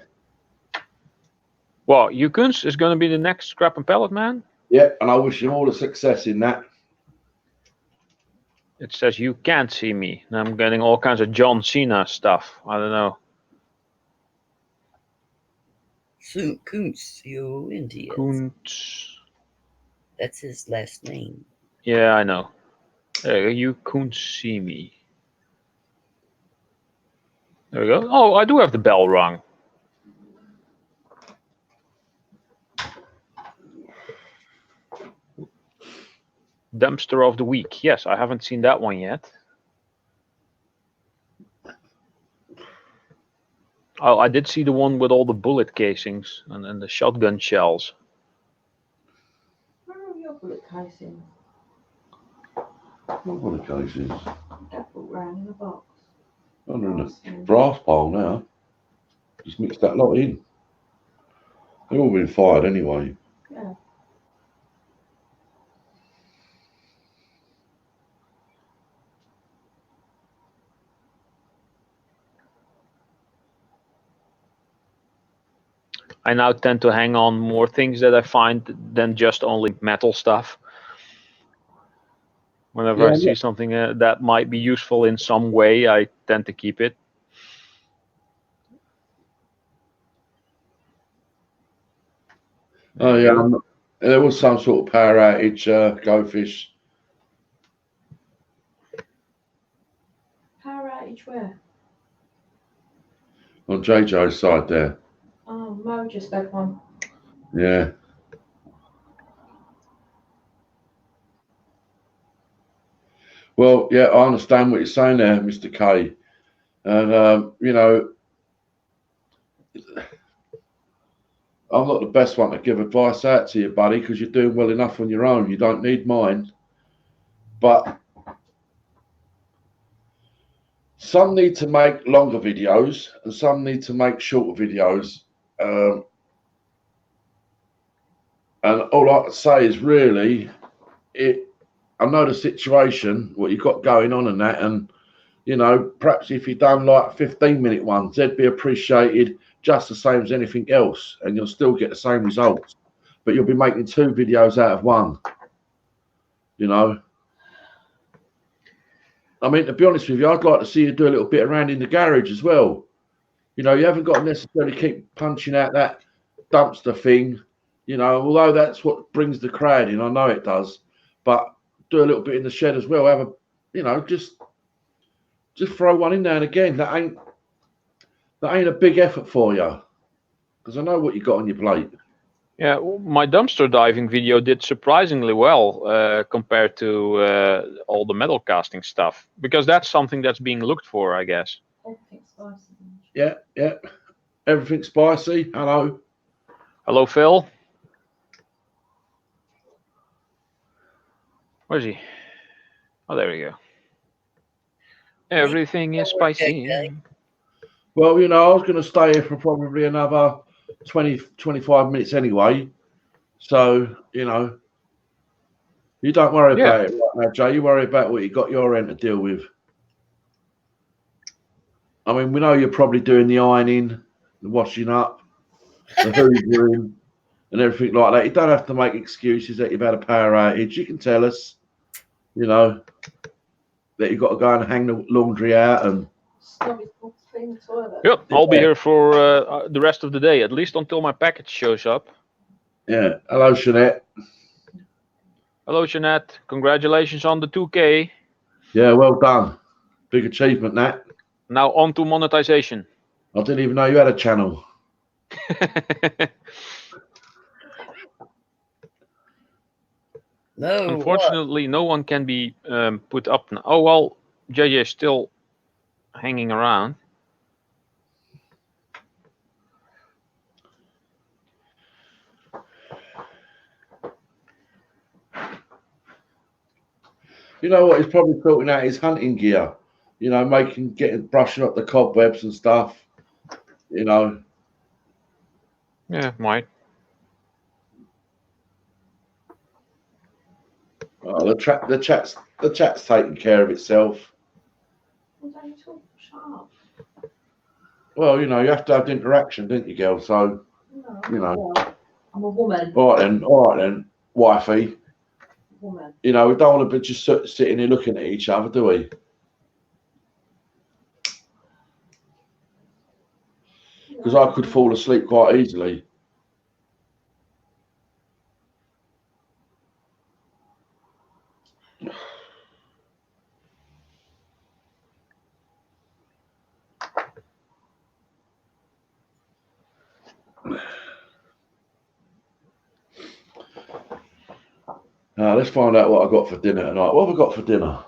Well, Yukuns is going to be the next Scrap and Pellet Man. Yeah, and I wish him all the success in that. It says you can't see me. And I'm getting all kinds of John Cena stuff. I don't know. Kuncio Indias. Kuntz. That's his last name. Yeah, I know. You couldn't see me. There we go. Oh, I do have the bell rung. Dumpster of the week. Yes, I haven't seen that one yet. Oh, I did see the one with all the bullet casings and the shotgun shells. Where are your bullet casings? What the case is? That brought round in a box. Under the brass pile now. Just mix that lot in. They've all been fired anyway. Yeah. I now tend to hang on more things that I find than just only metal stuff. Whenever I see something that might be useful in some way, I tend to keep it. Oh yeah, there was some sort of power outage. Go Fish. Power outage where? On JJ's side there. Oh, Mo just had one. Yeah. Well, yeah, I understand what you're saying there, Mr. K. And, you know, I'm not the best one to give advice out to you, buddy, because you're doing well enough on your own. You don't need mine. But some need to make longer videos and some need to make shorter videos. And all I can say is really, I know the situation, what you've got going on and that, and, you know, perhaps if you've done like 15-minute ones, they'd be appreciated just the same as anything else, and you'll still get the same results. But you'll be making 2 videos out of 1, you know. I mean, to be honest with you, I'd like to see you do a little bit around in the garage as well. You know, you haven't got to necessarily keep punching out that dumpster thing, you know, although that's what brings the crowd in. I know it does. But do a little bit in the shed as well. Have a, you know, just throw one in there and again. That ain't a big effort for you, because I know what you got on your plate. Yeah, my dumpster diving video did surprisingly well compared to all the metal casting stuff, because that's something that's being looked for, I guess. Everything's spicy. Yeah. Everything's spicy. Hello. Hello, Phil. Where's he? Oh, there we go. Everything is spicy. Well, you know, I was going to stay here for probably another 20, 25 minutes anyway. So, you know, you don't worry about it right now, Jay. You worry about what you got your end to deal with. I mean, we know you're probably doing the ironing, the washing up, the hoovering, and everything like that. You don't have to make excuses that you've had a power outage. You can tell us, you know, that you've got to go and hang the laundry out and. Yep, I'll be here for the rest of the day, at least until my package shows up. Yeah. Hello, Jeanette. Hello, Jeanette. Congratulations on the 2K. Yeah, well done. Big achievement, that. Now on to monetization. I didn't even know you had a channel. No. Unfortunately, no one can be put up now. Oh, well, JJ is still hanging around. You know what? He's probably sorting out his hunting gear. You know, brushing up the cobwebs and stuff. You know. Yeah, might. Oh, the chat's taking care of itself. Well, don't you talk? Shut up. Well, you know, you have to have the interaction, don't you, girl? So, No, you know. well, I'm a woman. All right then, wifey. Woman. You know, we don't want to be just sitting here looking at each other, do we? Because I could fall asleep quite easily. Let's find out what I got for dinner tonight. What have we got for dinner?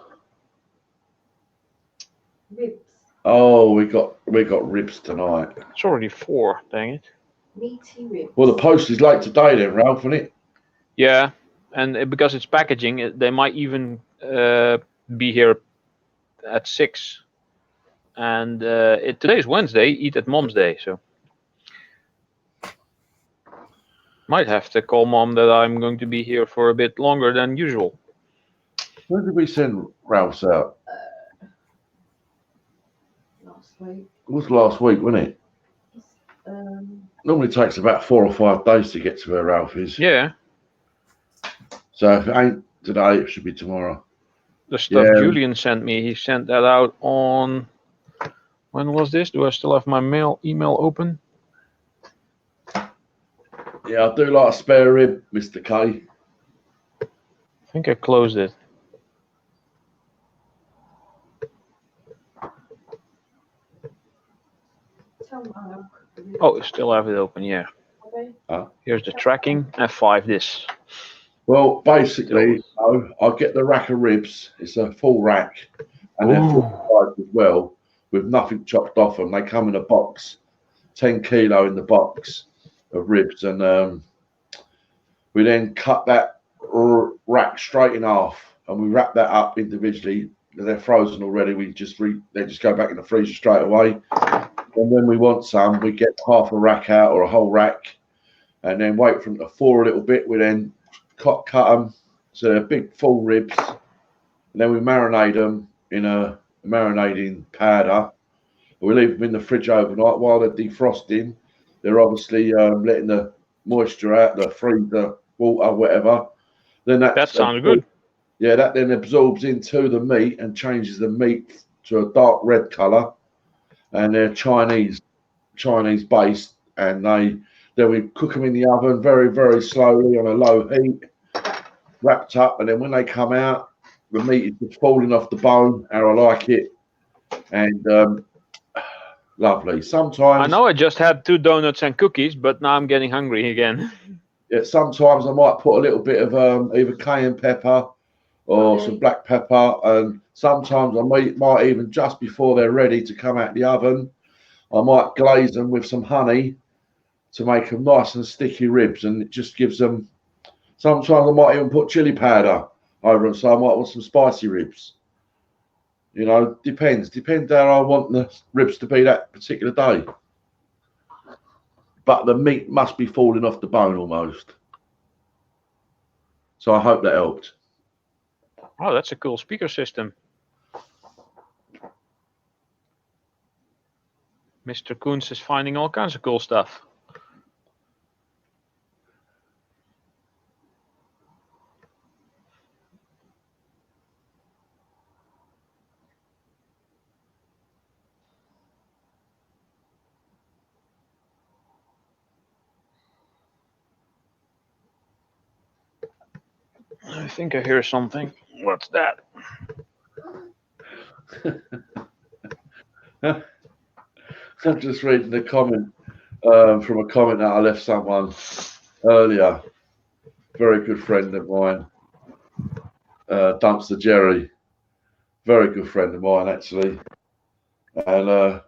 Ribs. Oh, we got ribs tonight. It's already 4. Dang it. Meaty ribs. Well, the post is late today, then, Ralph, isn't it? Yeah, and because it's packaging, they might even be here at 6. And today's Wednesday. Eat at Mom's Day, so might have to call Mom that I'm going to be here for a bit longer than usual. When did we send Ralph's out? Last week. It was last week, wasn't it? Normally takes about 4 or 5 days to get to where Ralph is. Yeah, So if it ain't today, it should be tomorrow. the stuff Yeah. Julian sent me, he sent that out on. When was this? Do I still have my email open? Yeah, I do like a spare rib, Mr. K. I think I closed it. Oh, I still have it open, yeah. Here's the tracking, F5 this. Well, basically, I get the rack of ribs. It's a full rack, and they're full size as well, with nothing chopped off them. They come in a box, 10 kilo in the box of ribs, and we then cut that rack straight in half, and we wrap that up individually. They're frozen already. They just go back in the freezer straight away. And when we want some, we get half a rack out or a whole rack, and then wait for them to thaw a little bit. We then cut them so they're big full ribs, and then we marinate them in a marinating powder. We leave them in the fridge overnight while they're defrosting. They're obviously letting the moisture out, the freezer water, whatever. Then that sounds good. Yeah, that then absorbs into the meat and changes the meat to a dark red color. And they're Chinese based, and then we cook them in the oven very, very slowly on a low heat, wrapped up, and then when they come out, the meat is just falling off the bone, how I like it, and lovely. Sometimes I know I just had 2 donuts and cookies, but now I'm getting hungry again. Yeah, sometimes I might put a little bit of either cayenne pepper or some black pepper, and sometimes I might even, just before they're ready to come out the oven, I might glaze them with some honey to make them nice and sticky ribs, and it just gives them. Sometimes I might even put chili powder over them, so I might want some spicy ribs. You know, depends how I want the ribs to be that particular day. But the meat must be falling off the bone almost. So I hope that helped. Oh, that's a cool speaker system. Mr. Koens is finding all kinds of cool stuff. I think I hear something. What's that? I'm just reading the comment from a comment that I left someone earlier. Very good friend of mine, Dumpster Jerry. Very good friend of mine, actually. And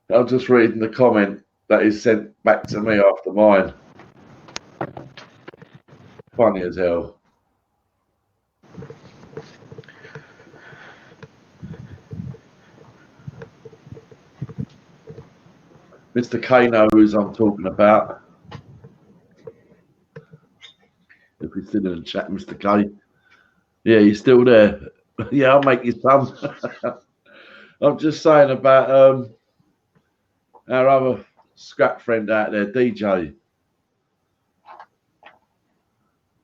I'm just reading the comment that is sent back to me after mine. Funny as hell. Mr. K knows I'm talking about. If he's still in the chat, Mr. K. Yeah, he's still there. Yeah, I'll make you some. I'm just saying about our other scrap friend out there, DJ.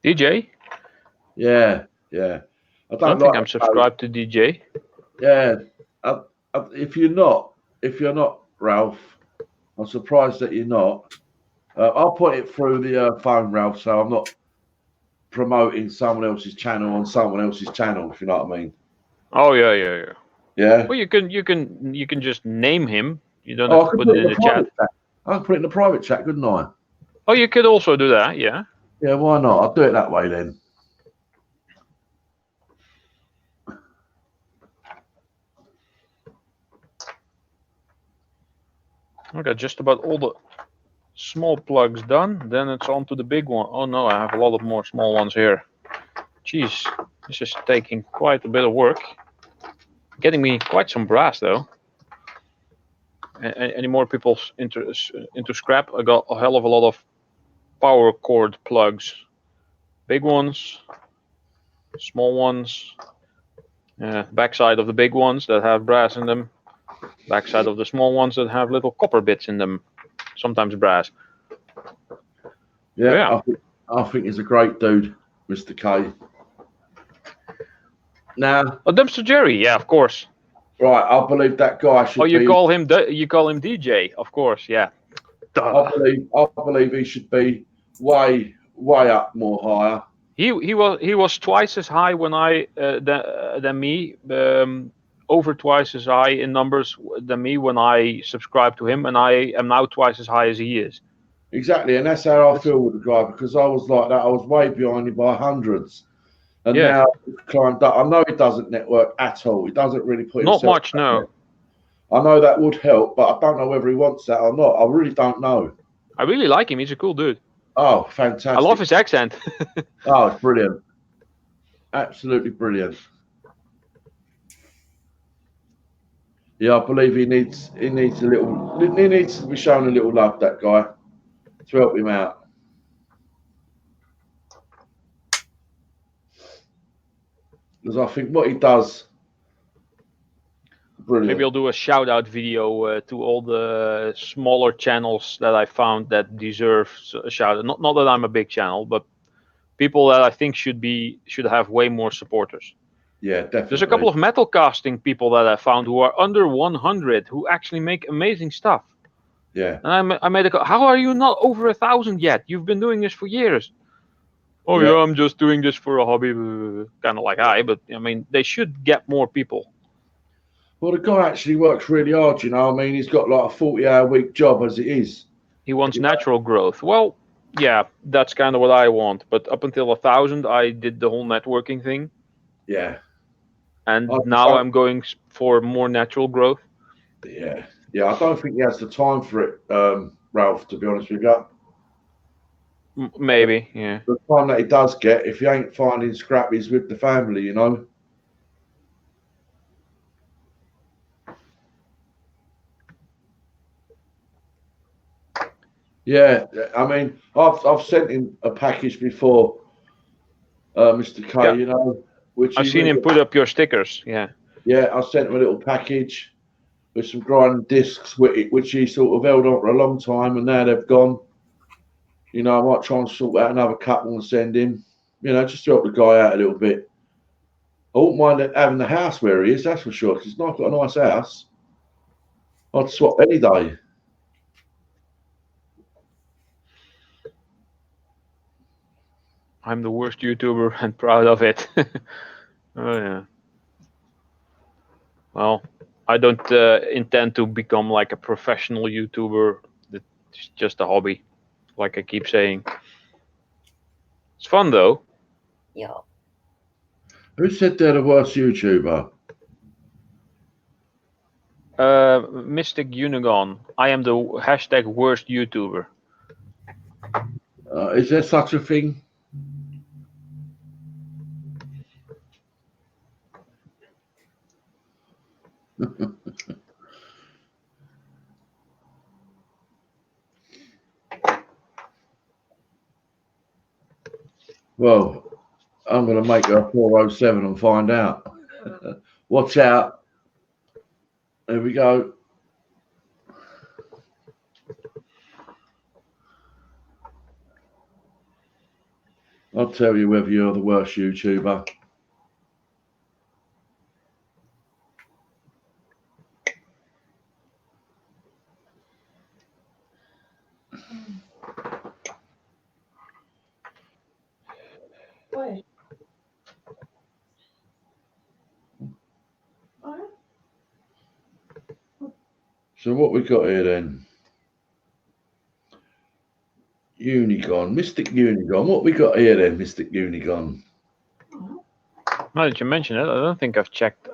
DJ? Yeah. I I don't don't think like I'm subscribed to DJ. Yeah. If you're not, Ralph, I'm surprised that you're not. I'll put it through the phone, Ralph, so I'm not promoting someone else's channel on someone else's channel, if you know what I mean. Oh yeah. Yeah. Well, you can just name him. You don't Oh, have I to could put put it it in in the the chat. private chat. I could put it in the private chat, couldn't I? Oh, you could also do that. Yeah. Yeah, why not? I'll do it that way then. Okay, just about all the small plugs done. Then it's on to the big one. Oh no, I have a lot of more small ones here. Jeez, this is taking quite a bit of work. Getting me quite some brass though. Any more people into scrap? I got a hell of a lot of power cord plugs. Big ones, small ones. Backside of the big ones that have brass in them. Backside of the small ones that have little copper bits in them. Sometimes brass. Yeah. Yeah. I think he's a great dude, Mr. K. Now, Oh, Dumpster Jerry, yeah, of course. right, I believe that guy should Oh, you be. call him DJ, of course, yeah. I believe he should be way up more higher. He was twice as high when than me, over twice as high in numbers than me when I subscribed to him, and I am now twice as high as he is. Exactly, and that's how I feel with the guy, because I was like that. I was way behind him by hundreds, and Yeah. now he's climbed up. I know he doesn't network at all. He doesn't really put Not himself much, out no. there. I know that would help, but I don't know whether he wants that or not. I really don't know. I really like him. He's a cool dude. Oh, fantastic! I love his accent. Oh, it's brilliant. Absolutely brilliant. Yeah, I believe he needs to be shown a little love, that guy, to help him out. Because I think what he does, brilliant. Maybe I'll do a shout out video to all the smaller channels that I found that deserve a shout out. Not that I'm a big channel, but people that I think should have way more supporters. Yeah, definitely. There's a couple of metal casting people that I found who are under 100 who actually make amazing stuff. Yeah. And I made a. How are you not over 1,000 yet? You've been doing this for years. Oh yeah, I'm just doing this for a hobby, kind of like but I mean they should get more people. Well, the guy actually works really hard, you know. I mean, he's got like a 40-hour-week job as it is. He wants natural growth. Well, yeah, that's kind of what I want. But up until 1,000, I did the whole networking thing. Yeah. And now I'm going for more natural growth. Yeah. I don't think he has the time for it, Ralph, to be honest with you. Maybe, yeah. The time that he does get, if he ain't finding scrap, he's with the family, you know. Yeah, I mean, I've sent him a package before, Mr. K. Yeah. You know, which I've seen him put up your stickers. Yeah. Yeah, I sent him a little package with some grinding discs, which he sort of held on for a long time, and now they've gone. You know, I might try and sort out another couple and send him. You know, just to help the guy out a little bit. I wouldn't mind having the house where he is, that's for sure, because he's not got a nice house. I'd swap any day. I'm the worst YouTuber and proud of it. Oh yeah. Well, I don't intend to become like a professional YouTuber. It's just a hobby, like I keep saying. It's fun though. Yeah. Who said they're the worst YouTuber? Mystic Unigon. I am the hashtag worst YouTuber. Is there such a thing? Well, I'm going to make a 407 and find out. Watch out. There we go. I'll tell you whether you're the worst YouTuber. Wait. Oh, So what we got here then? Unigon, Mystic Unigon. What we got here then, Mystic Unigon? Now that you mention it, I don't think I've checked.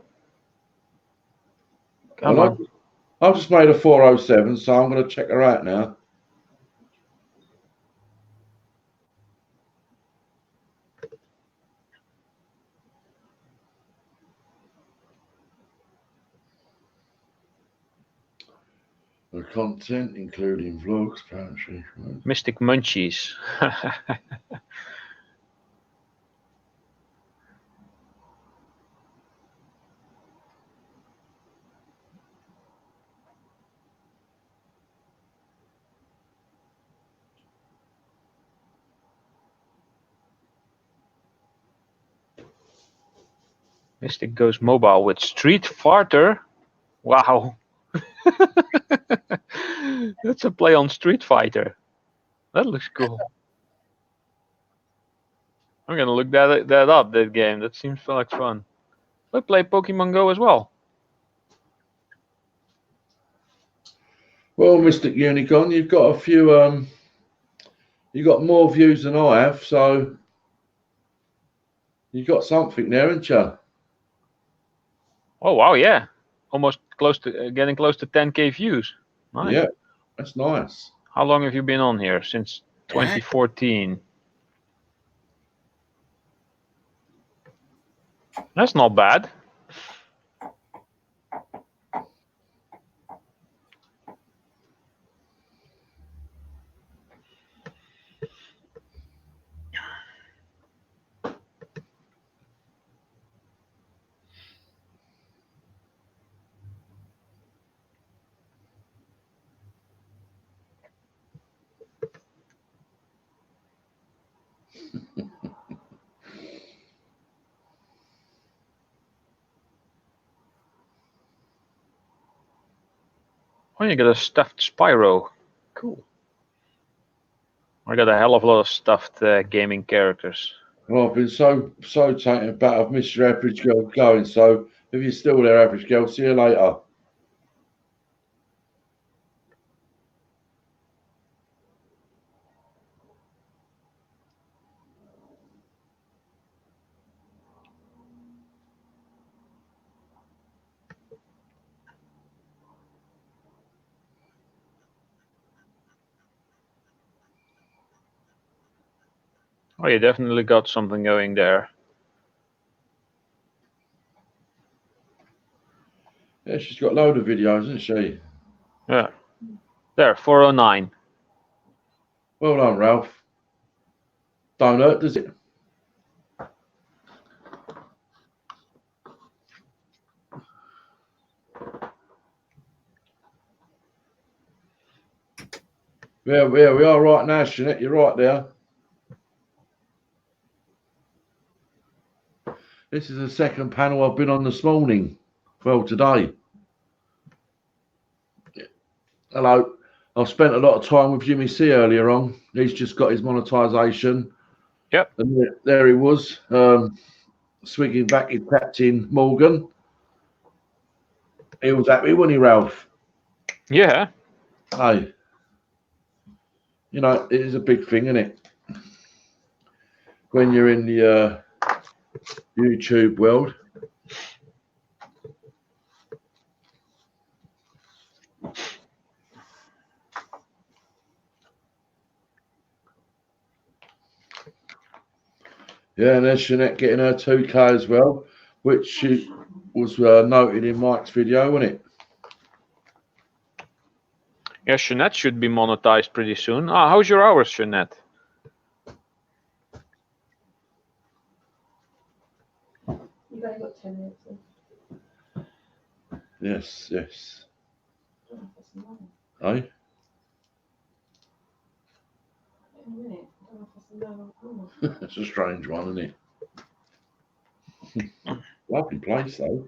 Come Well, on. I've just made a 407, so I'm going to check her out now. The content, including vlogs, poetry. Mystic Munchies. Mystic goes mobile with Street Fighter. Wow. That's a play on Street Fighter. That looks cool. I'm gonna look that up. That game. That seems like fun. I play Pokemon Go as well. Well, Mystic Unicorn, you've got a few. You got more views than I have, so you got something there, haven't you? Oh wow, yeah, almost close to getting close to 10K views. Nice. Yeah, that's nice. How long have you been on here? Since 2014. That's not bad. Oh, you got a stuffed Spyro. Cool. I got a hell of a lot of stuffed gaming characters. Well, I've been so taken aback. I've missed your average girl going. So if you're still there, average girl, see you later. Oh, you definitely got something going there. Yeah, she's got a load of videos, hasn't she? Yeah. There, 409. Well done, Ralph. Don't hurt, does it? Yeah, we are right now, Jeanette. You're right there. This is the second panel I've been on this morning. Well, today. Hello. I've spent a lot of time with Jimmy C earlier on. He's just got his monetisation. Yep. And there he was, swinging back his Captain Morgan. He was happy, wasn't he, Ralph? Yeah. Hey. You know, it is a big thing, isn't it? When you're in the YouTube world. Yeah, and there's Jeanette getting her 2K as well, which she was noted in Mike's video, wasn't it? Yeah, Jeanette should be monetized pretty soon. Ah, how's your hours, Jeanette? you've only got 10 minutes left. Yes, yes. Oh, that's another- Eh? in a minute. I don't know if that's another one. It's a strange one, isn't it? Lovely place, though.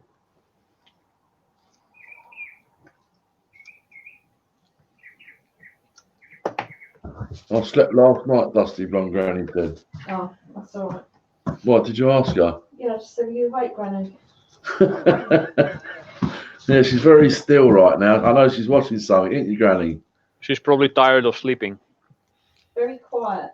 I slept last night, Dusty Blonde Granny said. Oh, that's all right. What, did you ask her? Yeah, just so you awake, Granny. Yeah, she's very still right now. I know she's watching something, ain't you, Granny? She's probably tired of sleeping. Very quiet.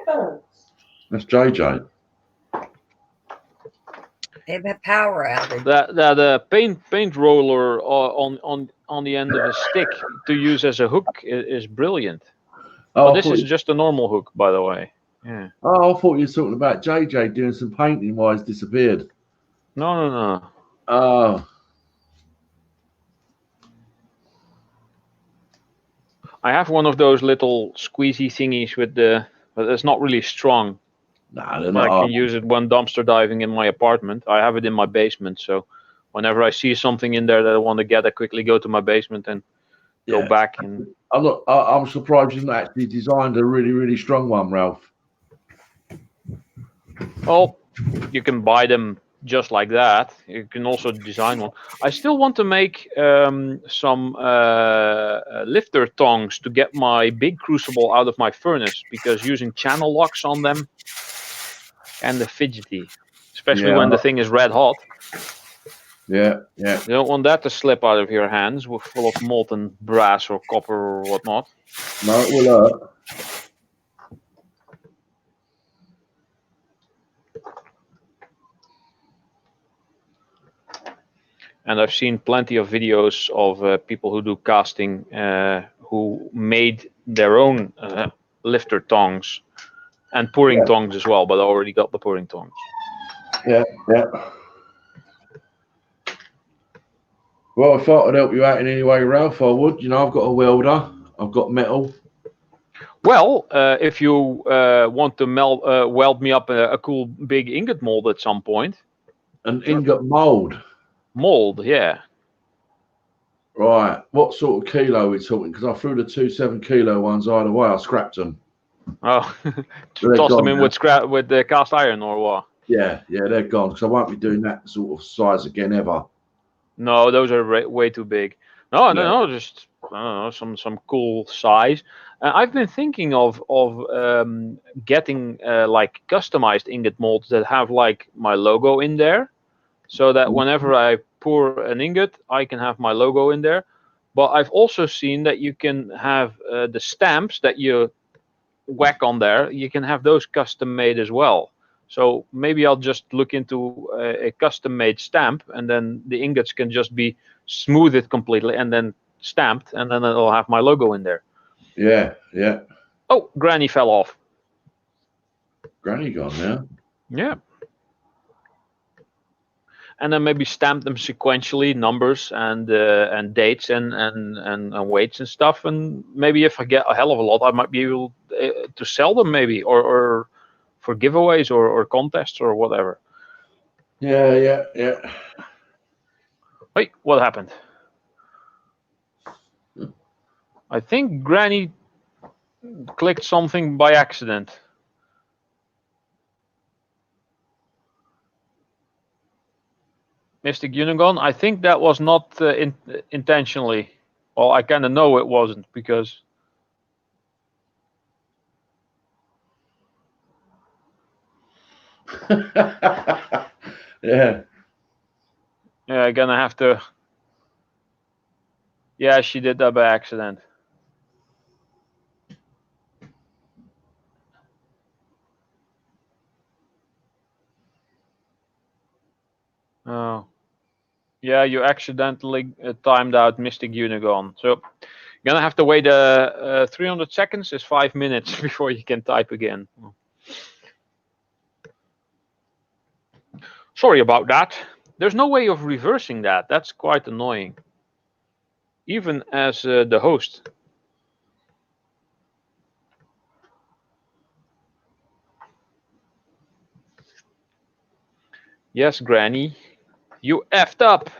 Birds. That's JJ. They've had power outage. The paint roller on the end of a stick to use as a hook is brilliant. Oh, But I this thought is you- just a normal hook, by the way. Yeah. oh, I thought you were talking about JJ doing some painting while he's disappeared. No. Oh, I have one of those little squeezy thingies but it's not really strong. nah, they're I not. can use it when dumpster diving in my apartment. I have it in my basement, so whenever I see something in there that I want to get, I quickly go to my basement and go Yeah. back. And I'm surprised you've not actually designed a really, really strong one, Ralph. well, you can buy them just like that. You can also design one. I still want to make some lifter tongs to get my big crucible out of my furnace, because using channel locks on them and the fidgety, especially Yeah. when the thing is red hot. Yeah, yeah. You don't want that to slip out of your hands full of molten brass or copper or whatnot. No, it will hurt. And I've seen plenty of videos of people who do casting who made their own lifter tongs and pouring tongs as well, but I already got the pouring tongs. Yeah, yeah. Well, if I could help you out in any way, Ralph, I would. You know, I've got a welder. I've got metal. Well, if you want to weld me up a cool big ingot mold at some point. An ingot mould. Mold, yeah. Right. What sort of kilo are we talking? Because I threw the 2 7-kilo ones either way. I scrapped them. Oh, They're toss them gone in now. with the cast iron or what? Yeah, they're gone. Because I won't be doing that sort of size again ever. No, those are way too big. No, I don't Yeah. know, just I don't know, some cool size. I've been thinking of getting like customized ingot molds that have like my logo in there, so that whenever I pour an ingot, I can have my logo in there. But I've also seen that you can have the stamps that you whack on there. You can have those custom made as well. So maybe I'll just look into a custom made stamp, and then the ingots can just be smoothed completely and then stamped, and then it'll have my logo in there. Yeah, yeah. Oh, Granny fell off. Granny gone now. Yeah. And then maybe stamp them sequentially, numbers and dates and weights and stuff. And maybe if I get a hell of a lot, I might be able to sell them maybe, or for giveaways or contests or whatever. Yeah, yeah, yeah. Wait, what happened? I think Granny clicked something by accident. Mystic Unigon, I think that was not intentionally. Well, I kind of know it wasn't, because Yeah. Yeah, gonna have to. Yeah, she did that by accident. Oh. Yeah, you accidentally timed out Mystic Unicorn. So you're gonna have to wait 300 seconds is 5 minutes before you can type again. Sorry about that. There's no way of reversing that. That's quite annoying. Even as the host. Yes, Granny. You effed up.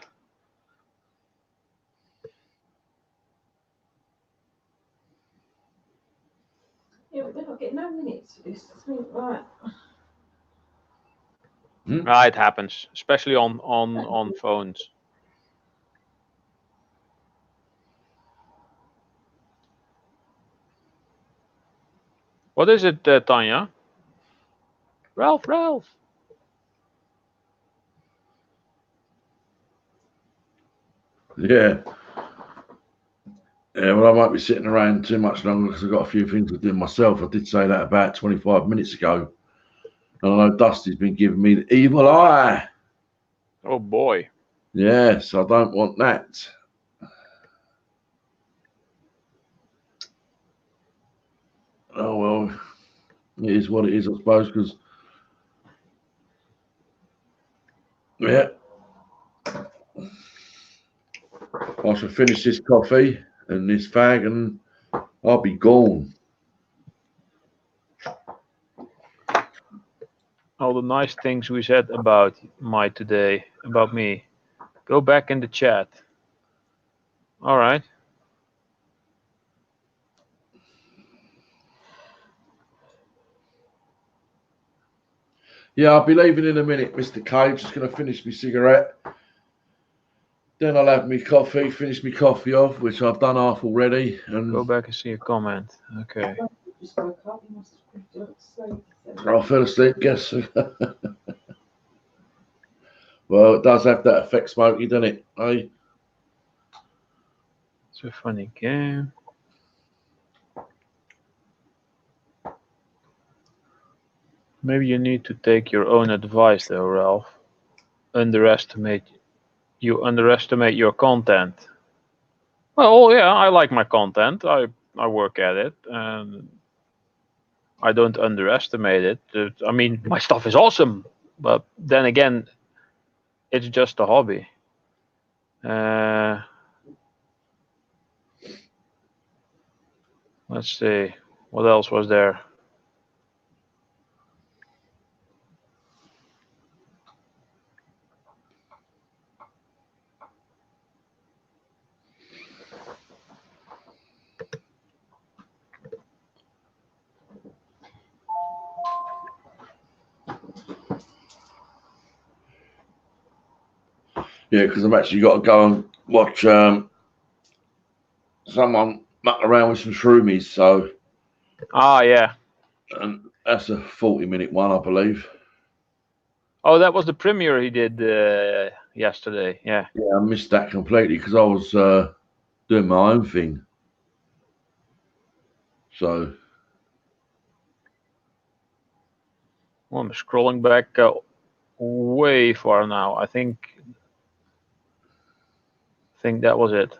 Yeah, but we're not getting no minutes for this. I think, right. It happens, especially on phones. What is it, Tanya? Ralph. Yeah. Yeah, well, I might be sitting around too much longer because I've got a few things to do myself. I did say that about 25 minutes ago. And I know Dusty's been giving me the evil eye. Oh boy. Yes, I don't want that. Oh, well, it is what it is, I suppose, because, yeah, I shall finish this coffee and this fag and I'll be gone. All the nice things we said about about me. Go back in the chat. All right. Yeah, I'll be leaving in a minute, Mr. K. Just going to finish my cigarette. Then I'll have my coffee, finish my coffee off, which I've done half already. And Go back and see a comment. Okay. Just woke up. You must have drifted off to sleep. I fell asleep, guess. Well, it does have that effect, Smokey, doesn't it? Hey? It's a funny game. Maybe you need to take your own advice though, Ralph. You underestimate your content. Well, yeah, I like my content. I work at it, and I don't underestimate it. I mean, my stuff is awesome, but then again, it's just a hobby. Let's see, what else was there? Yeah, because I've actually got to go and watch someone muck around with some shroomies. So, Yeah. and that's a 40-minute one, I believe. Oh, that was the premiere he did yesterday. Yeah. Yeah, I missed that completely because I was doing my own thing. So, Well, I'm scrolling back way far now. I think that was it.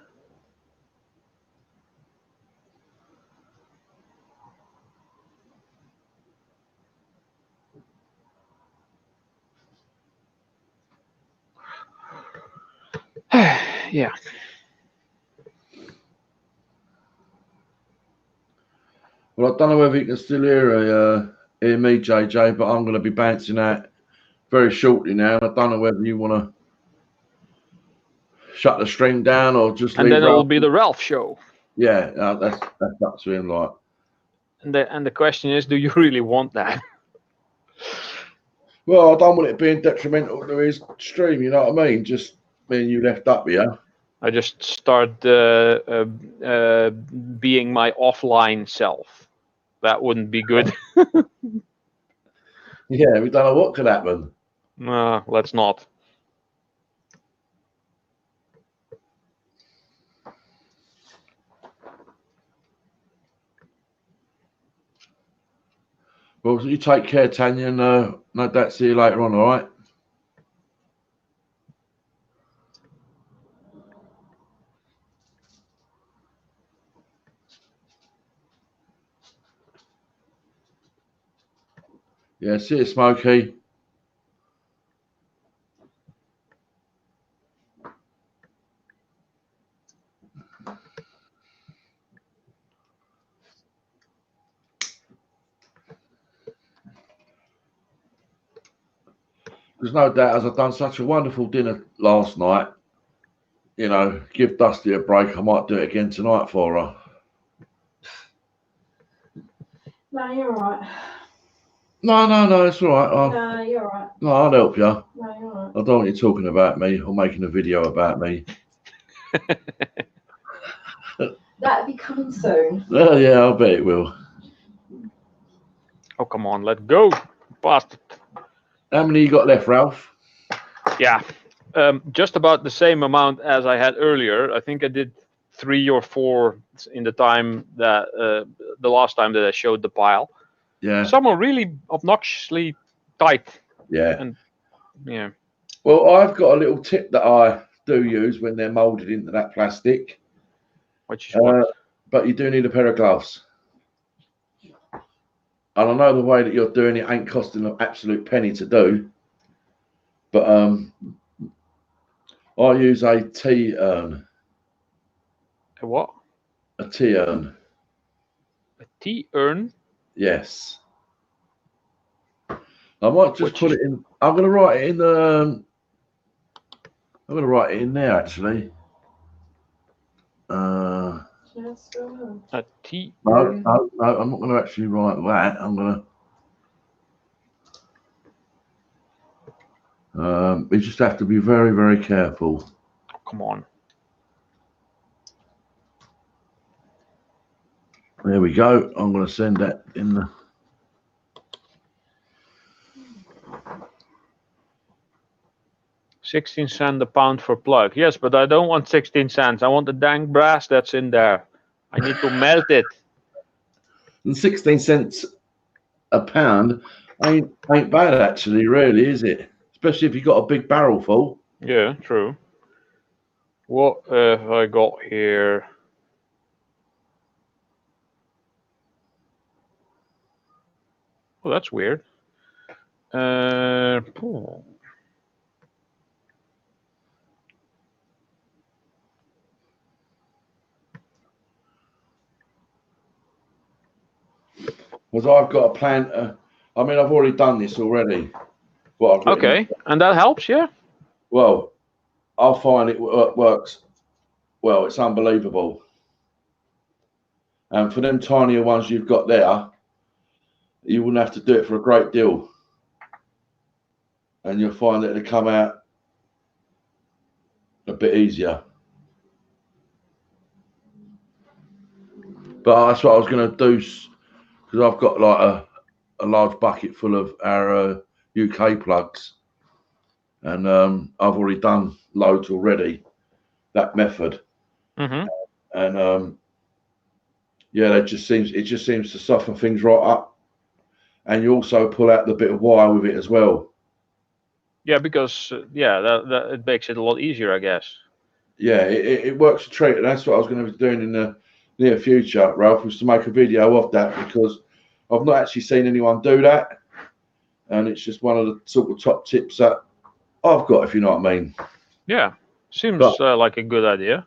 Yeah. well, I don't know whether you can still hear me, JJ, but I'm going to be bouncing out very shortly now. I don't know whether you want to shut the stream down or just And leave. then it will be the Ralph show. Yeah, that's up to him. Like, And the question is, do you really want that? well, I don't want it being detrimental to his stream. You know what I mean? Just me and you left up here. I just start being my offline self. That wouldn't be good. Yeah, we don't know what could happen. No, let's not. Well, you take care, Tanya, and no doubt see you later on, all right? Yeah, see you, Smokey. There's no doubt, as I've done such a wonderful dinner last night, you know, give Dusty a break. I might do it again tonight for her. No, you're all right. No, it's all right. No, you're all right. No, I'll help you. No, you're all right. I don't want you talking about me or making a video about me. That'll be coming soon. Well, yeah, I bet it will. Oh, come on, let go. Bastard. How many you got left, Ralph? Yeah, just about the same amount as I had earlier. I think I did 3 or 4 in the time that the last time that I showed the pile. Yeah. Some are really obnoxiously tight. Yeah. And yeah. Well, I've got a little tip that I do use when they're molded into that plastic. Which is what? But you do need a pair of gloves. And I know the way that you're doing it ain't costing an absolute penny to do. But I use a tea urn. A what? A tea urn. A tea urn? Yes. I might just put it in. I'm going to write it in the. I'm going to write it in there actually. A tea No, urn? no, I'm not going to actually write that. I'm going to. We just have to be very, very careful. Come on. There we go. I'm going to send that in the. $0.16 a pound for plug. Yes, but I don't want 16 cents. I want the dang brass that's in there. I need to melt it. And 16 cents a pound ain't bad actually, really, is it? Especially if you've got a big barrel full. Yeah, true. What have I got here? Oh, that's weird. Because I've got a plan. I mean, I've already done this already. What I've written. Okay, and that helps, yeah? Well, I find it works. Well, it's unbelievable. And for them tinier ones you've got there, you wouldn't have to do it for a great deal. And you'll find that it'll come out a bit easier. But that's what I was going to do, because I've got like a large bucket full of our UK plugs. And I've already done loads already, that method. Mm-hmm. And yeah, it just seems to soften things right up. And you also pull out the bit of wire with it as well. Yeah, because that it makes it a lot easier, I guess. Yeah, it works a treat, and that's what I was going to be doing in the near future, Ralph, was to make a video of that, because I've not actually seen anyone do that, and it's just one of the sort of top tips that I've got, if you know what I mean. Yeah, seems like a good idea.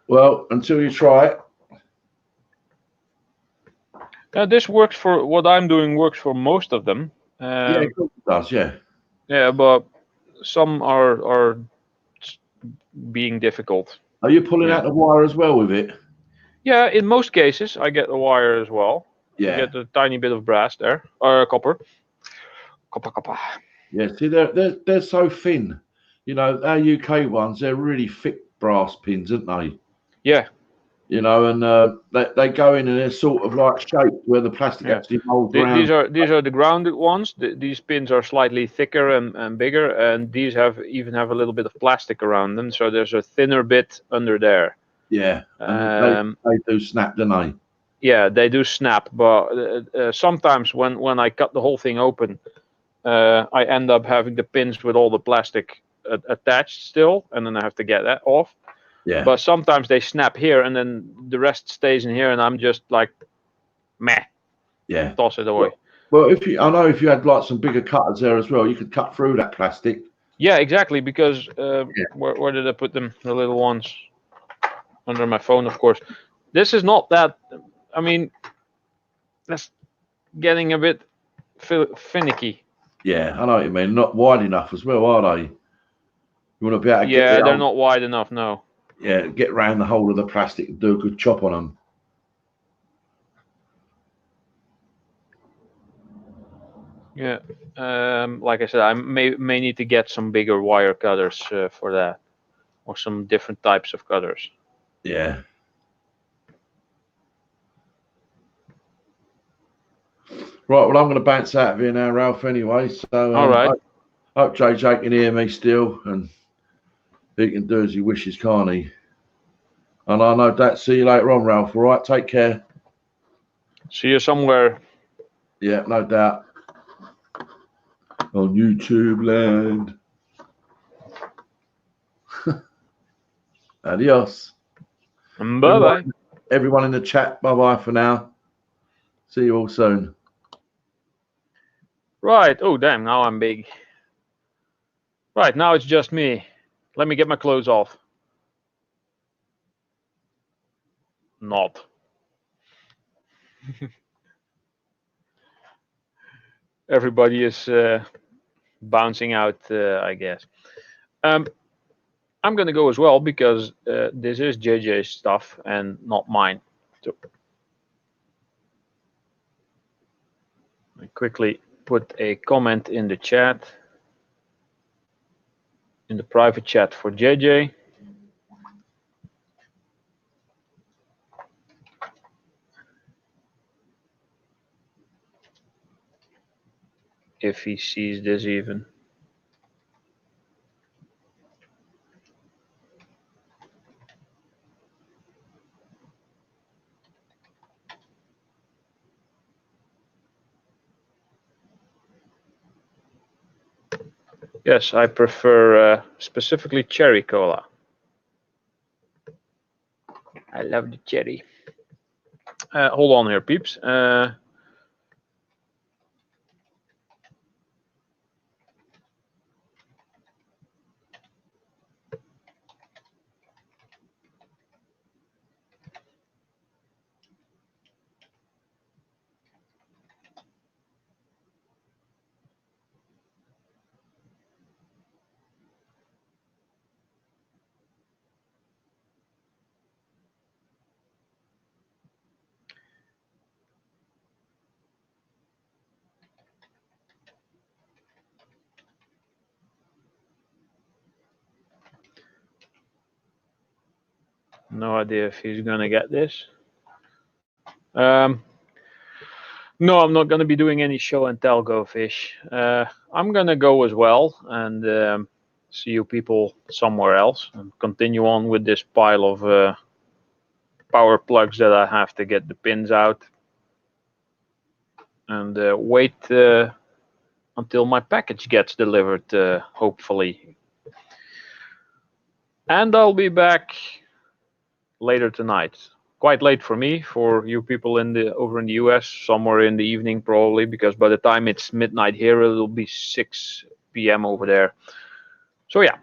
Well, until you try it. This works for what I'm doing. Works for most of them. Yeah, it does. Yeah. Yeah, but some are being difficult. Are you pulling out the wire as well with it? Yeah, in most cases, I get the wire as well. Yeah. I get a tiny bit of brass there, or copper. Copper. Yeah, see, they're so thin. You know, our UK ones, they're really thick brass pins, aren't they? Yeah. you know, and they go in and they're sort of like shaped where the plastic Yeah. actually molds These around. are the grounded ones. These pins are slightly thicker and bigger, and these even have a little bit of plastic around them, so there's a thinner bit under there. Yeah, and Um, they do snap, don't they? yeah, they do snap, but sometimes when I cut the whole thing open, I end up having the pins with all the plastic attached still, and then I have to get that off. Yeah. But sometimes they snap here, and then the rest stays in here, and I'm just like, meh, Yeah. toss it away. Well, I know if you had like some bigger cutters there as well, you could cut through that plastic. Yeah, exactly. Because where did I put them? The little ones under my phone, of course. This is not that. I mean, that's getting a bit finicky. Yeah, I know what you mean. Not wide enough as well, are they? You want to be able to Yeah, they're not wide enough. No. Yeah, get around the whole of the plastic and do a good chop on them. Yeah. Like I said, I may need to get some bigger wire cutters for that, or some different types of cutters. Yeah. Right, well, I'm going to bounce out of here now, Ralph, anyway. So, All right. I hope JJ can hear me still, and he can do as he wishes, can't he? And I know that. See you later on, Ralph. All right, take care. See you somewhere. Yeah, no doubt. On YouTube land. Adios. Bye bye. Everyone in the chat, bye bye for now. See you all soon. Right. Oh, damn. Now I'm big. Right. Now it's just me. Let me get my clothes off. Not. Everybody is bouncing out, I guess. I'm going to go as well because this is JJ's stuff and not mine. So I quickly put a comment in the chat, in the private chat for JJ. If he sees this even. Yes, I prefer specifically cherry cola. I love the cherry. Hold on here, peeps. No idea if he's gonna get this. No, I'm not gonna be doing any show and tell, Go Fish. I'm gonna go as well and see you people somewhere else and continue on with this pile of power plugs that I have to get the pins out and wait until my package gets delivered, hopefully. And I'll be back later tonight. Quite late for me. For you people over in the US, somewhere in the evening probably, because by the time it's midnight here, it'll be 6 p.m. over there. So yeah.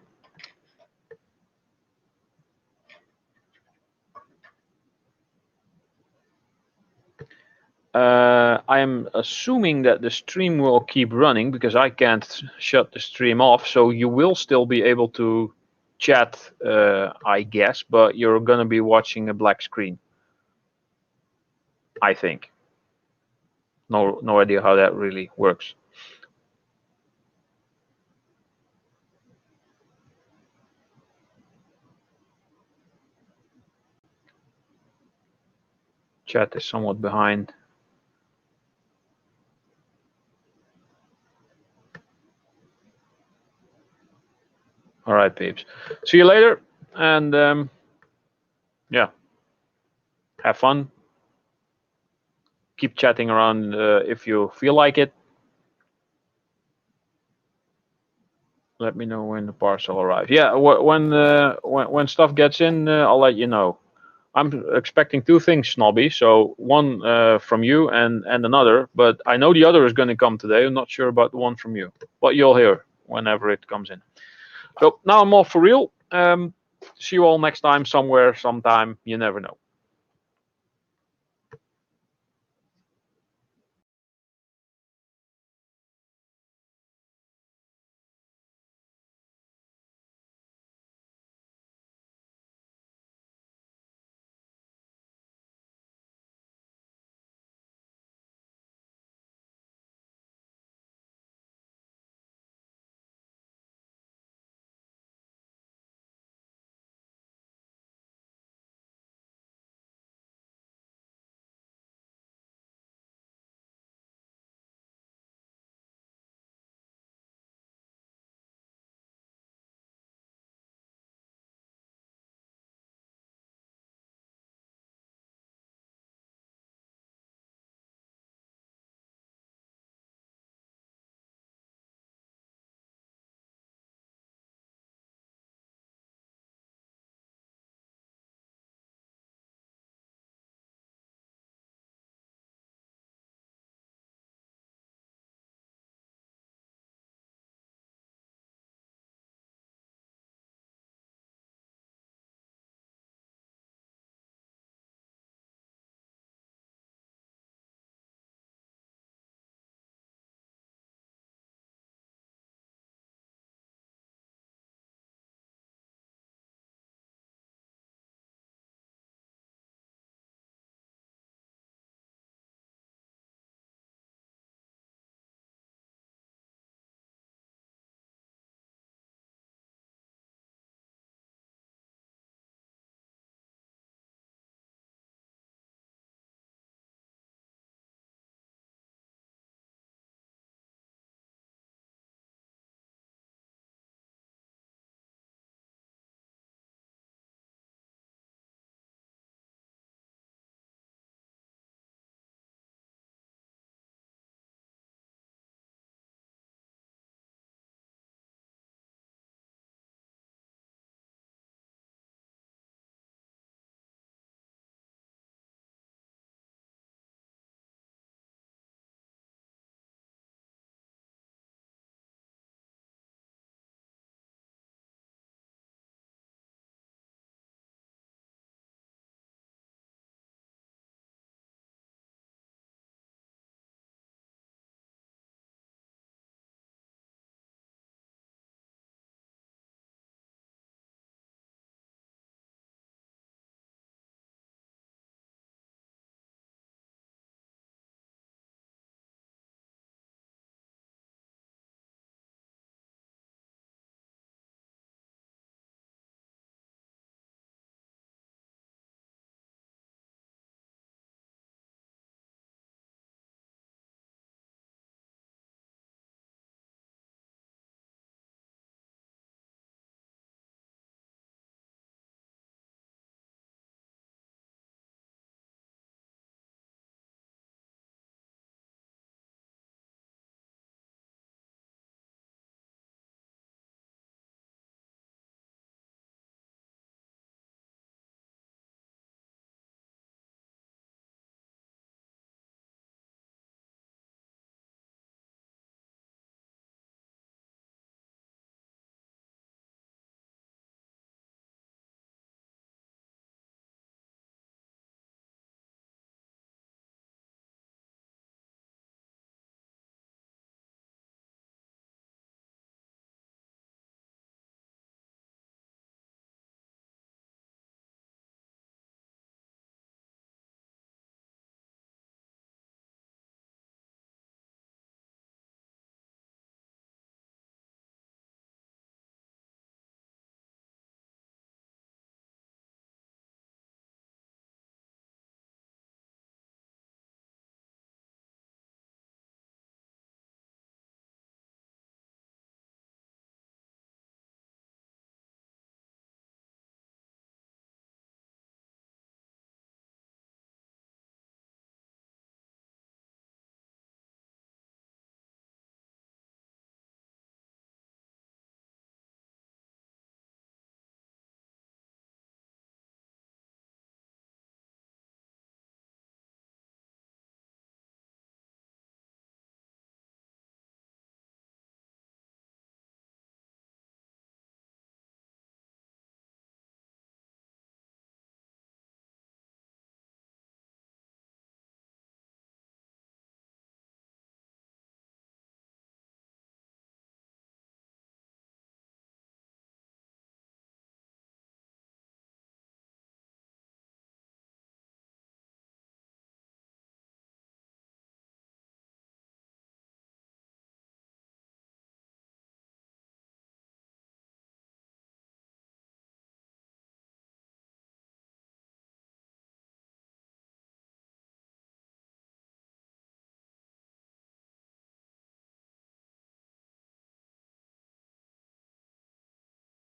I am assuming that the stream will keep running because I can't shut the stream off. So you will still be able to chat, I guess, but you're going to be watching a black screen, I think. No idea how that really works. Chat is somewhat behind. All right, peeps. See you later, and yeah, have fun. Keep chatting around if you feel like it. Let me know when the parcel arrives. Yeah, when stuff gets in, I'll let you know. I'm expecting 2 things, Snobby. So one from you and another, but I know the other is going to come today. I'm not sure about the one from you, but you'll hear whenever it comes in. So now I'm off for real. See you all next time, somewhere, sometime. You never know.